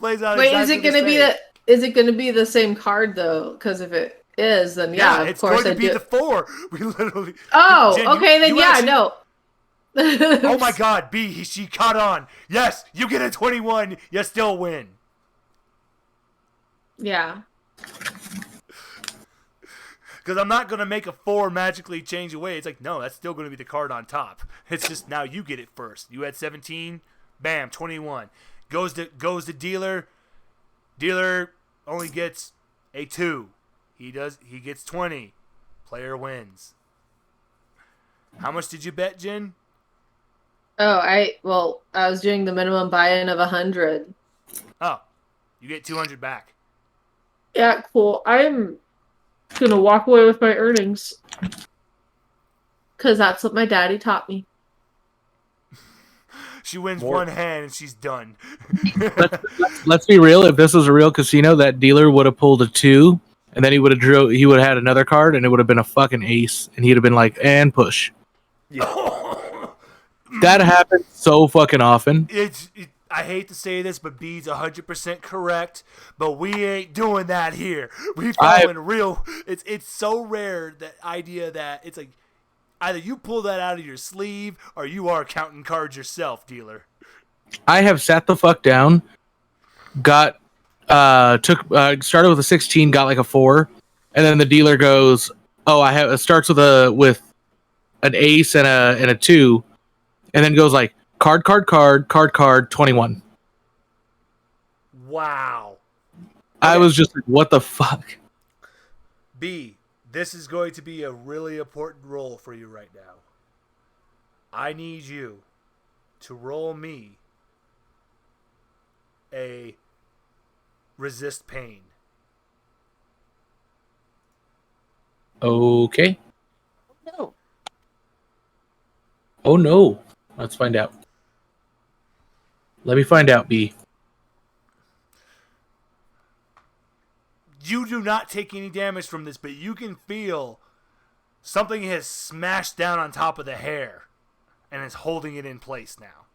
Plays out Wait, exactly is it gonna the be same. is it gonna be the same card though? Because if it is, then yeah, of it's course going I to be do. the 4. We literally. Oh, Jen, okay, then you yeah, actually- no. Oh my God, B, she caught on. Yes, you get a 21. You still win. Yeah. Because I'm not going to make a 4 magically change away. It's like, no, that's still going to be the card on top. It's just now you get it first. You had 17. Bam, 21. Goes to dealer. Dealer only gets a 2. He gets 20. Player wins. How much did you bet, Jen? Oh, I was doing the minimum buy-in of 100. Oh, you get 200 back. Yeah, cool. I'm gonna walk away with my earnings. Because that's what my daddy taught me. She wins one hand and she's done. Let's be real. If this was a real casino, that dealer would have pulled a 2, and then he would have had another card, and it would have been a fucking ace, and he'd have been like, and push. Yeah. That happens so fucking often. I hate to say this, but B's 100% correct. But we ain't doing that here. We following real. It's so rare, that idea that it's like either you pull that out of your sleeve or you are counting cards yourself, dealer. I have sat the fuck down, started with a 16, got like a 4, and then the dealer goes, "Oh, it starts with an ace and a 2," and then goes like card 21. Wow. I was just like, what the fuck? B, this is going to be a really important role for you right now. I need you to roll me a resist pain. Okay. No. Oh no. Let's find out. Let me find out, B. You do not take any damage from this, but you can feel something has smashed down on top of the hair and is holding it in place now.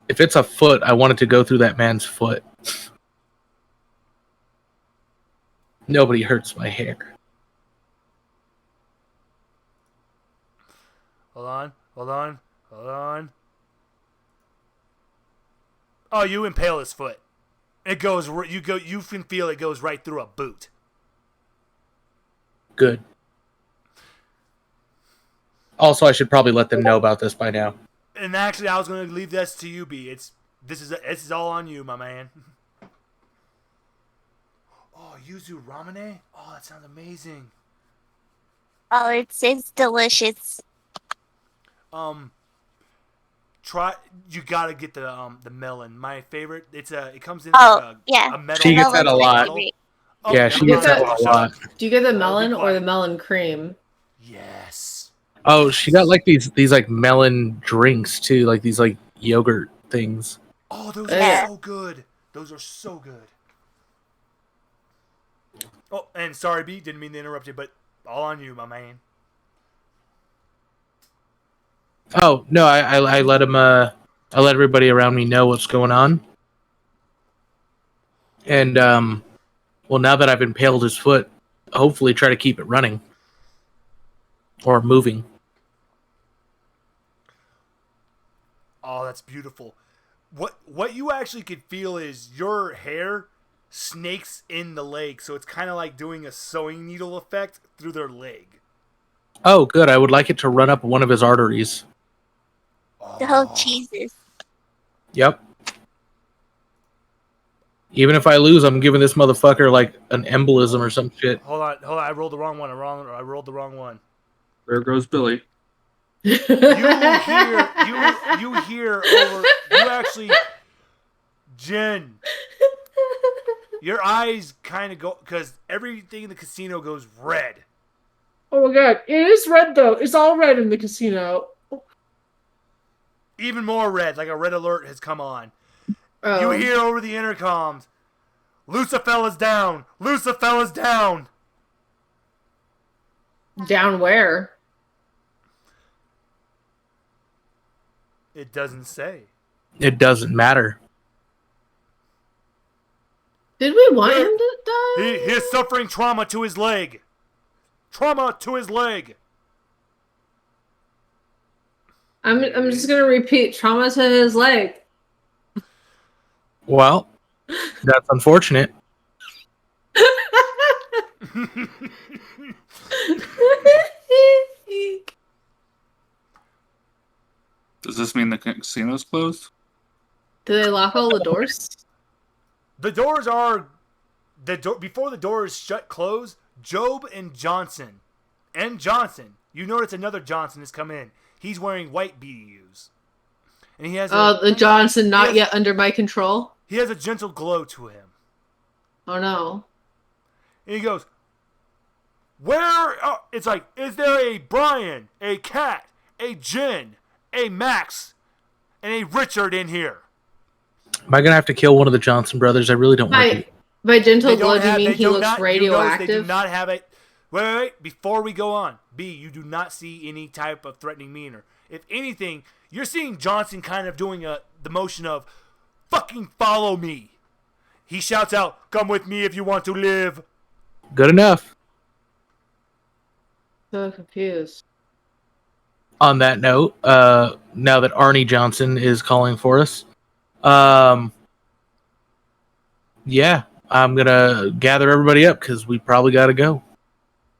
If it's a foot, I want it to go through that man's foot. Nobody hurts my hair. Hold on. Oh, you impale his foot. It goes. You can feel it goes right through a boot. Good. Also, I should probably let them know about this by now. And actually, I was going to leave this to you, B. This is all on you, my man. Oh, yuzu ramune? Oh, that sounds amazing. Oh, it's delicious. You gotta get the melon. My favorite. It comes in a metal. She gets that a lot. Oh, Yeah, she gets that a lot. Do you get the melon or the melon cream? Yes. Oh, she got like these like melon drinks too, like these like yogurt things. Oh, those are so good. Those are so good. Oh, and sorry, B, didn't mean to interrupt you, but all on you, my man. Oh no, I let him. I let everybody around me know what's going on. And well, now that I've impaled his foot, hopefully try to keep it running or moving. Oh, that's beautiful. What you actually could feel is your hair snakes in the leg, so it's kind of like doing a sewing needle effect through their leg. Oh, good. I would like it to run up one of his arteries. Oh, Jesus. Yep. Even if I lose, I'm giving this motherfucker like an embolism or some shit. Hold on. I rolled the wrong one. I rolled the wrong one. There goes Billy. You hear over. You actually, Jen. Your eyes kind of go because everything in the casino goes red. Oh my god, it is red though. It's all red in the casino. Even more red, like a red alert has come on. Oh. You hear over the intercoms, Lucifer's down! Lucifer's down! Down where? It doesn't say. It doesn't matter. Did we want him to die? He is suffering trauma to his leg. Trauma to his leg. I'm just gonna repeat trauma to his leg. Well, that's unfortunate. Does this mean the casino's closed? Do they lock all the doors? The doors are before the doors close. Job and Johnson, you notice another Johnson has come in. He's wearing white BDUs, and he has the Johnson not yet under my control. He has a gentle glow to him. Oh no! And he goes, "Where?" It's like, is there a Brian, a Kat, a Jen, a Max, and a Richard in here? Am I gonna have to kill one of the Johnson brothers? I really don't want to. By gentle glow, do you mean he looks radioactive? They do not have it. Wait. Before we go on, B, you do not see any type of threatening demeanor. If anything, you're seeing Johnson kind of doing the motion of, fucking follow me. He shouts out, come with me if you want to live. Good enough. So confused. On that note, now that Arnie Johnson is calling for us, yeah, I'm gonna gather everybody up because we probably got to go.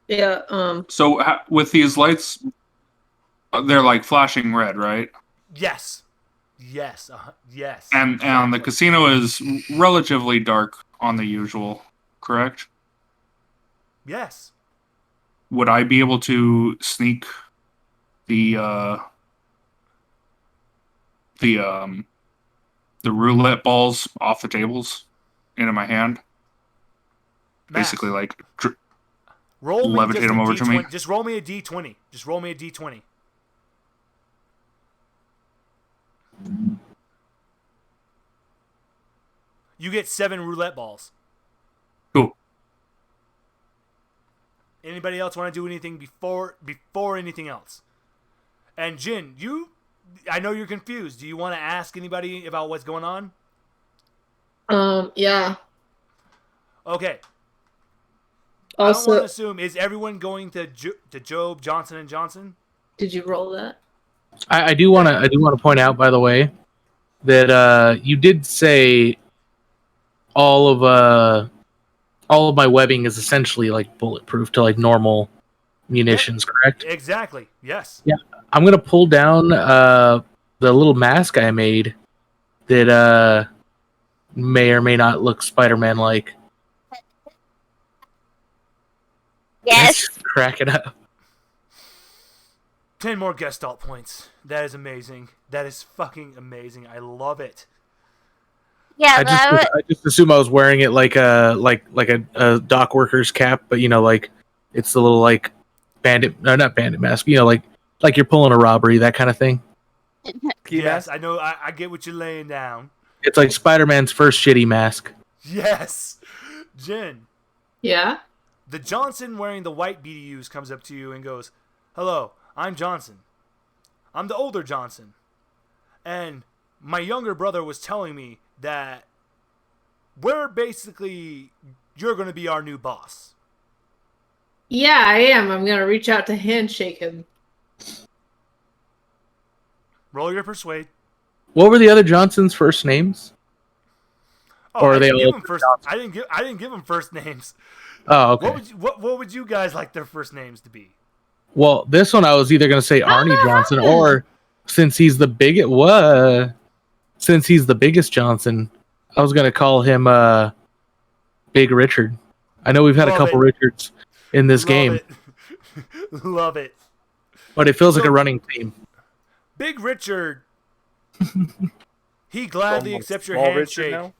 Yeah. So with these lights, they're like flashing red, right? Yes. Yes. And the casino is relatively dark on the usual, correct? Yes. Would I be able to sneak the roulette balls off the tables into my hand? Max, basically, like levitate them over to me. Just roll me a D20. Just roll me a D20. You get 7 roulette balls. Cool. Anybody else want to do anything before anything else? And Jin, I know you're confused. Do you want to ask anybody about what's going on? Yeah. Okay. Also, I don't want to assume, is everyone going to Job, Johnson and Johnson? Did you roll that? I do want to point out, by the way, that you did say all of my webbing is essentially like bulletproof to like normal munitions, correct? Exactly. Yes. Yeah. I'm gonna pull down the little mask I made that may or may not look Spider-Man like. Yes. Cracking up. 10 more Gestalt points. That is amazing. That is fucking amazing. I love it. Yeah, I just assume I was wearing it like a dock worker's cap, but like it's the little like not bandit mask, like you're pulling a robbery, that kind of thing. Yes, I know. I get what you're laying down. It's like Spider-Man's first shitty mask. Yes. Jen. Yeah? The Johnson wearing the white BDUs comes up to you and goes, "Hello, I'm Johnson. I'm the older Johnson. And my younger brother was telling me that you're going to be our new boss." Yeah, I am. I'm going to reach out to handshake him. Roll your persuade. What were the other Johnsons' first names? Oh, or are they all I didn't give them first names. Oh, okay. What would you guys like their first names to be? Well, this one I was either going to say Arnie Johnson or since he's the biggest Johnson, I was going to call him Big Richard. I know we've had a couple Richards in this game. Love it. But it feels like a running theme. Big Richard, he gladly accepts your handshake,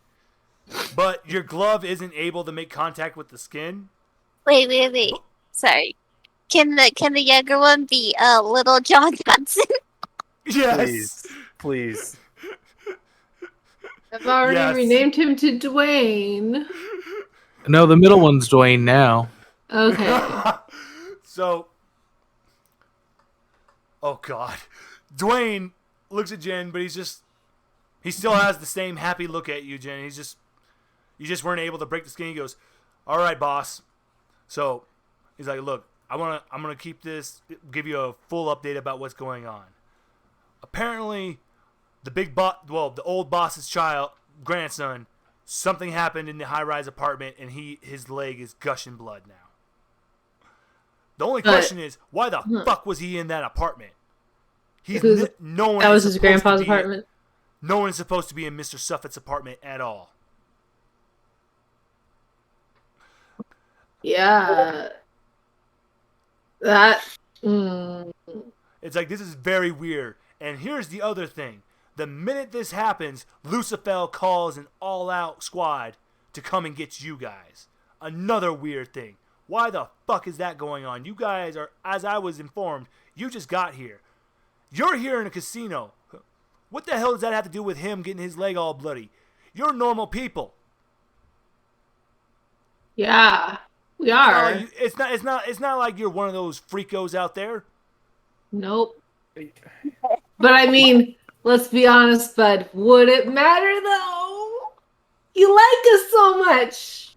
but your glove isn't able to make contact with the skin. Wait. Sorry. Can the younger one be little John Johnson? Yes. Please. I've already renamed him to Dwayne. No, the middle one's Dwayne now. Okay. So, oh God, Dwayne looks at Jen, but he still has the same happy look at you, Jen. You just weren't able to break the skin. He goes, "All right, boss." So he's like, "Look, I'm gonna keep this, give you a full update about what's going on. Apparently, the old boss's grandson, something happened in the high-rise apartment, and his leg is gushing blood now. The only question is, why the fuck was he in that apartment? That was his grandpa's apartment. No one is supposed to be in Mr. Suffolk's apartment at all." Yeah. That. Mm. It's like, this is very weird. And here's the other thing. The minute this happens, Lucifer calls an all-out squad to come and get you guys. Another weird thing. Why the fuck is that going on? You guys are, as I was informed, you just got here. You're here in a casino. What the hell does that have to do with him getting his leg all bloody? You're normal people. Yeah, we are. It's not like you're one of those freakos out there. Nope. But I mean, let's be honest, bud. Would it matter though? You like us so much.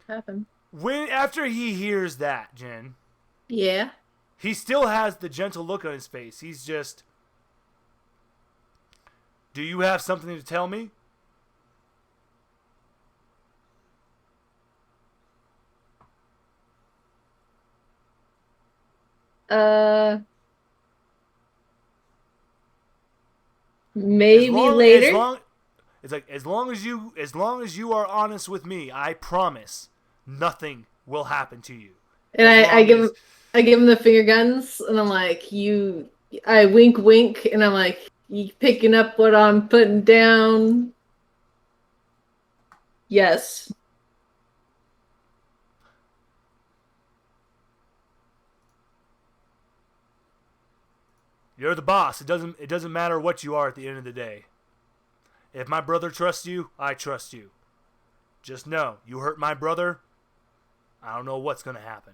Happen. After he hears that, Jen. Yeah. He still has the gentle look on his face. He's just, do you have something to tell me? Maybe later. It's like, as long as you are honest with me, I promise nothing will happen to you. And I give him the finger guns, and I'm like, I wink, and I'm like, you picking up what I'm putting down? Yes. You're the boss. It doesn't matter what you are at the end of the day. If my brother trusts you, I trust you. Just know, you hurt my brother, I don't know what's gonna happen.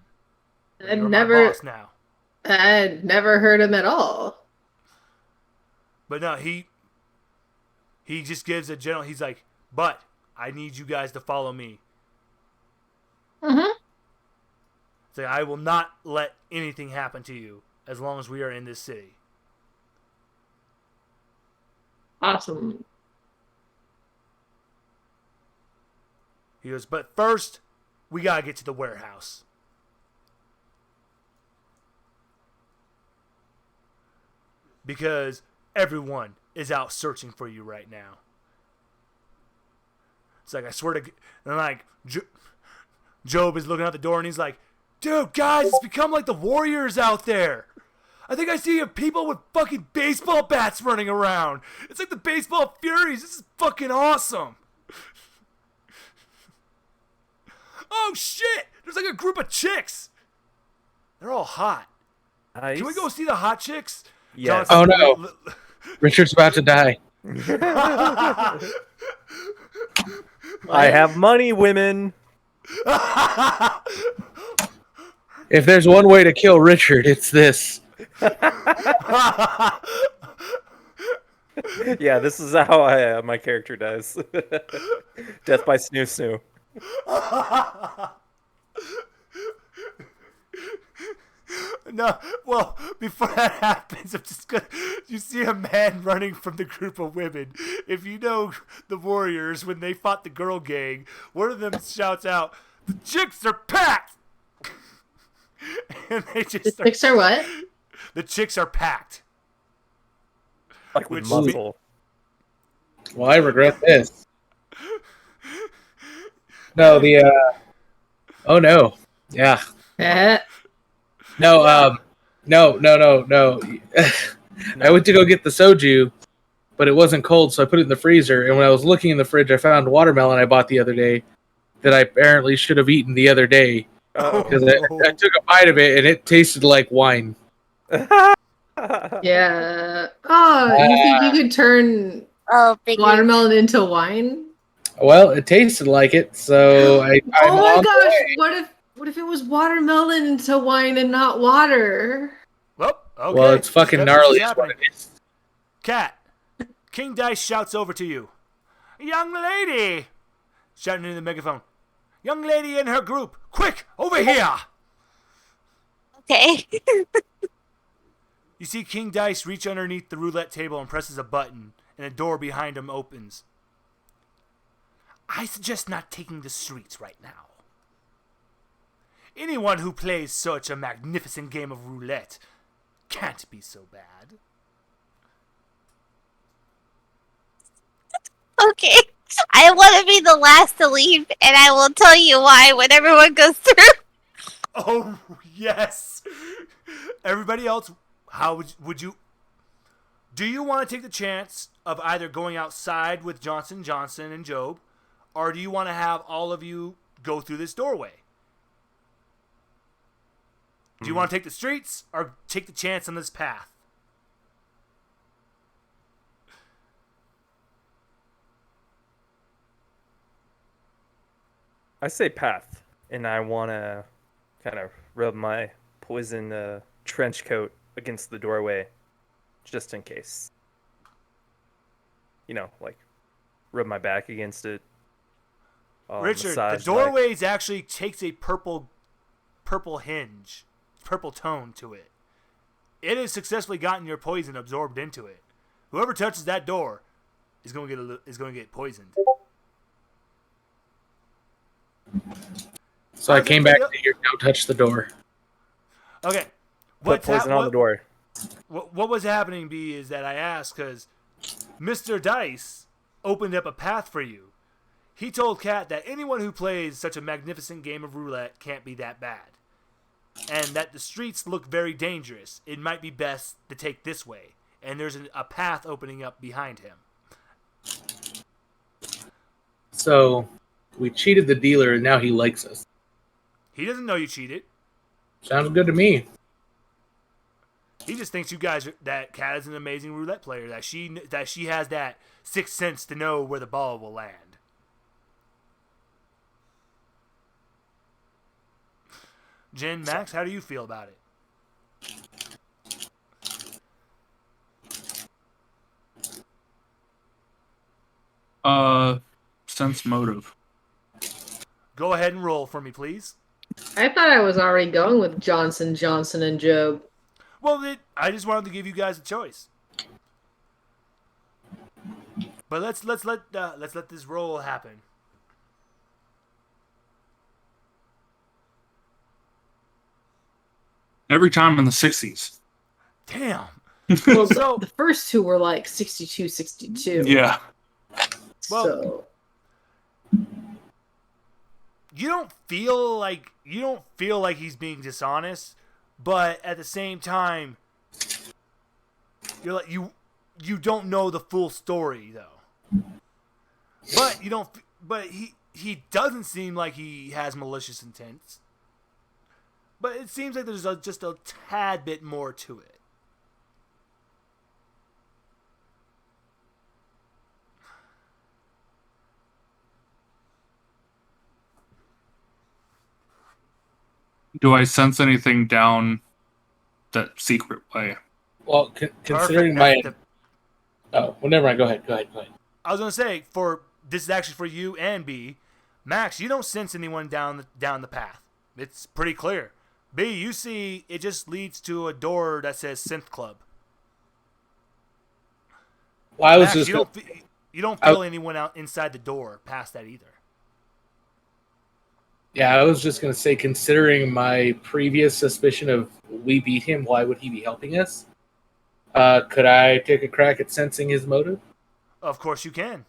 You're my boss now. I'd never heard him at all. But no, he just gives a general. He's like, but I need you guys to follow me. It's like, I will not let anything happen to you as long as we are in this city. Awesome. He goes, but first, we gotta get to the warehouse. Because everyone is out searching for you right now. It's like, I swear to... And like, Job is looking out the door and he's like, dude, guys, it's become like the Warriors out there. I think I see people with fucking baseball bats running around. It's like the Baseball Furies. This is fucking awesome. Oh, shit! There's like a group of chicks. They're all hot. Nice. Can we go see the hot chicks? Yes. Oh, no. Richard's about to die. I have money, women. If there's one way to kill Richard, it's this. Yeah, this is how my character dies. Death by snoo snoo. No, well, before that happens, I'm just gonna. You see a man running from the group of women. If you know the Warriors, when they fought the girl gang, one of them shouts out, "The chicks are packed!" And they just. The chicks are what? The chicks are packed. Like with muscle. Well, I regret this. No, oh no. Yeah. No, no. I went to go get the soju, but it wasn't cold, so I put it in the freezer. And when I was looking in the fridge, I found watermelon I bought the other day that I apparently should have eaten the other day. Because I took a bite of it, and it tasted like wine. Yeah. Oh, you think you could turn watermelon into wine? Well, it tasted like it, so oh my gosh! What if it was watermelon into wine and not water? Well, okay. Well, it's fucking gnarly. Cat, King Dice shouts over to you. Young lady! Shouting into the megaphone. Young lady and her group, quick, over here! Okay. You see King Dice reach underneath the roulette table and presses a button, and a door behind him opens. I suggest not taking the streets right now. Anyone who plays such a magnificent game of roulette can't be so bad. Okay. I want to be the last to leave, and I will tell you why when everyone goes through. Oh, yes. Everybody else, how would you... Do you want to take the chance of either going outside with Johnson and Job, or do you want to have all of you go through this doorway? Do you want to take the streets or take the chance on this path? I say path, and I want to kind of rub my poison trench coat against the doorway, just in case. Like rub my back against it. Richard, the doorways actually takes a purple hinge, purple tone to it. It has successfully gotten your poison absorbed into it. Whoever touches that door is going to get poisoned. So I came back to hear, don't touch the door. Okay. Put poison on the door. What was happening, B, is that I asked because Mr. Dice opened up a path for you. He told Kat that anyone who plays such a magnificent game of roulette can't be that bad. And that the streets look very dangerous. It might be best to take this way. And there's a path opening up behind him. So we cheated the dealer, and now he likes us. He doesn't know you cheated. Sounds good to me. He just thinks you guys that Kat is an amazing roulette player. That she has that sixth sense to know where the ball will land. Jen, Max, how do you feel about it? Sense motive. Go ahead and roll for me, please. I thought I was already going with Johnson, and Job. Well, I just wanted to give you guys a choice. But let's let this roll happen. Every time in the 60s. Damn. Well, so the first two were like 62, 62. Yeah. Well, So you don't feel like he's being dishonest, but at the same time, you're like you don't know the full story though. But you don't. But he doesn't seem like he has malicious intents. But it seems like there's just a tad bit more to it. Do I sense anything down that secret way? Well, considering my... Oh, well, never mind. Go ahead. I was going to say, this is actually for you and B. Max, you don't sense anyone down the path. It's pretty clear. B, you see it just leads to a door that says Synth Club. Well, I was Max, just... you don't feel anyone out inside the door past that either. Yeah, I was just going to say, considering my previous suspicion of we beat him, why would he be helping us? Could I take a crack at sensing his motive? Of course you can.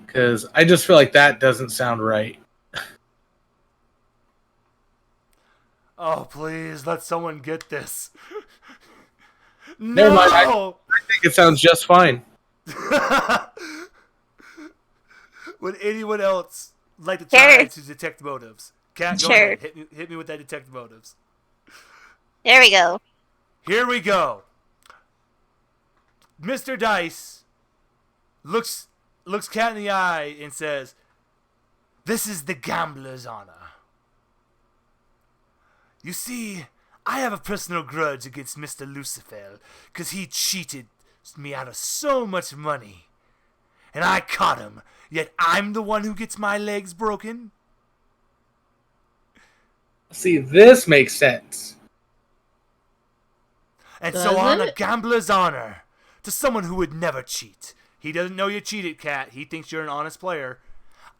Because I just feel like that doesn't sound right. Oh, please, let someone get this. Never mind. I think it sounds just fine. Would anyone else like to try to detect motives? Kat, go ahead. Hit me with that detect motives. There we go. Here we go. Mr. Dice looks Kat in the eye and says, "This is the gambler's honor. You see, I have a personal grudge against Mr. Lucifer because he cheated me out of so much money. And I caught him, yet I'm the one who gets my legs broken." See, this makes sense. And so on a gambler's honor, to someone who would never cheat. He doesn't know you cheated, Kat. He thinks you're an honest player.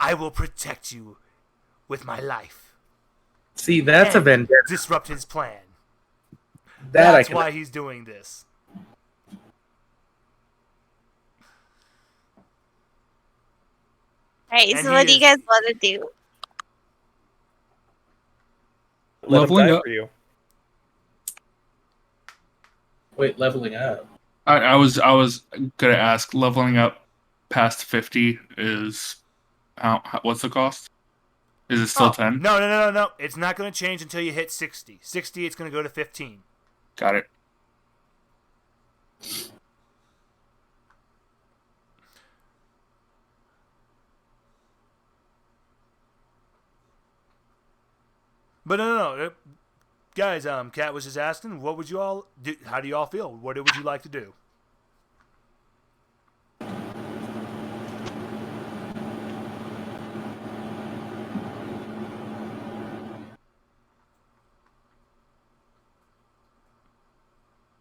I will protect you with my life. See, that's a vendetta. Disrupt his plan. That That's why he's doing this. Alright, so what do you guys want to do? Leveling up. For you. Wait, leveling up. I was gonna ask, leveling up past 50 is what's the cost? Is it still 10? No. It's not going to change until you hit 60. 60, it's going to go to 15. Got it. But no. Guys, Kat was just asking, what would you all do? How do you all feel? What would you like to do?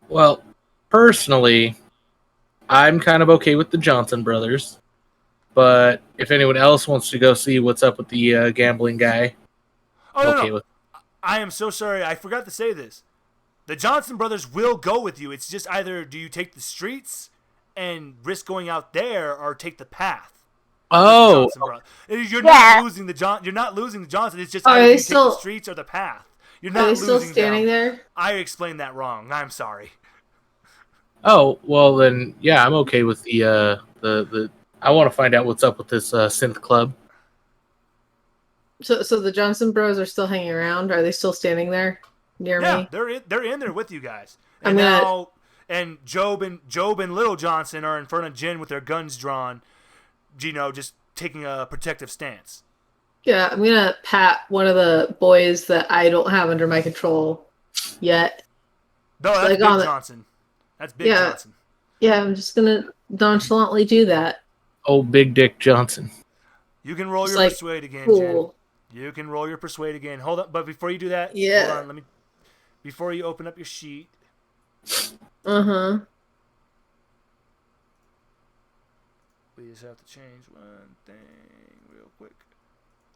Well, personally, I'm kind of okay with the Johnson brothers. But if anyone else wants to go see what's up with the gambling guy, with. I am so sorry. I forgot to say this. The Johnson brothers will go with you. It's just either do you take the streets and risk going out there, or take the path. Oh, you're not losing the You're not losing the Johnson. It's just either you take the streets or the path. You're not losing. Are they still standing there? I explained that wrong. I'm sorry. Oh, well then, yeah, I'm okay with the I want to find out what's up with this synth club. So the Johnson Bros are still hanging around? Are they still standing there near me? Yeah, they're in there with you guys. And Job and Little Johnson are in front of Jin with their guns drawn, just taking a protective stance. Yeah, I'm gonna pat one of the boys that I don't have under my control yet. No, that's Big Johnson. That's Big Johnson. Yeah, I'm just gonna nonchalantly do that. Oh, Big Dick Johnson. You can roll your persuade again, cool. Jen. You can roll your persuade again. Hold on, but before you do that, hold on. Before you open up your sheet. Uh-huh. We just have to change one thing real quick.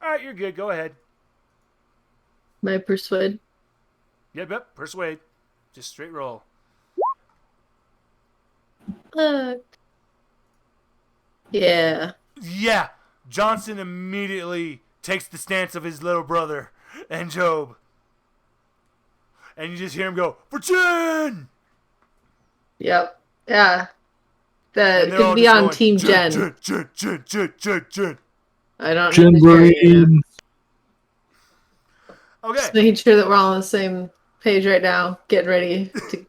All right, you're good. Go ahead. My persuade? Yep. Persuade. Just straight roll. Yeah. Yeah. Johnson immediately takes the stance of his little brother and Job. And you just hear him go, "For Jen!" Yep. Yeah. That could be on Team Jen. Jen. I don't Jen know. Okay. Just making sure that we're all on the same page right now. Getting ready to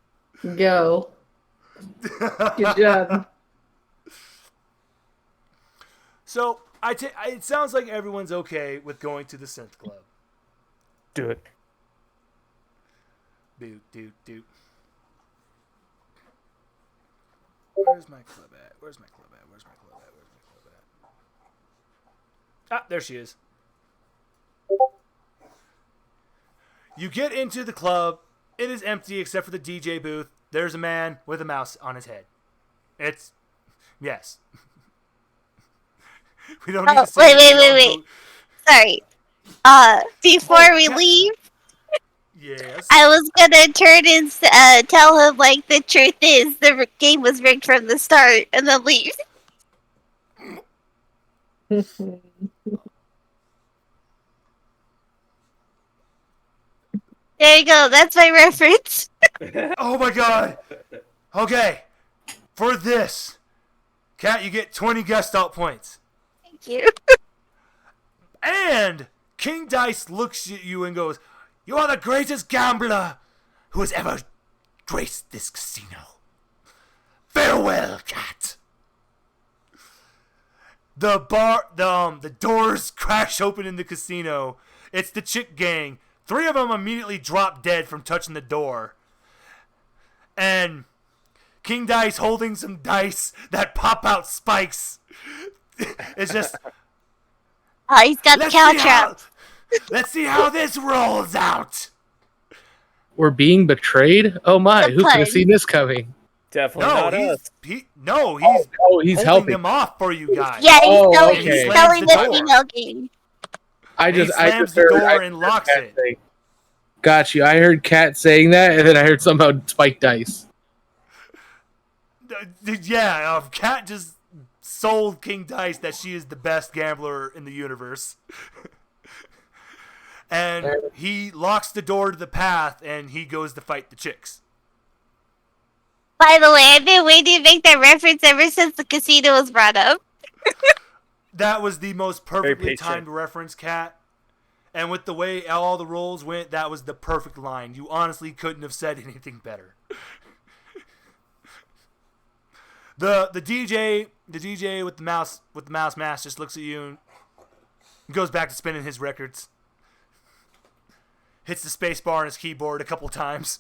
go. Good job. So, it sounds like everyone's okay with going to the synth club. Do it. Doot. Where's my club at? Ah, there she is. You get into the club. It is empty except for the DJ booth. There's a man with a mouse on his head. Yes. We don't need to say wait. Sorry. Before we leave, yes. I was gonna turn and tell him the truth is the game was rigged from the start, and then leave. There you go. That's my reference. Oh my god. Okay. For this, Kat, you get 20 guest out points. Thank you. And King Dice looks at you and goes, "You are the greatest gambler who has ever graced this casino. Farewell, Kat." The doors crash open in the casino. It's the chick gang. 3 of them immediately drop dead from touching the door. And King Dice, holding some dice that pop out spikes, is just... Oh, he's got the cow trap. Let's see how this rolls out. We're being betrayed? Oh my, who could have seen this coming? Definitely not us. He's he's holding helping them off for you guys. Yeah, Oh, he's okay. selling He the slams the female game. He slams the door and locks it. Got you. I heard Kat saying that, and then I heard something about spiked dice. Yeah, Kat just sold King Dice that she is the best gambler in the universe. And he locks the door to the path, and he goes to fight the chicks. By the way, I've been waiting to make that reference ever since the casino was brought up. That was the most perfectly timed reference, Kat. And with the way all the rolls went, that was the perfect line. You honestly couldn't have said anything better. The DJ with the mouse mask just looks at you and goes back to spinning his records. Hits the space bar on his keyboard a couple times.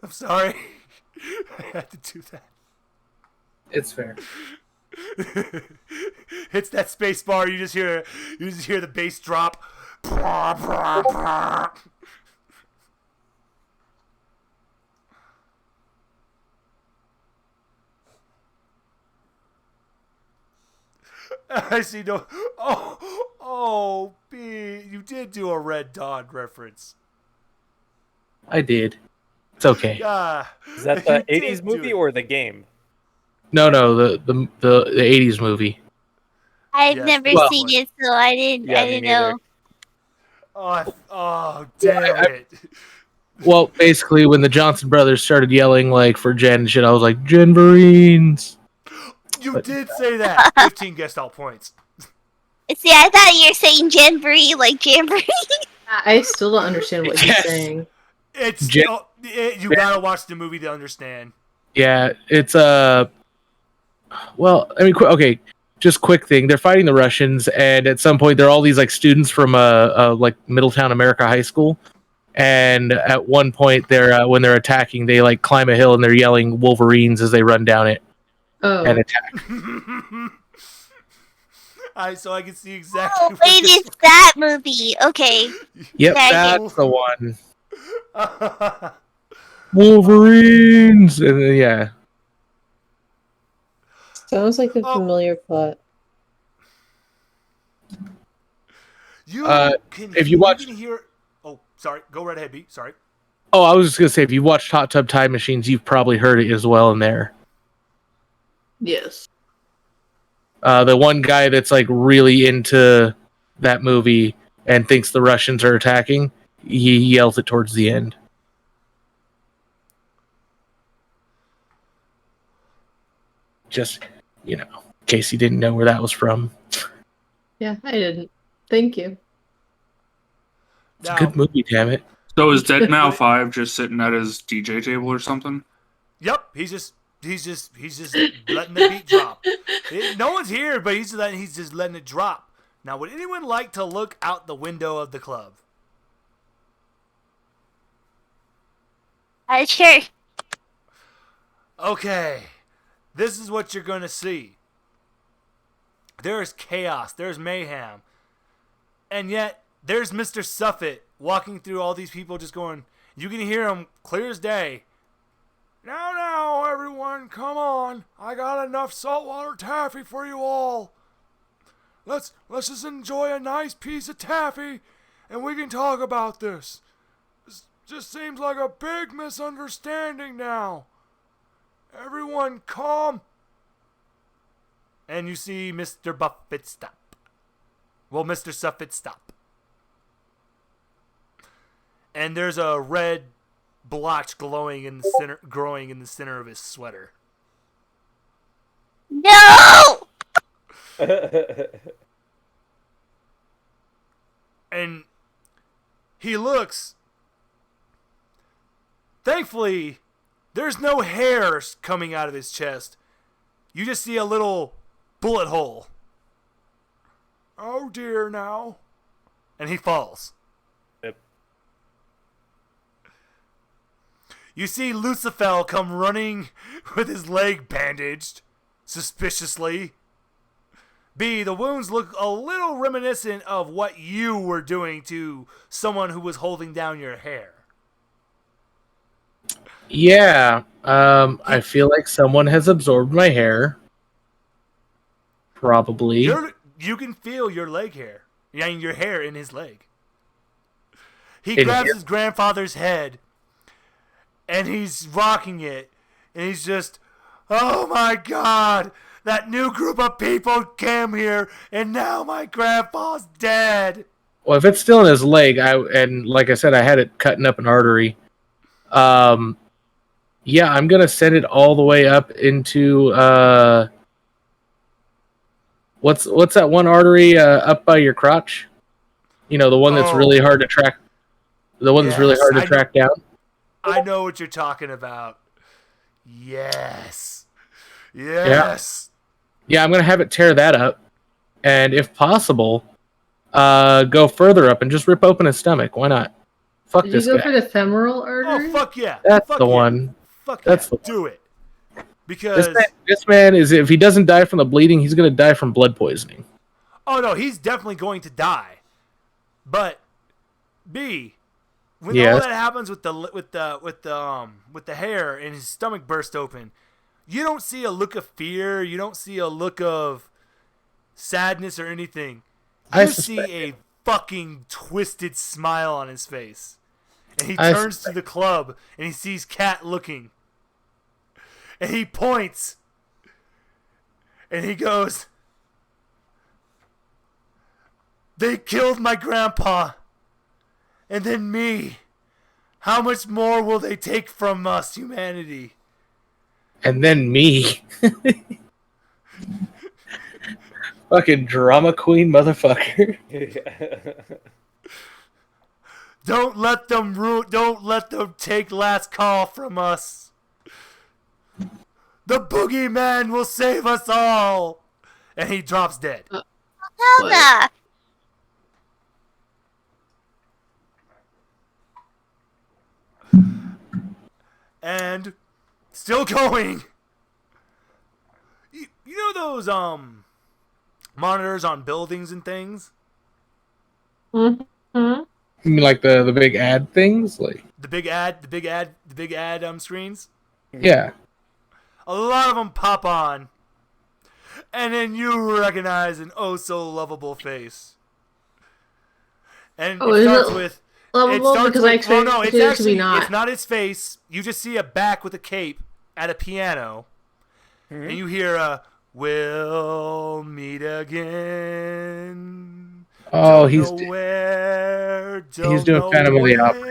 I'm sorry. I had to do that. It's fair. Hits that space bar, you just hear the bass drop. I see no. B, you did do a Red Dawn reference. I did. It's okay. Is that the 80s movie or the game? No, the 80s movie. I've never seen it, so I didn't know. Oh, damn it. Well, basically, when the Johnson brothers started yelling like for Jen and shit, I was like, Genverines. You did say that. 15 guest all points. See, I thought you were saying Jamboree, like Jamboree. I still don't understand what he's saying. You gotta watch the movie to understand. Yeah, it's well, I mean, okay, just quick thing. They're fighting the Russians, and at some point, they're all these like students from like Middletown America High School, and at one point, they're when they're attacking, they like climb a hill and they're yelling Wolverines as they run down it and attack. So I can see exactly. Oh, wait, it's that movie. Okay. Yep, that's the one. Wolverines, and yeah. Sounds like a familiar plot. If you watch, oh, sorry, go right ahead, B. Sorry. Oh, I was just gonna say, if you watched Hot Tub Time Machines, you've probably heard it as well in there. Yes. The one guy that's like really into that movie and thinks the Russians are attacking, he yells it towards the end. Just, in case you didn't know where that was from. Yeah, I didn't. Thank you. It's a good movie, damn it. So is Deadmau 5 just sitting at his DJ table or something? Yep, he's just letting the beat drop. No one's here, but he's just letting it drop. Now, would anyone like to look out the window of the club? Sure. Okay, this is what you're gonna see. There's chaos, there's mayhem, and yet there's Mr. Suffit walking through all these people, just going. You can hear him clear as day. Now, everyone, come on. I got enough saltwater taffy for you all. Let's just enjoy a nice piece of taffy, and we can talk about this. This just seems like a big misunderstanding now. Everyone, calm. And you see Mr. Buffett stop. Well, Mr. Suffit stop. And there's a red blotch growing in the center of his sweater. No! And he looks. Thankfully, there's no hairs coming out of his chest. You just see a little bullet hole. Oh dear, now. And he falls. Yep. You see Lucifer come running with his leg bandaged, suspiciously. B, the wounds look a little reminiscent of what you were doing to someone who was holding down your hair. Yeah. I feel like someone has absorbed my hair. Probably. You can feel your leg hair. Yeah, your hair in his leg. He In grabs here? his grandfather's head, and he's rocking it, and he's just, oh my God, that new group of people came here, and now my grandpa's dead. Well, if it's still in his leg, and like I said, I had it cutting up an artery. Yeah, I'm gonna send it all the way up into what's that one artery up by your crotch? You know, the one that's really hard to track. The one that's really hard to track down. I know what you're talking about. Yes. Yes. Yeah, I'm gonna have it tear that up, and if possible, go further up and just rip open his stomach. Why not? Fuck this guy. Did you go for the femoral artery? Oh fuck yeah! That's fuck the yeah. one. Fuck That's yeah! the one. Do it. Because this man is, if he doesn't die from the bleeding, he's gonna die from blood poisoning. Oh no, he's definitely going to die. But B, when Yes. all that happens with the hair and his stomach burst open, you don't see a look of fear. You don't see a look of sadness or anything. You see a fucking twisted smile on his face. And he turns to the club and he sees Kat looking. And he points. And he goes, they killed my grandpa. And then me. How much more will they take from us, humanity? And then me. Fucking drama queen motherfucker. Don't let them take last call from us. The boogeyman will save us all. And he drops dead. Helga! And still going. You know those monitors on buildings and things? Mm-hmm. You mean like the big ad things? Like the big ad screens? Yeah. A lot of them pop on. And then you recognize an oh so lovable face. And it starts with lovable because I expect it to be not. It's not his face. You just see a back with a cape at a piano. Mm-hmm. And you hear a we'll meet again. Oh, he's doing know Phantom of the Opera.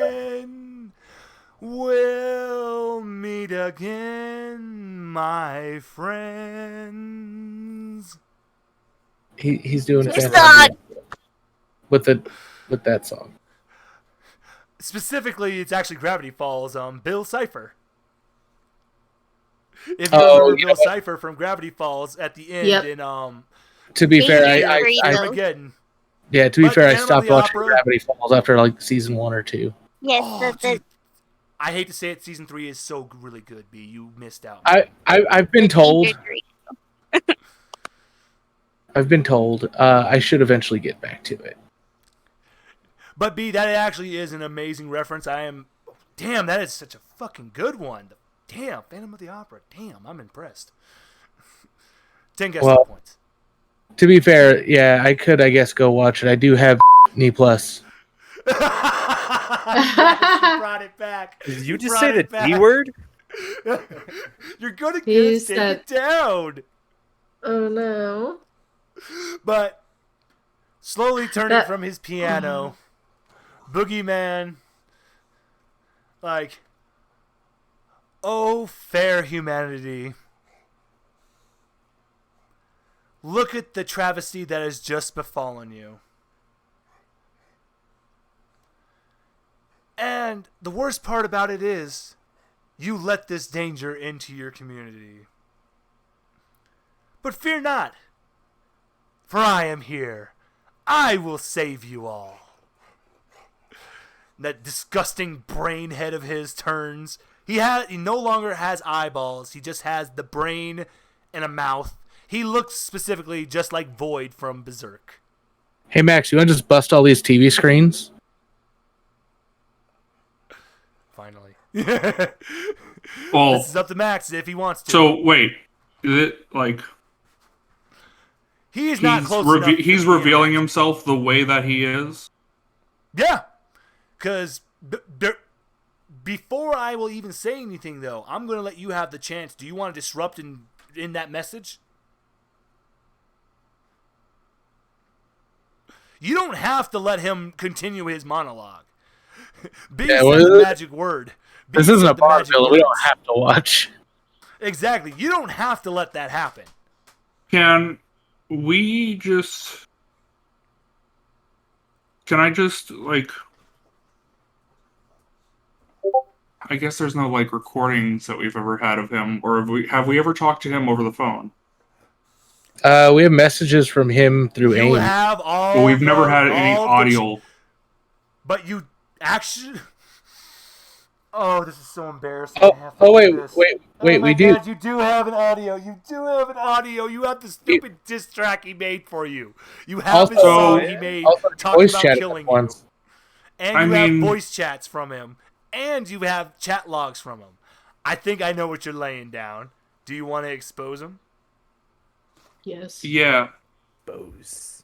We'll meet again, my friends. He's doing It's Phantom not. with that song. Specifically, it's actually Gravity Falls. Bill Cipher. If you remember Bill Cipher from Gravity Falls at the end in To be fair, I yeah. To be fair, I stopped watching Gravity Falls after like season 1 or 2. Yes, dude, I hate to say it, season 3 is so really good. B, you missed out. I've been told. I've been told I should eventually get back to it. But B, that actually is an amazing reference. Damn, that is such a fucking good one. Damn, Phantom of the Opera. Damn, I'm impressed. 10 guess points. To be fair, yeah, I could, I guess, go watch it. I do have Knee Plus. Yes, you brought it back. Did you just say the D word? You're gonna take it down. Oh no. But slowly turning from his piano, Boogeyman, like, oh, fair humanity. Look at the travesty that has just befallen you. And the worst part about it is, you let this danger into your community. But fear not, for I am here. I will save you all. That disgusting brain head of his turns. He no longer has eyeballs. He just has the brain and a mouth. He looks specifically just like Void from Berserk. Hey Max, you want to just bust all these TV screens? Finally. Well, this is up to Max if he wants to. So wait, is it like he's not close enough? He's revealing himself the way that he is. Yeah, because before I will even say anything, though, I'm going to let you have the chance. Do you want to disrupt in that message? You don't have to let him continue his monologue. B said the magic word. This isn't a vaudeville. We don't have to watch. Exactly. You don't have to let that happen. Can I just, like... I guess there's no, like, recordings that we've ever had of him, or have we ever talked to him over the phone? We have messages from him through AIM. But we've never had any audio. But you actually... Oh, this is so embarrassing. Wait, we do. God, you do have an audio. You have the stupid diss track he made for you. You have his song he made talking about killing you. And you have voice chats from him. And you have chat logs from him. I think I know what you're laying down. Do you want to expose him? Yes. Yeah. Expose.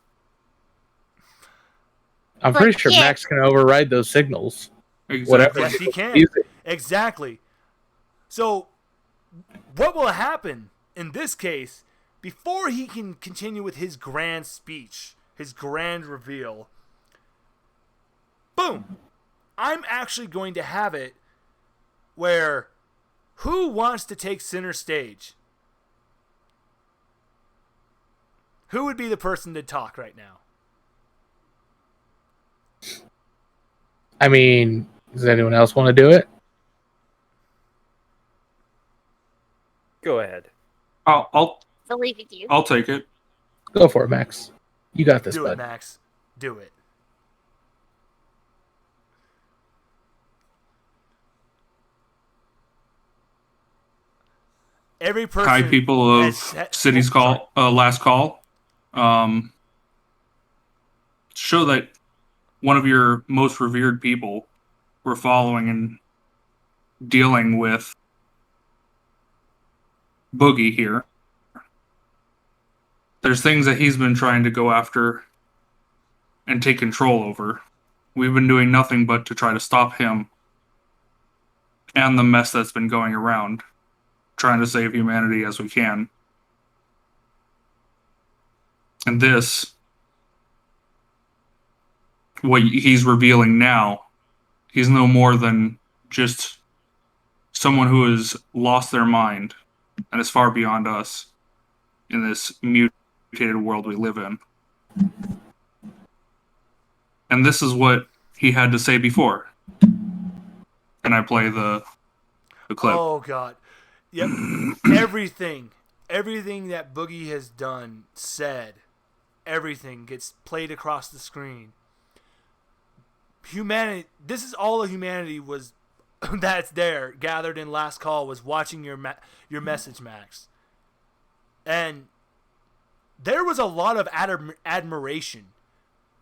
I'm pretty sure Max can override those signals. Exactly. Whatever. Yes, he can. Exactly. So, what will happen in this case, before he can continue with his grand speech, his grand reveal, boom! I'm actually going to have it where who wants to take center stage? Who would be the person to talk right now? I mean, does anyone else want to do it? Go ahead. I'll believe in you. I'll take it. Go for it, Max. You got this, bud. Do it, Max. Do it. Every person. Hi, people of City's Call, Last Call. Show that one of your most revered people we're following and dealing with Boogie here. There's things that he's been trying to go after and take control over. We've been doing nothing but to try to stop him and the mess that's been going around, trying to save humanity as we can. And this, what he's revealing now, he's no more than just someone who has lost their mind and is far beyond us in this mutated world we live in. And this is what he had to say before. Can I play the clip? Oh, God. Yep. Everything that Boogie has done, said, everything gets played across the screen. Humanity, this is all of humanity was that's there, gathered in Last Call, was watching your message, Max. And there was a lot of admiration.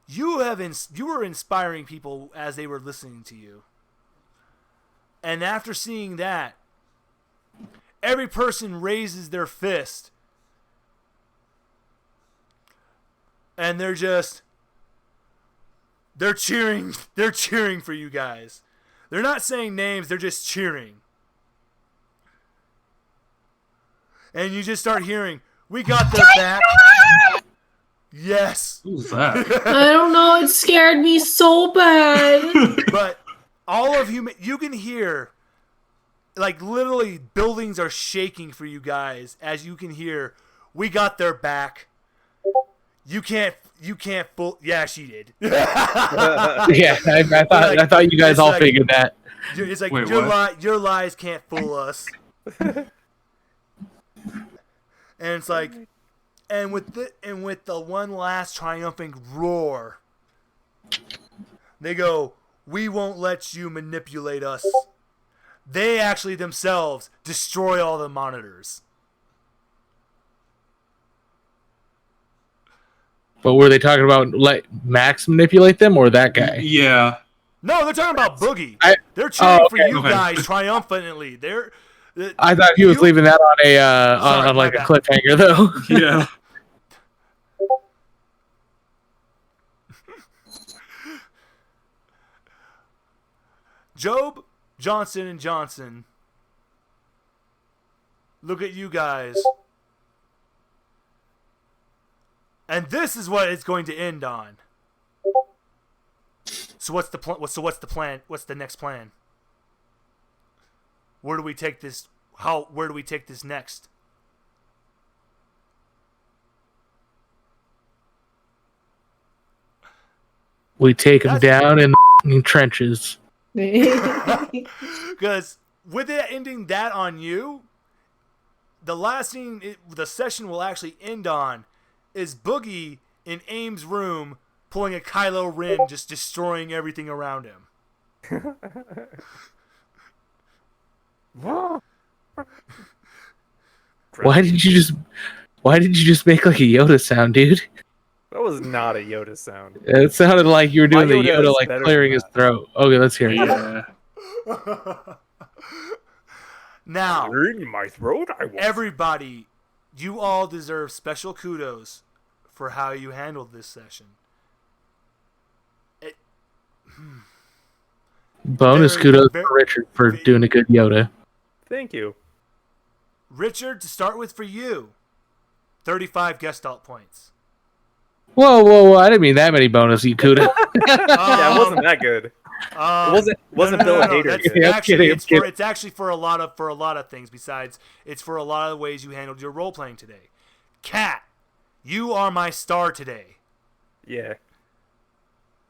You were inspiring people as they were listening to you. And after seeing that, every person raises their fist. And they're cheering for you guys. They're not saying names, they're just cheering. And you just start hearing, "We got their back." Yes. Who's that? I don't know, it scared me so bad. But all of you can hear, like, literally buildings are shaking for you guys as you can hear, "We got their back." You can't fool. Yeah, she did. Yeah, I thought you guys all figured that. It's like, wait, your lies can't fool us. And it's like, and with the one last triumphant roar, they go, "We won't let you manipulate us." They actually themselves destroy all the monitors. But were they talking about let Max manipulate them or that guy? Yeah. No, they're talking about Boogie. They're cheering for you guys triumphantly. I thought he was leaving that on a Sorry, on like a my bad. cliffhanger, though. Yeah. Job, Johnson, and Johnson. Look at you guys. And this is what it's going to end on. So what's the plan? What's the plan? What's the next plan? Where do we take this? Where do we take this next? We take him down in the trenches. Because with it ending that on you, the last scene the session will actually end on is Boogie in Aim's room pulling a Kylo Ren, just destroying everything around him. Why did you just make like a Yoda sound, dude? That was not a Yoda sound. It sounded like you were doing My the Yoda Yoda is like better clearing than his that. throat. Okay, let's hear it. Yeah. Now, In my throat, I was. everybody, you all deserve special kudos for how you handled this session. Bonus kudos for Richard for doing a good Yoda. Thank you. Richard, to start with for you, 35 Gestalt points. Whoa! I didn't mean that many bonus, you kudos. Yeah, it wasn't that good. It wasn't Bill a hater. That's good. actually, I'm kidding. it's actually for a lot of things. Besides, it's for a lot of the ways you handled your role playing today. Kat, you are my star today. Yeah.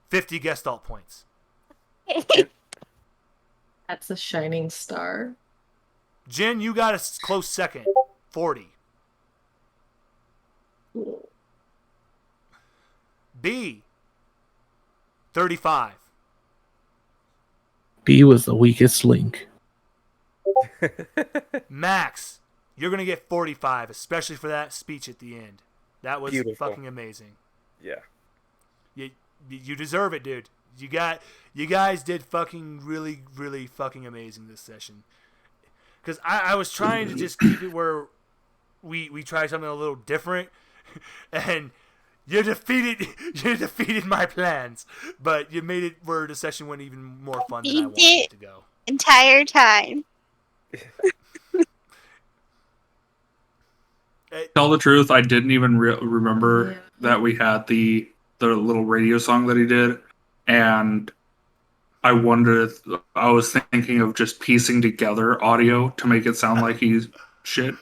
50 Gestalt points. That's a shining star. Jen, you got a close second. 40. Cool. B, 35. B was the weakest link. Max, you're going to get 45, especially for that speech at the end. That was Beautiful. fucking amazing. Yeah. You deserve it, dude. You guys did fucking really, really fucking amazing this session. Because I was trying to just keep it where we try something a little different, and you defeated my plans, but you made it where the session went even more fun than I wanted it to go. Entire time. Tell the truth, I didn't even remember that we had the little radio song that he did, and I wondered. I was thinking of just piecing together audio to make it sound like he's shit.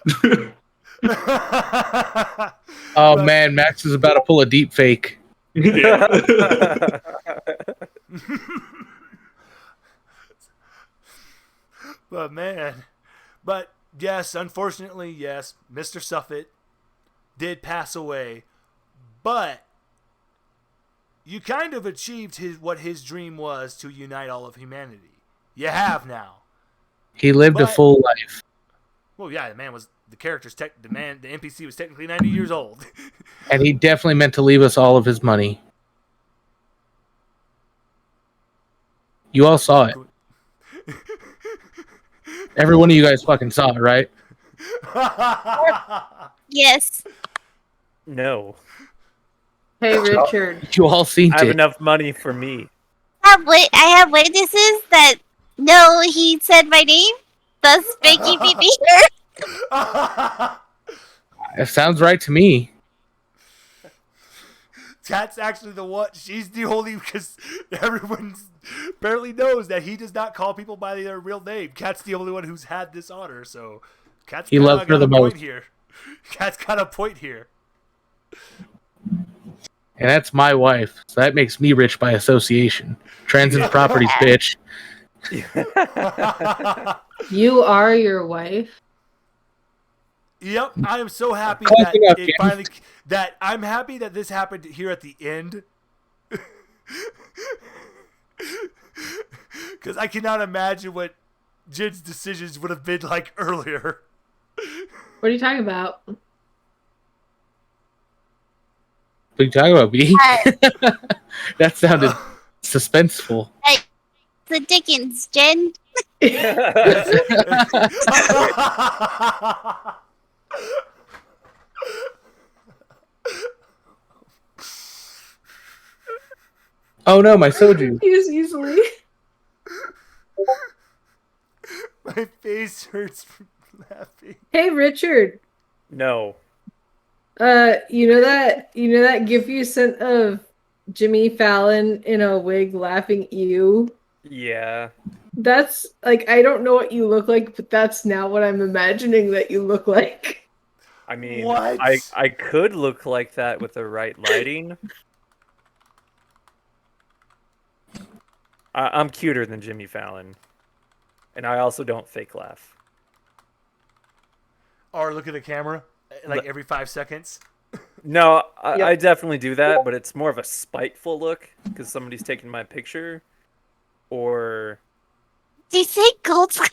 Oh man, Max is about to pull a deep fake. Yeah. But yes, unfortunately, yes, Mr. Suffet did pass away, but you kind of achieved what his dream was, to unite all of humanity. You have now. He lived a full life. Well, yeah, the NPC was technically 90 years old. And he definitely meant to leave us all of his money. You all saw it. Every one of you guys fucking saw it, right? Yes. No. Hey, Richard. You all seen I have it. enough money for me. I have witnesses that know he said my name, thus making me be here. It sounds right to me. Kat's actually the one. She's the only, because everyone barely knows that he does not call people by their real name. Kat's the only one who's had this honor, so Kat's He loved her the most. Here. Kat's got a point here. And that's my wife, so that makes me rich by association. Transient properties, bitch. You are your wife. Yep, I am so happy Close that enough, it Jen. finally. That I'm happy that this happened here at the end. Because I cannot imagine what Jen's decisions would have been like earlier. What are you talking about? What are you talking about, B? That sounded suspenseful. The Dickens, Jen. Oh no, my soju. Use easily. My face hurts from laughing. Hey, Richard. No. You know that gif you sent of Jimmy Fallon in a wig laughing ew? Yeah. That's like, I don't know what you look like, but that's now what I'm imagining that you look like. I mean, What? I could look like that with the right lighting. I'm cuter than Jimmy Fallon. And I also don't fake laugh. Or look at the camera like every 5 seconds. No, Yep. I definitely do that, but it's more of a spiteful look because somebody's taking my picture. Or Do you say gold star?